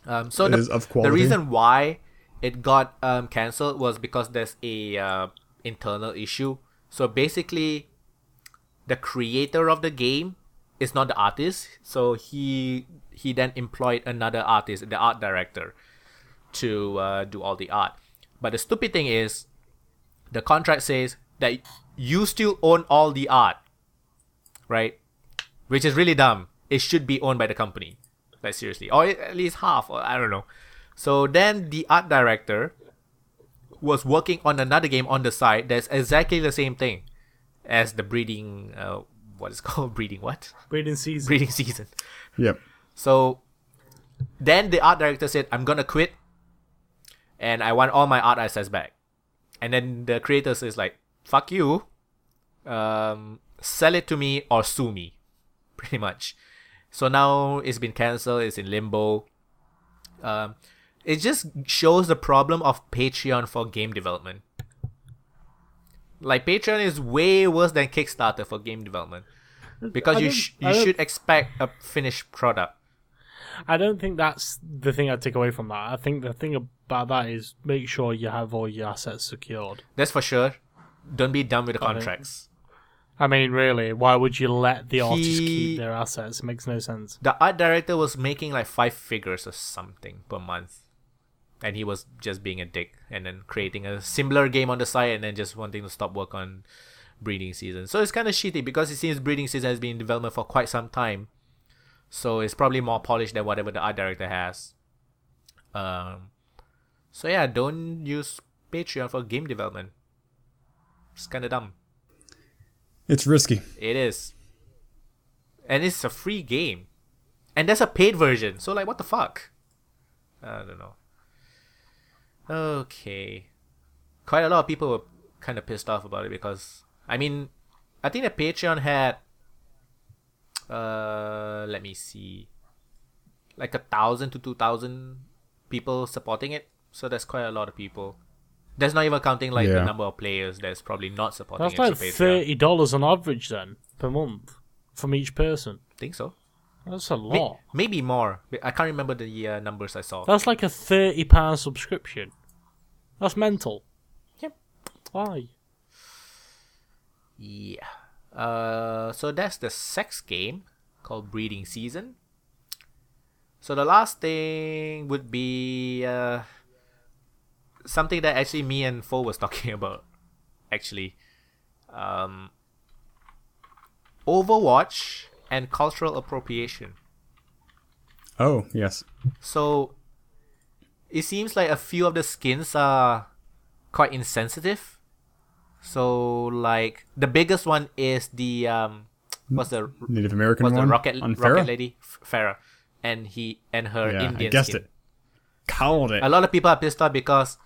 So it is of quality. The reason why it got cancelled was because there's a internal issue. So basically, the creator of the game is not the artist. So he then employed another artist, the art director, to do all the art. But the stupid thing is, the contract says that you still own all the art, right? Which is really dumb. It should be owned by the company, like seriously, or at least half, or I don't know. So then the art director was working on another game on the side that's exactly the same thing as the breeding, what is called breeding what? Breeding season. Breeding season. Yep. So then the art director said, I'm gonna quit, and I want all my art assets back. And then the creator says like, fuck you, sell it to me or sue me, pretty much. So now it's been cancelled, it's in limbo. It just shows the problem of Patreon for game development. Like, Patreon is way worse than Kickstarter for game development, because you should expect a finished product. I don't think that's the thing I'd take away from that. I think the thing about that is make sure you have all your assets secured. That's for sure. Don't be done with the contracts. I mean, really, why would you let the artists keep their assets? It makes no sense. The art director was making like 5 figures or something per month. And he was just being a dick, and then creating a similar game on the side, and then just wanting to stop work on breeding season. So it's kind of shitty, because it seems breeding season has been in development for quite some time. So it's probably more polished than whatever the art director has. So yeah, don't use Patreon for game development. It's kind of dumb. It's risky. It is. And it's a free game. And there's a paid version. So like, what the fuck? I don't know. Okay. Quite a lot of people were kind of pissed off about it, because, I mean, I think that Patreon had, let me see, like 1,000 to 2,000 people supporting it. So that's quite a lot of people. That's not even counting like the number of players that's probably not supporting it. That's like $30 on average then per month from each person. Think so. That's a lot. Maybe more. I can't remember the numbers I saw. That's like a £30 subscription. That's mental. Yep. Why? Yeah. So that's the sex game called Breeding Season. So the last thing would be something that actually me and Fo was talking about. Actually, Overwatch and cultural appropriation. Oh, yes. So it seems like a few of the skins are quite insensitive. So like the biggest one is the what's the Native American one? The rocket Farah? lady Farah, and her Indian I guessed skin. it. Called it. A lot of people are pissed off because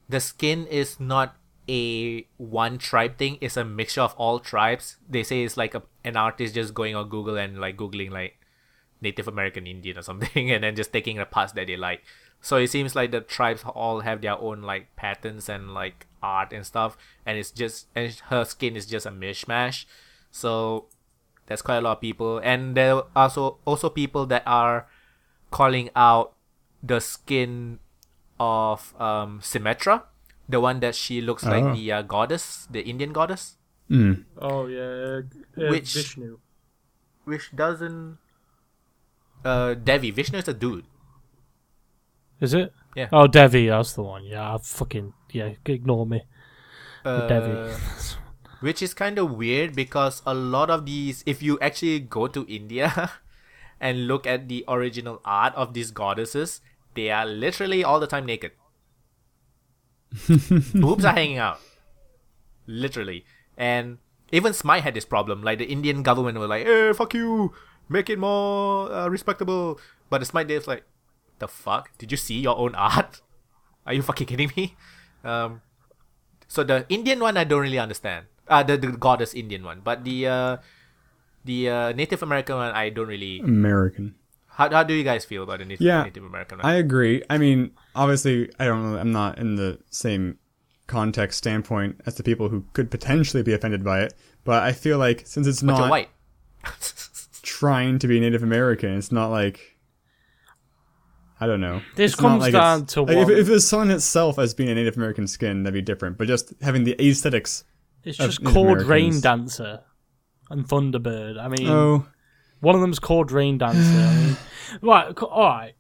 the skin is not a one tribe thing. It's a mixture of all tribes. They say it's like an artist just going on Google and like googling like Native American Indian or something, and then just taking the parts that they like. So it seems like the tribes all have their own like patterns and like art and stuff, and her skin is just a mishmash. So that's quite a lot of people, and there are also people that are calling out the skin of Symmetra, the one that she looks like the goddess, the Indian goddess. Mm. Oh yeah, Vishnu. Which doesn't. Devi. Vishnu is a dude. Is it? Yeah. Oh, Devi, that's the one. Yeah, ignore me. Devi. Which is kind of weird, because a lot of these, if you actually go to India and look at the original art of these goddesses, they are literally all the time naked. Boobs are hanging out. Literally. And even Smite had this problem. Like, the Indian government were like, hey, fuck you. Make it more respectable. But the Smite devs like, the fuck? Did you see your own art? Are you fucking kidding me? So the Indian one, I don't really understand. The goddess Indian one. But the Native American one, I don't really... American. How do you guys feel about the Native American one? I agree. I mean, obviously, I don't know. I'm not in the same context standpoint as the people who could potentially be offended by it. But I feel like since it's not you're white. trying to be Native American, it's not like... I don't know. This comes down to like if the sun itself as being a Native American skin, that'd be different. But just having the aesthetics. It's just called Rain Dancer and Thunderbird. I mean, one of them's called Rain Dancer. I mean, right, all right.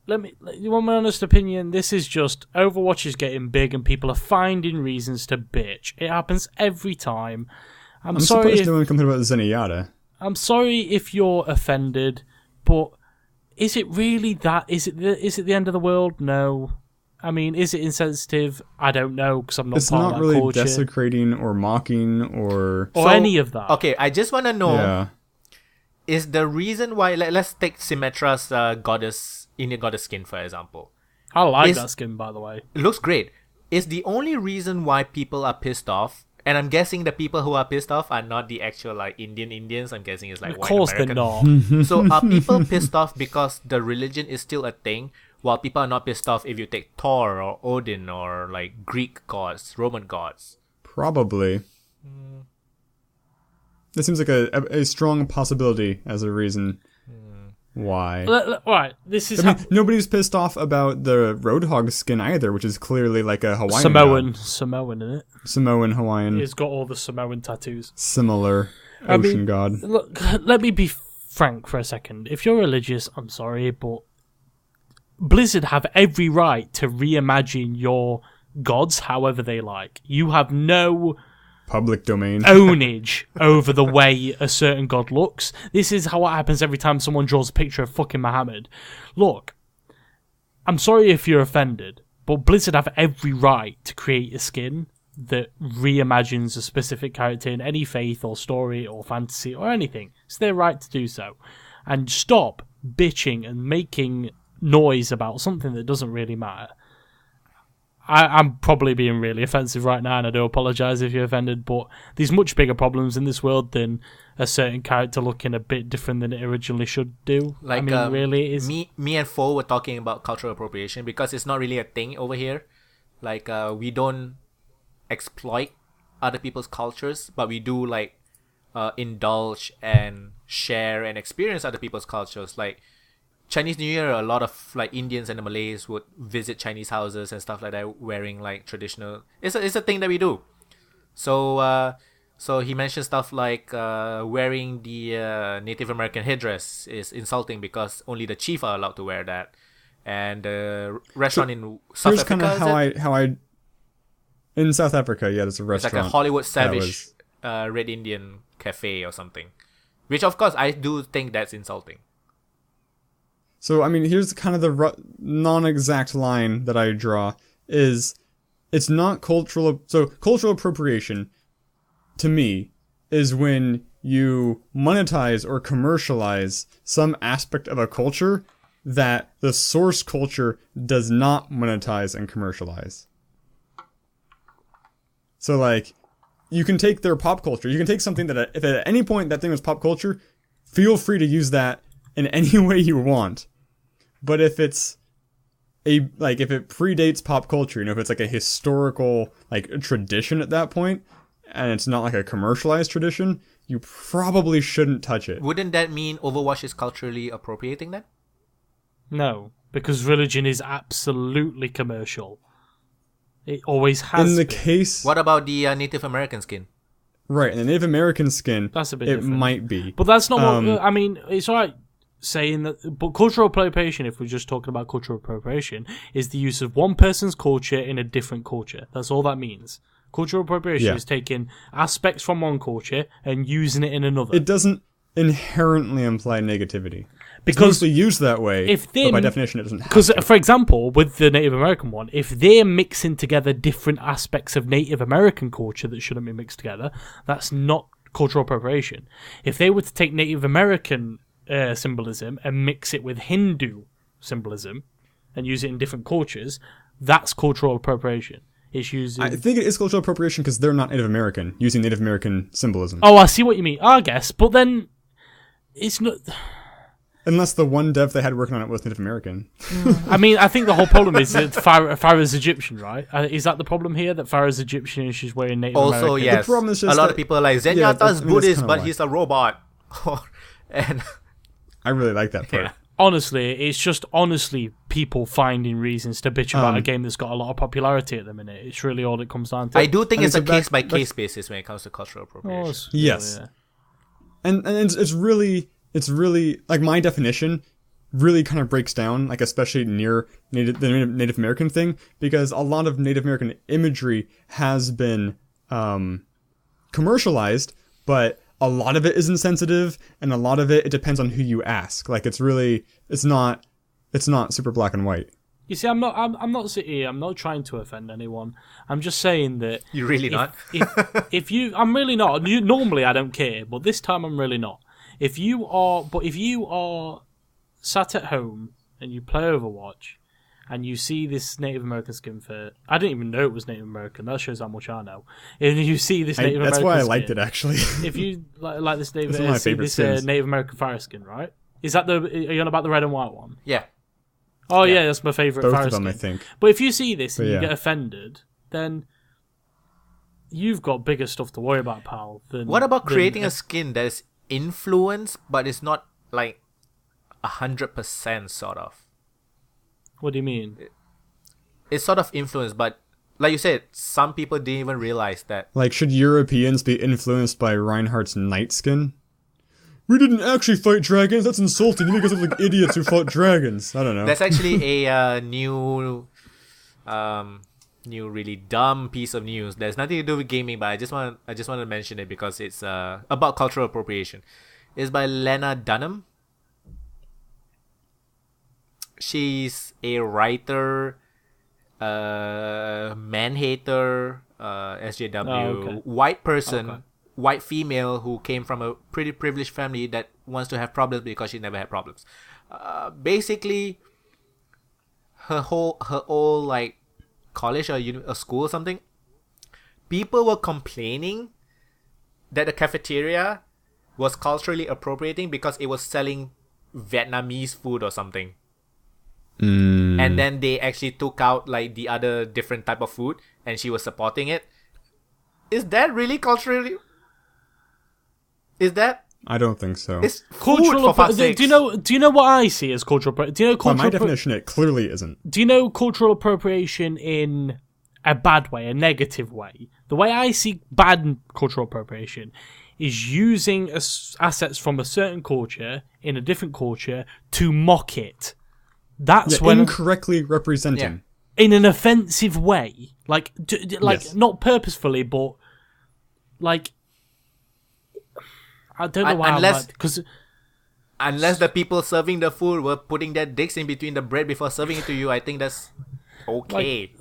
You want my honest opinion? This is just Overwatch is getting big and people are finding reasons to bitch. It happens every time. I'm sorry. Surprised no one complained about Zenyatta. I'm sorry if you're offended, but. Is it really that? Is it the end of the world? No. I mean, is it insensitive? I don't know because I'm not part of that culture. It's not really desecrating or mocking or any of that. Okay, I just want to know: is the reason why? Let's take Symmetra's Indian goddess skin for example. I like that skin, by the way. It looks great. Is the only reason why people are pissed off? And I'm guessing the people who are pissed off are not the actual Indians. I'm guessing it's like white American. Of course they're not. So are people pissed off because the religion is still a thing, while people are not pissed off if you take Thor or Odin or like Greek gods, Roman gods? Probably. That seems like a strong possibility as a reason why. Right, this is... nobody's pissed off about the Roadhog skin either, which is clearly like a Hawaiian Samoan, isn't it? Samoan Hawaiian. He's got all the Samoan tattoos. Similar ocean god. Look, let me be frank for a second. If you're religious, I'm sorry, but Blizzard have every right to reimagine your gods however they like. You have no... public domain ownage over the way a certain god looks. This is how it happens every time someone draws a picture of fucking Muhammad. Look, I'm sorry if you're offended, but Blizzard have every right to create a skin that reimagines a specific character in any faith or story or fantasy or anything. It's their right to do so. And stop bitching and making noise about something that doesn't really matter. I'm probably being really offensive right now, and I do apologise if you're offended, but there's much bigger problems in this world than a certain character looking a bit different than it originally should do. Like, I mean, really, it is... Me and Fo were talking about cultural appropriation because it's not really a thing over here. Like, we don't exploit other people's cultures, but we do, like, indulge and share and experience other people's cultures. Like, Chinese New Year, a lot of like Indians and the Malays would visit Chinese houses and stuff like that, wearing like traditional. It's a thing that we do. So he mentioned stuff like wearing the Native American headdress is insulting because only the chief are allowed to wear that. And the restaurant in South Africa. How I in South Africa, yeah, there's a restaurant. It's like a Hollywood Savage Red Indian cafe or something, which of course I do think that's insulting. So, I mean, here's kind of the non-exact line that I draw, is it's not cultural... So, cultural appropriation, to me, is when you monetize or commercialize some aspect of a culture that the source culture does not monetize and commercialize. So, like, you can take their pop culture. You can take something that, if at any point that thing was pop culture, feel free to use that in any way you want. But if it's if it predates pop culture, if it's like a historical like a tradition at that point, and it's not like a commercialized tradition, you probably shouldn't touch it. Wouldn't that mean Overwatch is culturally appropriating that? No, because religion is absolutely commercial. It always has. In the case, what about the Native American skin? Right, and the Native American skin, that's a bit different. It might be, but that's not what I mean. It's alright saying that, but cultural appropriation, if we're just talking about cultural appropriation, is the use of one person's culture in a different culture. That's all that means. Cultural appropriation is taking aspects from one culture and using it in another. It doesn't inherently imply negativity. Because mostly used that way, if but by definition it doesn't have because, to. for example, with the Native American one, if they're mixing together different aspects of Native American culture that shouldn't be mixed together, that's not cultural appropriation. If they were to take Native American symbolism and mix it with Hindu symbolism and use it in different cultures, that's cultural appropriation. It's using... I think it is cultural appropriation because they're not Native American, using Native American symbolism. Oh, I see what you mean. I guess, but then it's not... Unless the one dev they had working on it was Native American. I mean, I think the whole problem is that Farah's Egyptian, right? Is that the problem here, that Farah's Egyptian and she's wearing Native American? Also, yes. The problem is just a lot of people are like, Zenyatta's Buddhist, but why. he's a robot. And I really like that part. yeah. Honestly, it's just people finding reasons to bitch about a game that's got a lot of popularity at the minute. It's really all it comes down to. I do think And it's a so back- case-by-case basis when it comes to cultural appropriation. Yes. Yeah. And it's really like my definition really kind of breaks down, like especially near the Native American thing, because a lot of Native American imagery has been commercialized, but a lot of it is insensitive, and a lot of it depends on who you ask. Like it's not super black and white. You see, I'm not sitting here. I'm not trying to offend anyone. I'm just saying that You're really not? if you, I'm really not. Normally, I don't care, but this time I'm really not. If you are sat at home and you play Overwatch, and you see this Native American skin for... I didn't even know it was Native American. That shows how much I know. And you see this Native American That's why I skin, liked it, actually. If you like this Native, It's one of my favorite skins. Native American fire skin, right? Is that are you on about the red and white one? Yeah. Oh yeah, that's my favourite Both fire of them, skin. I think. But if you see this and But you yeah. get offended, then you've got bigger stuff to worry about, pal. What about creating a skin that is influenced, but it's not like 100% sort of? What do you mean? It's sort of influenced, but like you said, some people didn't even realize that. Like, should Europeans be influenced by Reinhardt's night skin? We didn't actually fight dragons. That's insulting. You make us look like idiots who fought dragons. I don't know. That's actually a new really dumb piece of news. There's nothing to do with gaming, but I just want to mention it because it's about cultural appropriation. It's by Lena Dunham. She's a writer, man-hater, SJW, white person, white female who came from a pretty privileged family that wants to have problems because she never had problems. Basically, her whole like college or a school or something, people were complaining that the cafeteria was culturally appropriating because it was selling Vietnamese food or something. And then they actually took out like the other different type of food and she was supporting it. Is that really culturally? Is that? I don't think so. It's Cultural. food, for fuck's sakes. Do you know what I see as cultural? Do you know By cultural? my definition, it clearly isn't. Do you know cultural appropriation in a bad way, a negative way? The way I see bad cultural appropriation is using assets from a certain culture in a different culture to mock it. That's when incorrectly representing. in an offensive way, like Yes. not purposefully, but like I don't know why. Because unless the people serving the food were putting their dicks in between the bread before serving it to you, I think that's okay.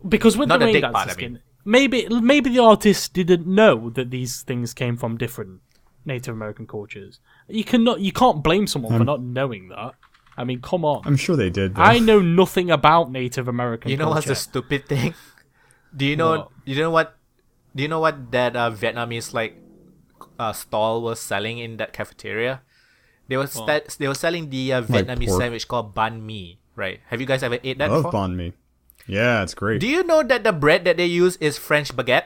because with Not the the rain dick part, dancer I mean. skin, maybe the artist didn't know that these things came from different Native American cultures. You can't blame someone for not knowing that. I mean, come on. I'm sure they did, though. I know nothing about Native American You know culture. what's the stupid thing? Do you know? What? You know what? Do you know what that Vietnamese like stall was selling in that cafeteria? They were they were selling the Vietnamese pork. sandwich called banh mi. Right? Have you guys ever ate that I love before? banh mi. Yeah, it's great. Do you know that the bread that they use is French baguette?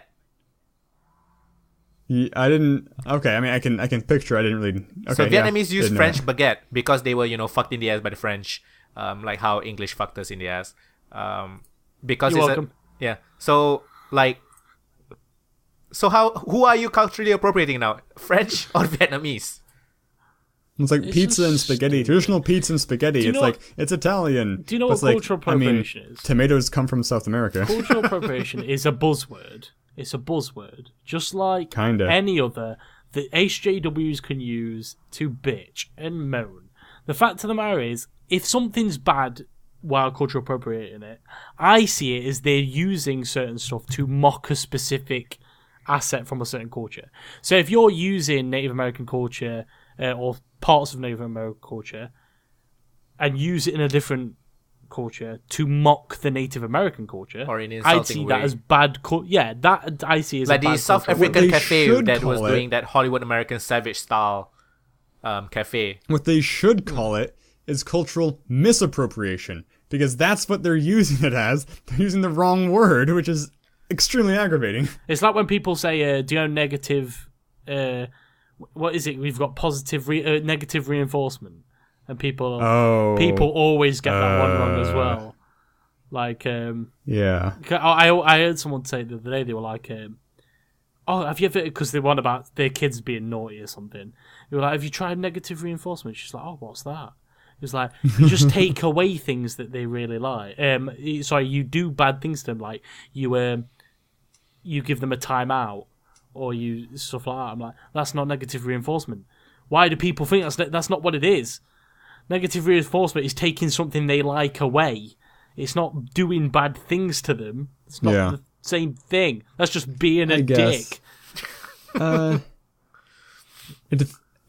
I didn't. Okay, I mean, I can picture. I didn't really. Okay, So yeah, Vietnamese use didn't know French that. baguette because they were fucked in the ass by the French, like how English fucked us in the ass. Because You're it's welcome. yeah. So like, who are you culturally appropriating now? French or Vietnamese? It's like It's pizza and just spaghetti. Traditional pizza and spaghetti. you It's know like it's Italian. Do you know but what it's like, cultural appropriation is? Tomatoes come from South America. Cultural appropriation is a buzzword. It's a buzzword, just like Kinda. any other that HJWs can use to bitch and moan The fact of the matter is, if something's bad while cultural appropriating it, I see it as they're using certain stuff to mock a specific asset from a certain culture. So if you're using Native American culture or parts of Native American culture and use it in a different culture to mock the Native American culture, or in I'd see that as bad. That I see as like a bad the South culture. African cafe that was call doing that Hollywood American Savage style cafe. What they should call it is cultural misappropriation, because that's what they're using it as. They're using the wrong word, which is extremely aggravating. It's like when people say, do you know negative... what is it? We've got positive, negative reinforcement. And people always get that one wrong as well. Like, yeah. I heard someone say the other day, they were like, oh, have you ever, because they want about their kids being naughty or something. They were like, have you tried negative reinforcement? She's like, oh, what's that? It's like, you just take away things that they really like. Sorry, you do bad things to them, like you give them a timeout or you stuff like that. I'm like, that's not negative reinforcement. Why do people think that's not what it is? Negative reinforcement is taking something they like away. It's not doing bad things to them. It's not the same thing. That's just being a dick.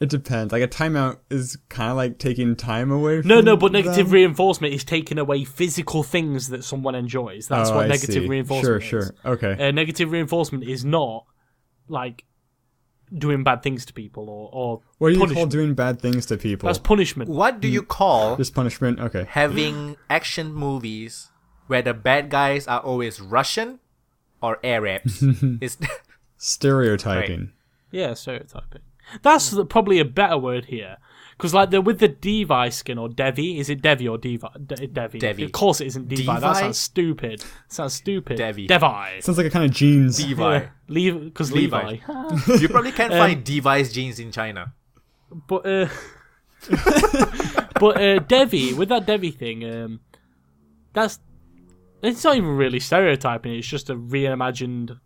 It depends. Like, a timeout is kind of like taking time away from No, but negative them. Reinforcement is taking away physical things that someone enjoys. That's what negative reinforcement is. Sure. Okay. Negative reinforcement is not, like, doing bad things to people or what do you punishment. call doing bad things to people? That's punishment. What do you call just punishment? Okay. having action movies where the bad guys are always Russian or Arabs? It's Stereotyping. Yeah, stereotyping. That's probably a better word here. Because, like, they're with the Devi skin, or Devi. Is it Devi or Devi? Devi. Of course it isn't Devi. Devi? That sounds stupid. Devi. Devi. Sounds like a kind of jeans. Devi. Because Levi. You probably can't find Devi's jeans in China. But Devi, with that Devi thing, it's not even really stereotyping. It's just a reimagined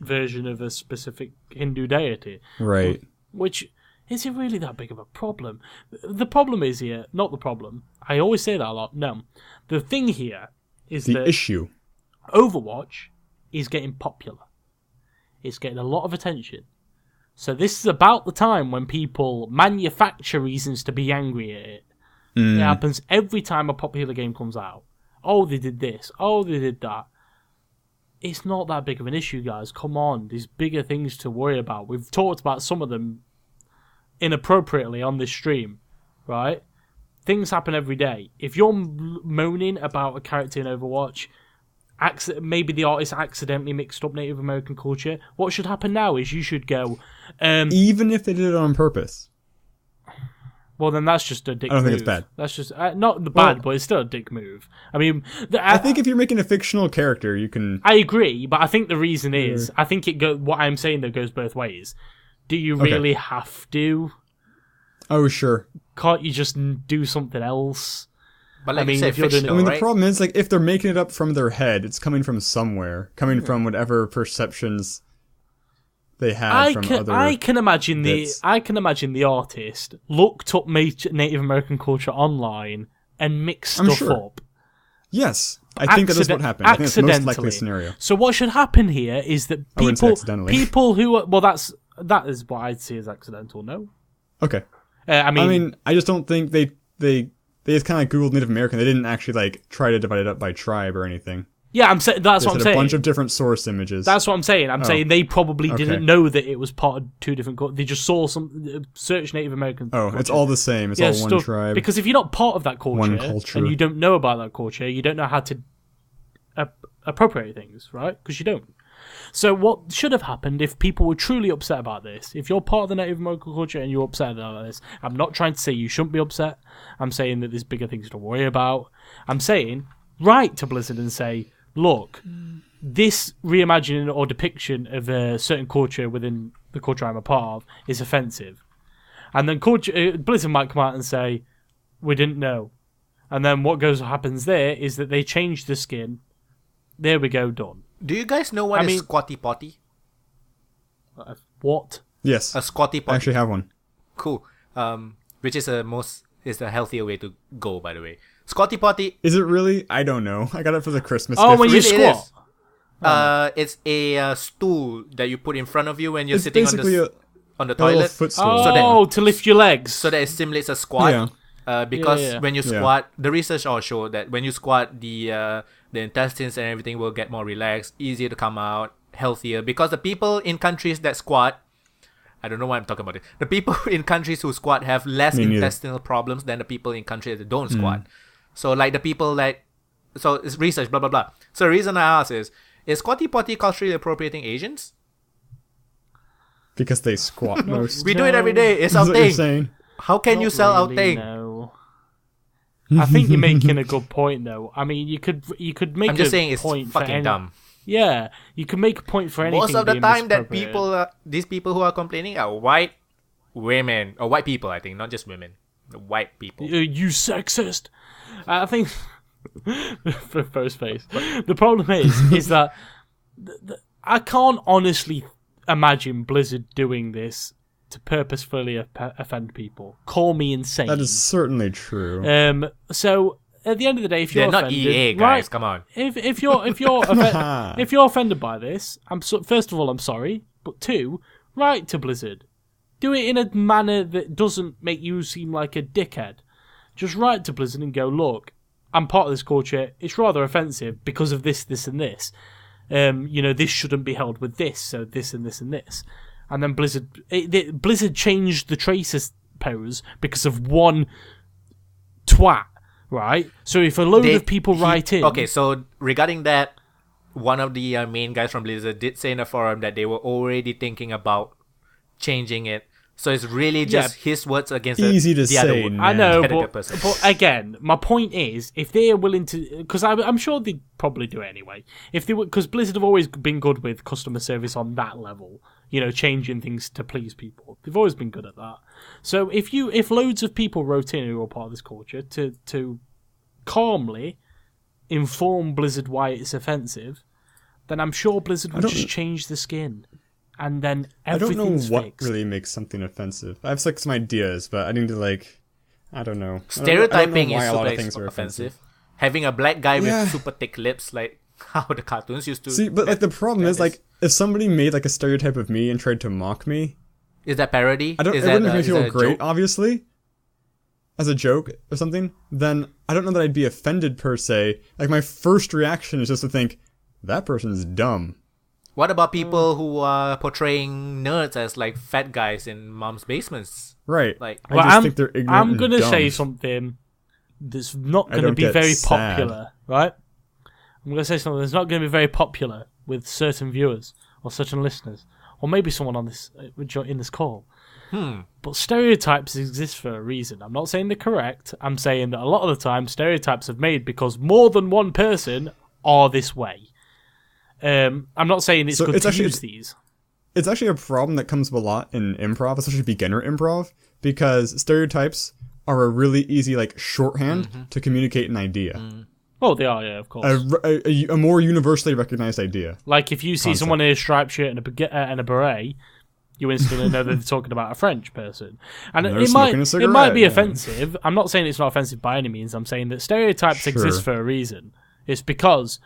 version of a specific Hindu deity. Right. Which isn't really that big of a problem. The problem is here, not the problem. I always say that a lot. No. The thing here is the that issue. Overwatch is getting popular. It's getting a lot of attention. So this is about the time when people manufacture reasons to be angry at it. It happens every time a popular game comes out. Oh, they did this. Oh, they did that. It's not that big of an issue, guys. Come on. There's bigger things to worry about. We've talked about some of them inappropriately on this stream, right? Things happen every day. If you're moaning about a character in Overwatch, maybe the artist accidentally mixed up Native American culture, what should happen now is you should go... even if they did it on purpose. Well, then that's just a dick move. I don't think it's bad. That's just... not bad, but it's still a dick move. I mean... I think if you're making a fictional character, you can... I agree, but I think the reason is... I think what I'm saying, though, goes both ways. Do you really have to? Oh, sure. Can't you just do something else? But like you said, fictional, the right? problem is, like, if they're making it up from their head, it's coming from somewhere. Coming from whatever perceptions they have from other I can imagine bits. the artist looked up Native American culture online and mixed stuff up. Yes. I think that is what happened. I think that's the most likely scenario. So what should happen here is that people who are... Well, that is what I'd see as accidental, no? Okay. I mean, I just don't think they just kind of Googled Native American. They didn't actually, like, try to divide it up by tribe or anything. Yeah, I'm saying that's what I'm saying. A bunch of different source images. That's what I'm saying. I'm saying they probably didn't know that it was part of two different. They just saw some search Native American. Oh, culture. It's all the same. It's all one tribe. Because if you're not part of that culture, and you don't know about that culture, you don't know how to appropriate things, right? Because you don't. So what should have happened if people were truly upset about this? If you're part of the Native American culture and you're upset about this, I'm not trying to say you shouldn't be upset. I'm saying that there's bigger things to worry about. I'm saying write to Blizzard and say, look, this reimagining or depiction of a certain culture within the culture I'm a part of is offensive. And then Blizzard might come out and say, we didn't know. And then what happens there is that they change the skin. There we go, done. Do you guys know what is Squatty Potty? What? Yes. A Squatty Potty. I actually have one. Cool. Which is a most is the healthier way to go, by the way. Squatty potty. Is it really? I don't know. I got it for the Christmas Oh, gift. when you Really, it squat. is. It's a stool that you put in front of you when you're It's sitting on basically the a little toilet. toilet, Footstool. Oh, to lift your legs. so that it simulates a squat. Yeah. Because Yeah. when you Yeah. squat, the research all show that when you squat, the intestines and everything will get more relaxed, easier to come out, healthier. Because the people in countries that squat, I don't know why I'm talking about it. The people in countries who squat have less Me neither. intestinal problems than the people in countries that don't squat. So like the people that, so it's research, blah blah blah. So the reason I ask is Squatty Potty culturally appropriating Asians? Because they squat most. We do it every day. It's Is our that what you're thing. saying? How can you sell our Really, thing? no. I think you're making a good point, though. I mean, you could make I'm just a saying it's point for fucking any- dumb. Yeah, you can make a point for anything. Most of the being time that misappropriated. people, these people who are complaining are white women, or white people, I think, not just women. The white people. You sexist. I think for first face. The problem is that I can't honestly imagine Blizzard doing this to purposefully offend people. Call me insane. That is certainly true. So at the end of the day, if you're They're not offended, EA guys. right, Come on. if you're if you're offended by this, first of all, I'm sorry, but two, write to Blizzard. Do it in a manner that doesn't make you seem like a dickhead. Just write to Blizzard and go, look, I'm part of this culture. It's rather offensive because of this, this, and this. This shouldn't be held with this, so this and this and this. And then Blizzard changed the Tracer pose because of one twat, right? So if a load of people write in... Okay, so regarding that, one of the main guys from Blizzard did say in a forum that they were already thinking about changing it. So it's really just his words against Easy to the say other now. I know, competitive but, person. but again, my point is, if they're willing to, because I'm sure they'd probably do it anyway. If they because Blizzard have always been good with customer service on that level, changing things to please people. They've always been good at that. So if loads of people wrote in who are part of this culture to calmly inform Blizzard why it's offensive, then I'm sure Blizzard would just change the skin. And then everything's I don't know what fixed. really makes something offensive. I have some ideas, but I need to I don't know. Stereotyping I is don't know why a lot of super things are offensive. Having a black guy Yeah. with super thick lips, like how the cartoons used to. See, but the problem is if somebody made a stereotype of me and tried to mock me, is that parody? it wouldn't make me feel great, obviously. As a joke or something, then I don't know that I'd be offended per se. My first reaction is just to think, that person's dumb. What about people who are portraying nerds as fat guys in mom's basements? Right. I just think they're ignorant I'm and going to dumb. say something that's not going to don't be get very sad. popular, right? I'm going to say something that's not going to be very popular with certain viewers or certain listeners, or maybe someone on this in this call. But stereotypes exist for a reason. I'm not saying they're correct. I'm saying that a lot of the time stereotypes are made because more than one person are this way. I'm not saying it's good to use these. It's actually a problem that comes up a lot in improv, especially beginner improv, because stereotypes are a really easy shorthand to communicate an idea. Oh, they are, yeah, of course. A more universally recognized idea. Like if you see someone in a striped shirt and a beret, you instantly know that they're talking about a French person. And it might be offensive. I'm not saying it's not offensive by any means. I'm saying that stereotypes exist for a reason. It's because,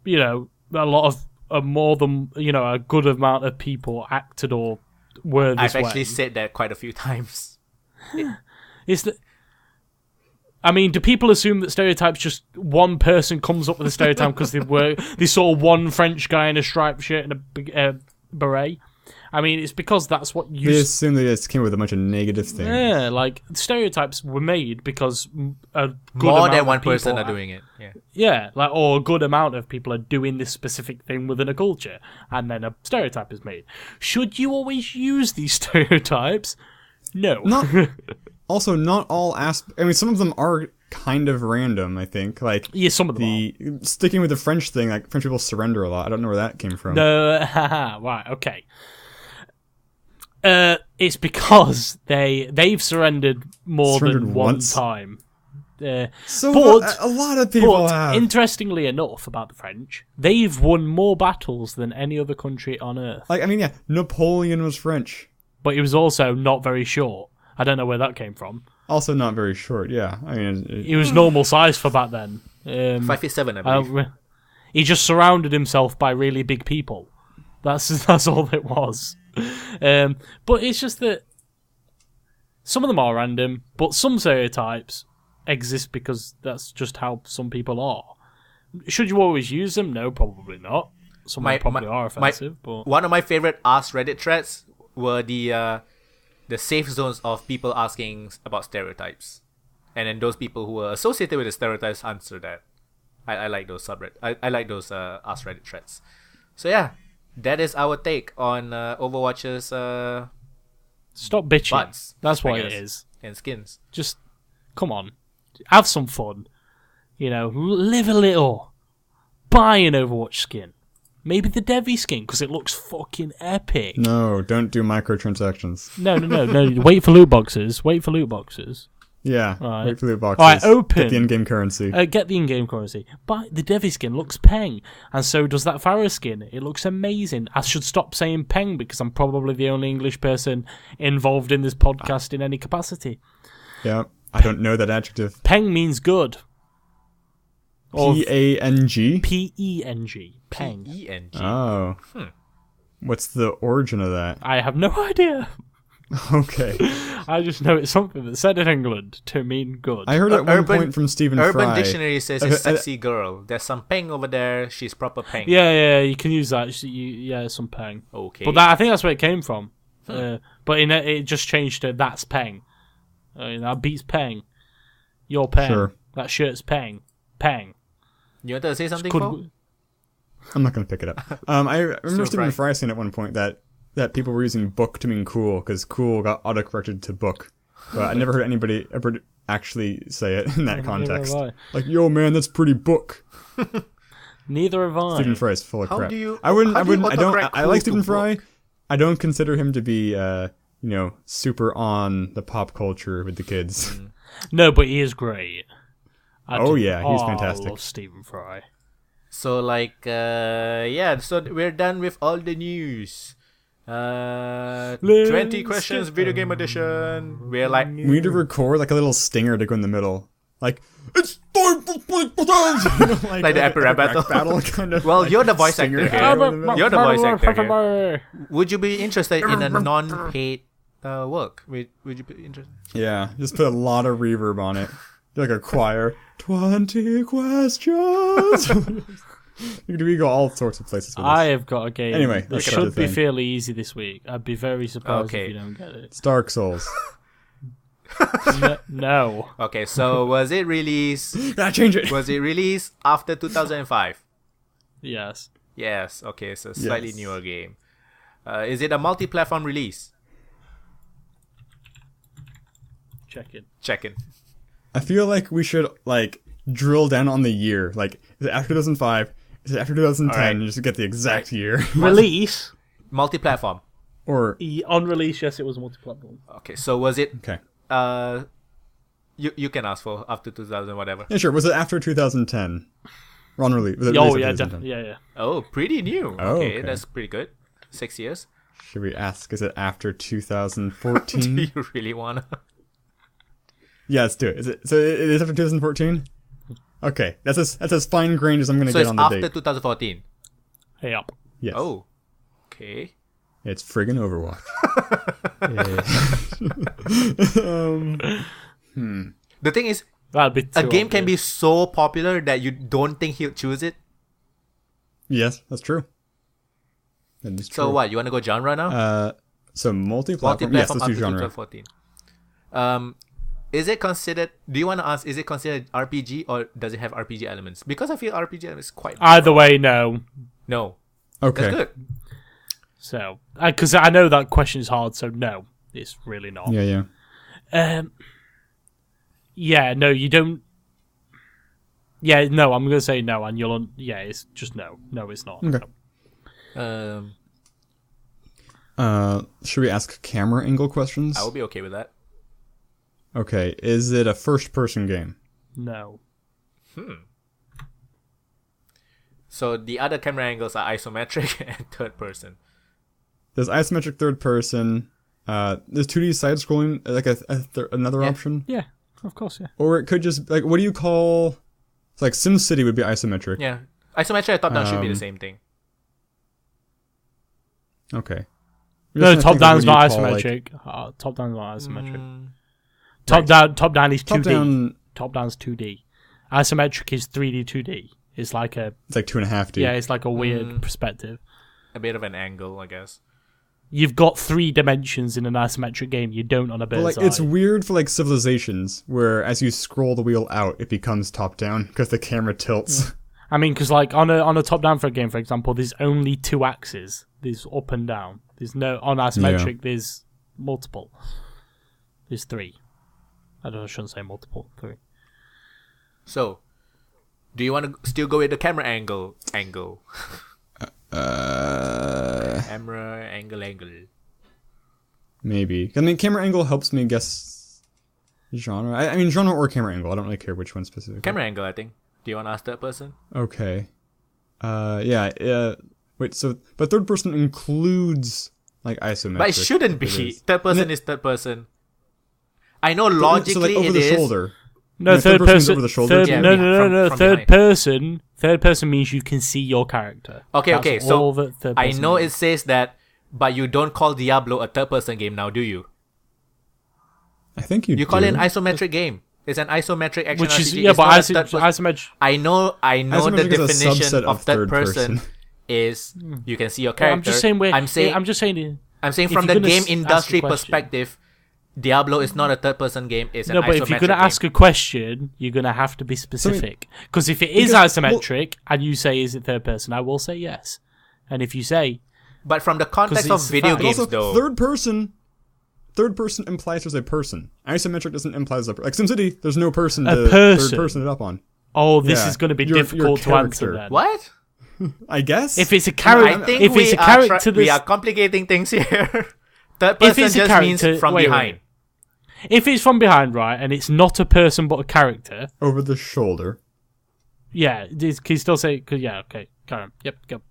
a lot of more than, a good amount of people acted or were this way. I've actually said that quite a few times. Do people assume that stereotypes just one person comes up with a stereotype because they saw one French guy in a striped shirt and a beret? It's because that's what you... They assume they just came with a bunch of negative things. Yeah, stereotypes were made because a good more amount than one of people person are doing it. Yeah. Yeah, or a good amount of people are doing this specific thing within a culture, and then a stereotype is made. Should you always use these stereotypes? No. Also, not all some of them are kind of random, I think. Yeah, some of them are. Sticking with the French thing, French people surrender a lot. I don't know where that came from. No, right, okay. It's because they've surrendered more than one time. A lot of people have. Interestingly enough, about the French, they've won more battles than any other country on Earth. Napoleon was French. But he was also not very short. I don't know where that came from. Also not very short, yeah. I mean, He was normal size for back then. 5'7", I believe. He just surrounded himself by really big people. That's all it was. But it's just that some of them are random, but some stereotypes exist because that's just how some people are. Should you always use them? No, probably not. Some probably are offensive. But one of my favorite Ask Reddit threads were the safe zones of people asking about stereotypes, and then those people who were associated with the stereotypes answer that. I like those I like those Ask Reddit threads. So yeah, that is our take on Overwatch's stop bitching. Butts, that's what it is. And skins. Just come on, have some fun. Live a little. Buy an Overwatch skin. Maybe the Devi skin, because it looks fucking epic. No, don't do microtransactions. No. Wait for loot boxes. Yeah, right. wait for loot boxes. All right, open. Get the in-game currency. Get the in-game currency. But the Devi skin looks peng, and so does that Farah skin. It looks amazing. I should stop saying peng because I'm probably the only English person involved in this podcast in any capacity. Yeah, I don't know that adjective. Peng means good. P-A-N-G? P-E-N-G. Peng. P-E-N-G. Oh. What's the origin of that? I have no idea. Okay. I just know it's something that's said in England to mean good. I heard at one point from Stephen Fry. Urban Dictionary says it's sexy girl. There's some peng over there. She's proper peng. Yeah, you can use that. Some peng. Okay. But I think that's where it came from. But it just changed to that's peng. That beats peng. Your peng. Sure. That shirt's peng. Peng. You want to say something, Paul? I'm not going to pick it up. I remember Stephen Fry saying at one point that people were using book to mean cool because cool got autocorrected to book. But I never heard anybody ever actually say it in that context. Like, yo, man, that's pretty book. Neither have I. Stephen Fry is full of crap. I like Stephen Fry. I don't consider him to be, super on the pop culture with the kids. No, but he is great. He's fantastic. I love Stephen Fry. So, so we're done with all the news. 20 questions, video game edition. We're like... We need to record, a little stinger to go in the middle. It's time for like the epic rap battle kind of. Well, you're the voice actor here. You're the voice actor here. Would you be interested in a non-paid work? Would you be interested? Yeah, just put a lot of reverb on it. Like a choir. 20 questions. We go all sorts of places with this. I have got a game. Anyway, that should be fairly easy this week. I'd be very surprised if you don't get it. It's Dark Souls. No. Okay, so was it released? Change it. Was it released after 2005? Yes. Yes. Okay, so slightly newer game. Is it a multi-platform release? Check in. I feel like we should drill down on the year. Is it after 2005? Is it after 2010? Right. Just to get the exact year. Release. Multi-platform. Or on release, yes, it was multi-platform. Okay, so was it? Okay. You can ask for after 2000 whatever. Yeah, sure. Was it after 2010? On release. Yeah. Oh, pretty new. Oh, okay, that's pretty good. 6 years. Should we ask? Is it after 2014? Do you really wanna? Yeah, let's do it. It is after 2014? Okay, that's as fine-grained as I'm going to get on the date. So it's after 2014? Yep. Yes. Oh, okay. It's friggin' Overwatch. The thing is, a game can be so popular that you don't think he'll choose it. Yes, that's true. That is true. So what, you want to go genre now? So multi-platform. Yes, let's do genre. 2014. Is it considered? Do you want to ask? Is it considered RPG or does it have RPG elements? Because I feel RPG elements quite. Either way, no. No. Okay. That's good. So, because I know that question is hard, so no, it's really not. Yeah. Yeah. No, you don't. Yeah, no, I'm gonna say no, and you'll. It's just no. No, it's not. Okay. No. Should we ask camera angle questions? I will be okay with that. Okay, is it a first-person game? No. So the other camera angles are isometric and third person. There's isometric third person. There's 2D side scrolling like another option, Yeah, of course, yeah. or it could just like what do you call? It's like SimCity would be isometric. Yeah, isometric and top down should be the same thing. Okay. No, top down's not isometric. Top down's not isometric. Top down is 2D. Top down's 2D. Isometric is 3D, 2D. It's like 2.5D. Yeah, it's like a weird perspective. A bit of an angle, I guess. You've got 3 dimensions in an isometric game. You don't on a bird's eye. It's weird for like Civilizations, where as you scroll the wheel out, it becomes top down because the camera tilts. I mean, because like on a top down for a game, for example, there's only 2 axes. There's up and down. There's no on isometric. There's multiple. There's 3. I shouldn't say multiple. 3. So, do you want to still go with the camera angle? Camera angle. Maybe. I mean, camera angle helps me guess genre. I mean, genre or camera angle. I don't really care which one specifically. Camera angle, I think. Do you want to ask that person? Okay. Yeah. Wait, so... But third person includes, like, isometric. But it shouldn't be. Third person is third person. I know logically so, like, over it the is. shoulder. No, third person. Over the shoulder. No. From Third person means you can see your character. Okay. So I know means. it says that, but you don't call Diablo a third person game now, do you? I think you do. You call it an isometric game. It's an isometric action Which is RPG. yeah, but isometric. I know Isometric the is a definition subset of third person is you can see your character. I'm saying from the game industry perspective, Diablo is not a third person game. It's an isometric game. But if you're gonna ask a question, you're gonna have to be specific. Because if it is isometric and you say is it third person, I will say yes. And if you say, but from the context of video games, also, though, third person implies there's a person. Isometric doesn't imply there's like SimCity. There's no person a to person. third person it up on. Oh, this is going to be difficult to answer. Then. What? I guess if it's a character, we are complicating things here. Third person just means from behind. If it's from behind, right, and it's not a person but a character over the shoulder. Yeah, can you still say? Cause yeah, okay, carry on. Yep, go.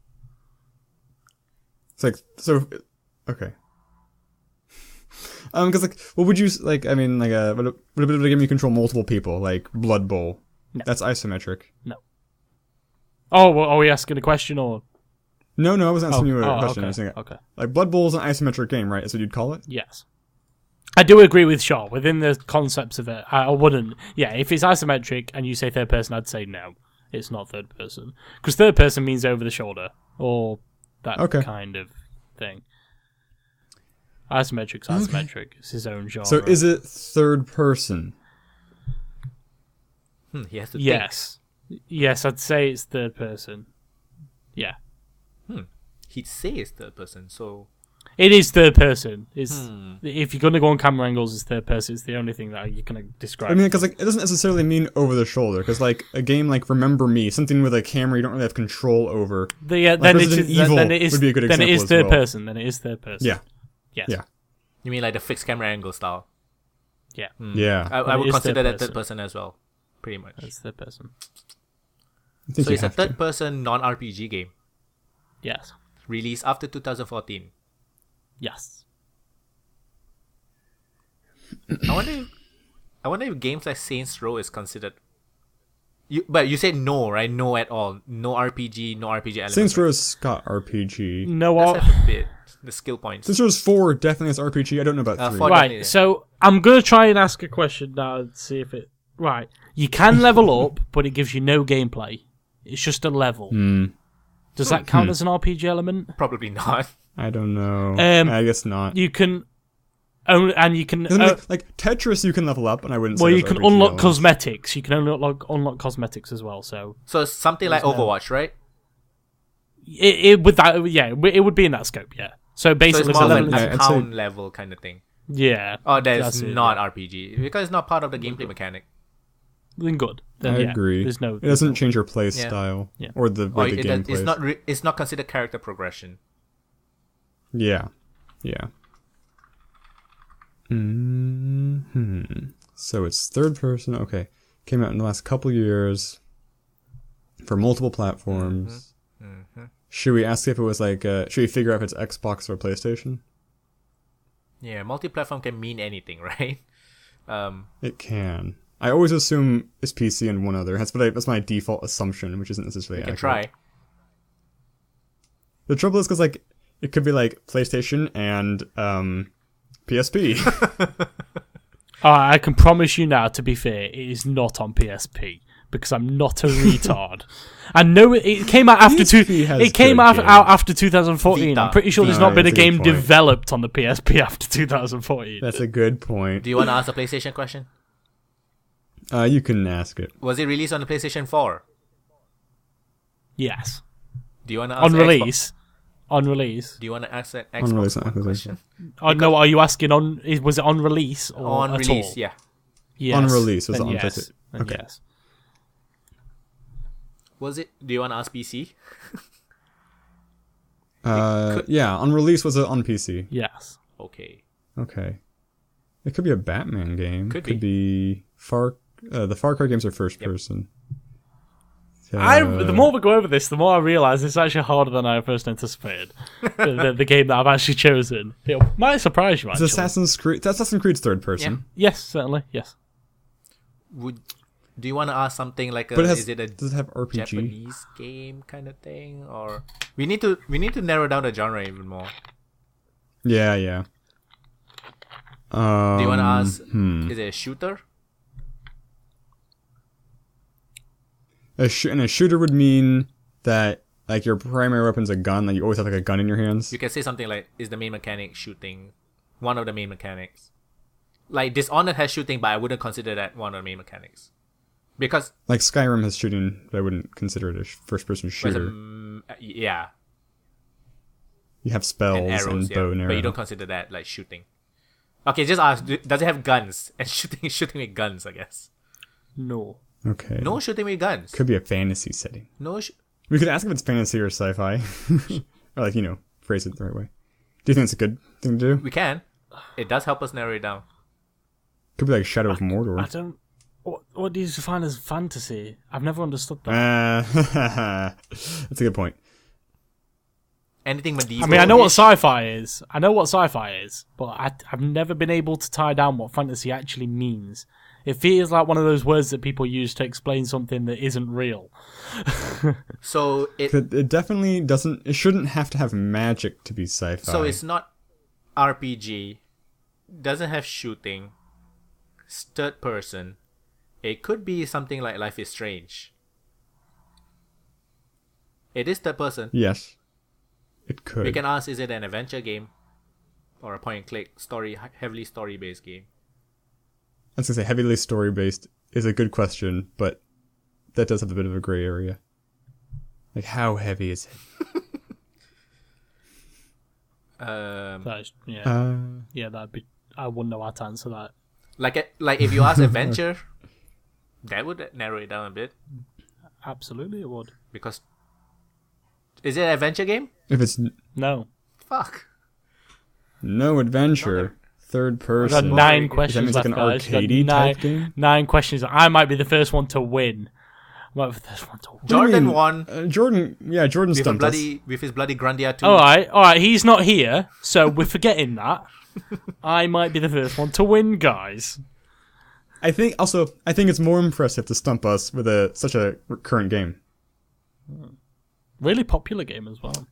It's like so. Okay. Because like, what would you like? I mean, like, would it be able to give me control multiple people, like Blood Bowl? No. That's isometric. No. Oh, well, are we asking a question or? No, I wasn't asking you a question. Okay. I was saying, okay. Like Blood Bowl is an isometric game, right? That's what you'd call it. Yes. I do agree with Shar. Within the concepts of it, I wouldn't. Yeah, if it's isometric and you say third person, I'd say no. It's not third person. Because third person means over the shoulder. Or that kind of thing. Isometric's isometric. It's his own genre. So is it third person? He has to yes. Think. Yes, I'd say it's third person. Yeah. He'd say it's third person, so... It is third person. If you're going to go on camera angles, it's third person. It's the only thing that you can describe. I mean, because like, it doesn't necessarily mean over the shoulder. Because like a game like Remember Me, something with a camera you don't really have control over. Then Resident Evil would be a good example. Then it is third person. Then it is third person. Yeah. Yes. Yeah. You mean like the fixed camera angle style? Yeah. Yeah. I would consider that third person as well. Pretty much. It's third person. So it's a third person non-RPG game. Yes. Released after 2014. Yes. I wonder if games like Saints Row is considered. But you said no, right? No at all. No RPG element. Saints Row's got RPG. No, that's a bit. The skill points. Saints Row's 4 definitely has RPG. I don't know about 3. Right. So I'm gonna try and ask a question now and see if it. Right. You can level up, but it gives you no gameplay. It's just a level. Does that count as an RPG element? Probably not. I don't know. I guess not. You can, and you can like Tetris. You can level up, and I wouldn't. Well, say you can unlock cosmetics. You can only unlock cosmetics as well. So it's something like Overwatch, right? It with that, yeah, it would be in that scope, yeah. So basically, so it's more like a town level kind of thing. Yeah. Oh, that's not RPG because it's not part of the gameplay mechanic. Then good. Then, I agree. It doesn't change your play style or the way the game plays. It's not considered character progression. Yeah. So it's third person. Okay, came out in the last couple years for multiple platforms. Should we ask if it was like? Should we figure out if it's Xbox or PlayStation? Yeah, multi-platform can mean anything, right? It can. I always assume it's PC and one other. That's my default assumption, which isn't necessarily You can accurate. try. The trouble is because like it could be like PlayStation and PSP. I can promise you now, to be fair, it is not on PSP because I'm not a retard. I know it came out after PSP out after 2014. Vita. I'm pretty sure there's No, not been a that's a good game point. developed on the PSP after 2014. That's a good point. Do you want to ask a PlayStation question? You can ask it. Was it released on the PlayStation 4? Yes. Do you want to ask On the release. On release. Do you want to ask an On release, Xbox not One acquisition. question? Oh no, are you asking was it on release or On at release, all? yeah. Yes. On release, was Then it on yes. PlayStation? Then Okay. yes. Was it? Do you want to ask PC? Yeah, on release was it on PC? Yes. Okay. Okay. It could be a Batman game. Could be the Far Cry games are first person. The more we go over this, the more I realise it's actually harder than I first anticipated. the game that I've actually chosen. It might surprise you, It's actually. Assassin's Creed's third person. Yes, certainly, yes. Do you want to ask something like But is it a does it have RPG? Japanese game kind of thing, or we need to narrow down the genre even more? Yeah. Do you want to ask? Is it a shooter? And a shooter would mean that like your primary weapon's a gun, like you always have like a gun in your hands. You can say something like, "Is the main mechanic shooting?" One of the main mechanics. Like Dishonored has shooting, but I wouldn't consider that one of the main mechanics, because Like Skyrim has shooting, but I wouldn't consider it a first-person shooter. yeah, You have spells and arrows, bow and arrow. but you don't consider that like shooting. Okay, just ask. Does it have guns and shooting with guns? I guess. No. Okay. No shooting with guns. Could be a fantasy setting. No. We could ask if it's fantasy or sci-fi, or like phrase it the right way. Do you think it's a good thing to do? We can. It does help us narrow it down. Could be like Shadow of Mordor. I don't... What do you define as fantasy? I've never understood that. That's a good point. Anything medieval. I mean, I know what sci-fi is. But I've never been able to tie down what fantasy actually means. It feels like one of those words that people use to explain something that isn't real. So It definitely doesn't. It shouldn't have to have magic to be sci-fi. So it's not RPG. Doesn't have shooting. Third person. It could be something like Life is Strange. It is third person. Yes, it could. We can ask: is it an adventure game, or a point-and-click heavily story-based game? I was gonna say heavily story-based is a good question, but that does have a bit of a gray area. Like, how heavy is it? That'd be. I wouldn't know how to answer that. Like if you ask adventure, that would narrow it down a bit. Absolutely, it would. Because is it an adventure game? If it's No. Fuck. no adventure, third We've person. got 9 Does that questions mean left, like an guys. We've got arcadey type game? 9 questions. I might be the first one to win. What do you Jordan mean? won Jordan with stumped us. with his bloody Grandia 2. All right. He's not here, so we're forgetting that. I might be the first one to win, guys. I think it's more impressive to stump us with such a current game. Really popular game as well.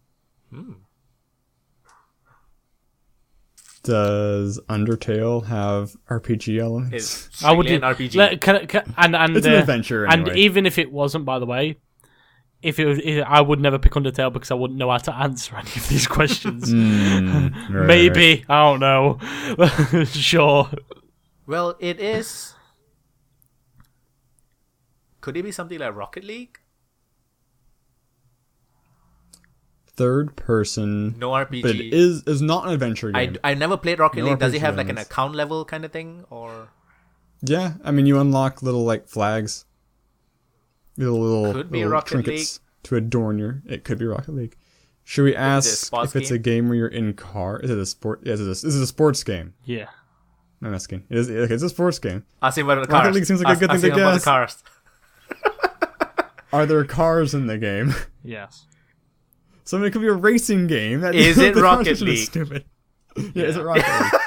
Does Undertale have RPG elements? It's I would strictly do an RPG. and It's an adventure anyway. And even if it wasn't, by the way, I would never pick Undertale because I wouldn't know how to answer any of these questions. Maybe I don't know. Sure. Well, it is. Could it be something like Rocket League? Third person. No RPG. But it is not an adventure game. I never played Rocket No League. Does it RPG have like an elements. account level kind of thing, or Yeah, I mean you unlock little like flags, little Could be little Rocket trinkets to adorn your. It could be Rocket League. Should we ask sports if it's a game? game where you're in car? Is it a sport? Yes, is it a sports game? Yeah. I'm asking. It is. Okay, it's a sports game. ask him about the Rocket cars? League seems like a good thing to Ask him about guess. the cars. Are there cars in the game? Yes. So it could be a racing game. Is it the Rocket conversation is League? Stupid. Yeah, is it Rocket League?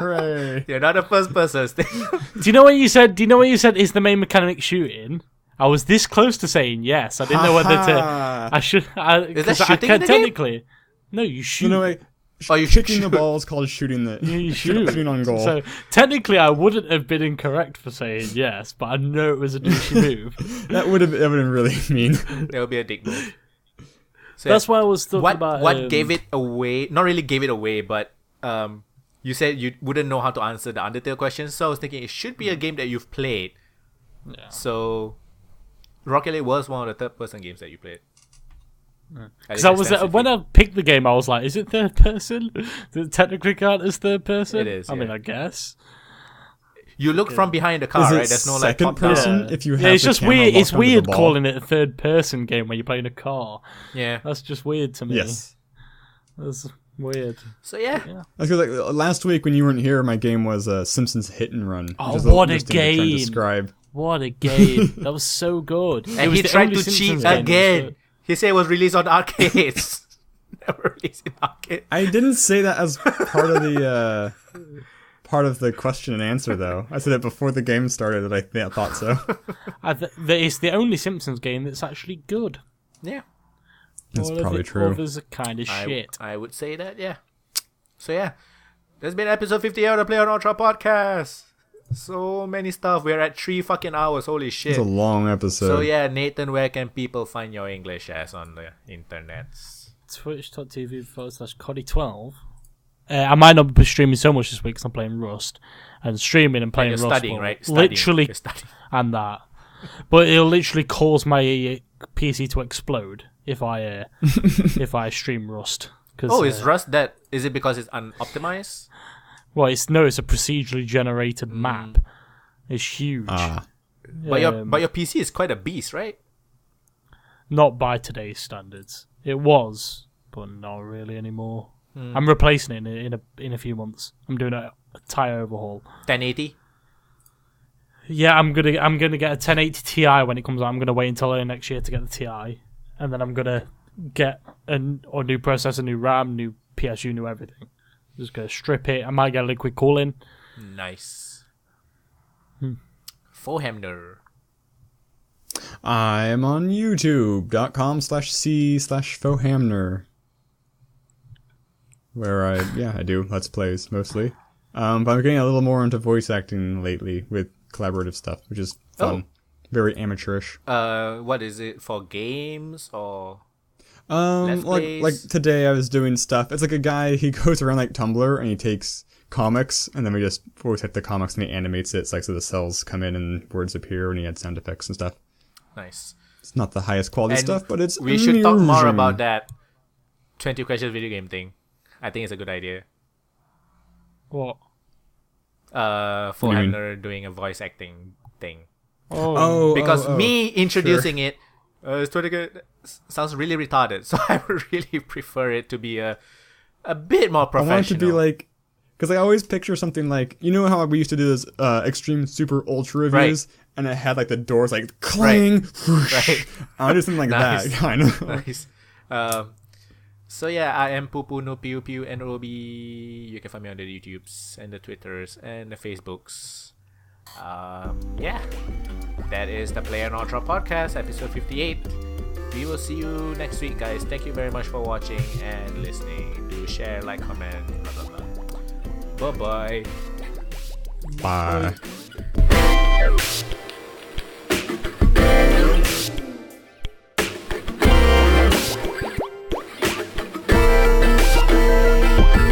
Hooray. You're not the first person. Do you know what you said? Is the main mechanic shooting? I was this close to saying yes. I didn't know whether to. I should. Is that shooting in the technically? No, you shoot. No, wait. You kicking the ball is called shooting the. You shoot. Shooting on goal. So technically, I wouldn't have been incorrect for saying yes, but I know it was a douchey move. That would have been really mean. That would be a dick move. So that's why I was talking about. What gave it away? Not really gave it away, but you said you wouldn't know how to answer the Undertale question, so I was thinking it should be a game that you've played. Yeah. So Rocket League was one of the third-person games that you played. Because I was when I picked the game, I was like, "Is it third person? Does it technically count as third person?" It is. I mean, I guess. You look from behind the car, right? There's no like second person. If you have it's the just camera weird. locked It's onto the weird ball. calling it a third person game when you're playing a car. Yeah. That's just weird to me. Yes. That's weird. So yeah. That's because like last week when you weren't here, my game was Simpsons Hit and Run. Oh, which is what a interesting to try and game. describe. What a game! That was so good. And he tried to cheat again. He said it was released on arcades. Never released in arcade. I didn't say that as part of the question and answer, though. I said it before the game started that I thought so. It's the only Simpsons game that's actually good. Yeah. That's All probably of true. Others are kind of shit. I would say that, yeah. So yeah. There's been episode 58 of the playonultra podcast. So many stuff. We're at 3 fucking hours. Holy shit. It's a long episode. So yeah, Nathan, where can people find your English ass on the internet? Twitch.tv/Coddy12. I might not be streaming so much this week because I'm playing Rust. And streaming and playing you're Rust. studying, right? Studying. Literally. You're studying. And that. But it'll literally cause my PC to explode if I stream Rust. Oh, is Rust that? Is it because it's unoptimized? Well, it's a procedurally generated map. It's huge. But your PC is quite a beast, right? Not by today's standards. It was, but not really anymore. I'm replacing it in a few months. I'm doing a tire overhaul. 1080. Yeah, I'm gonna get a 1080 Ti when it comes out. I'm gonna wait until early next year to get the Ti, and then I'm gonna get a new processor, new RAM, new PSU, new everything. Just gonna strip it. I might get liquid cooling. Nice. Foehamner. I am on youtube.com/c/Foehamner. Where I do Let's Plays mostly. But I'm getting a little more into voice acting lately with collaborative stuff, which is fun. Very amateurish. What is it for, games or like today I was doing stuff. It's like a guy, he goes around like Tumblr and he takes comics and then we just voice act the comics and he animates it. It's like so the cells come in and words appear and he adds sound effects and stuff. Nice. It's not the highest quality stuff, but it's we should talk more about that 20 questions video game thing. I think it's a good idea. What? Foehamner doing a voice acting thing. Because me introducing it sounds really retarded, so I would really prefer it to be a bit more professional. I want it to be like, because I always picture something like, you know how we used to do those extreme super ultra reviews, and it had like the doors like clang, right? I want to do something like that kind of. Nice. So yeah, I am Pupunoob, P-U-P-U-N-O-B. You can find me on the YouTubes and the Twitters and the Facebooks. Yeah, that is the playonultra podcast, episode 58. We will see you next week, guys. Thank you very much for watching and listening. Do share, like, comment, blah blah blah. Bye-bye. Bye.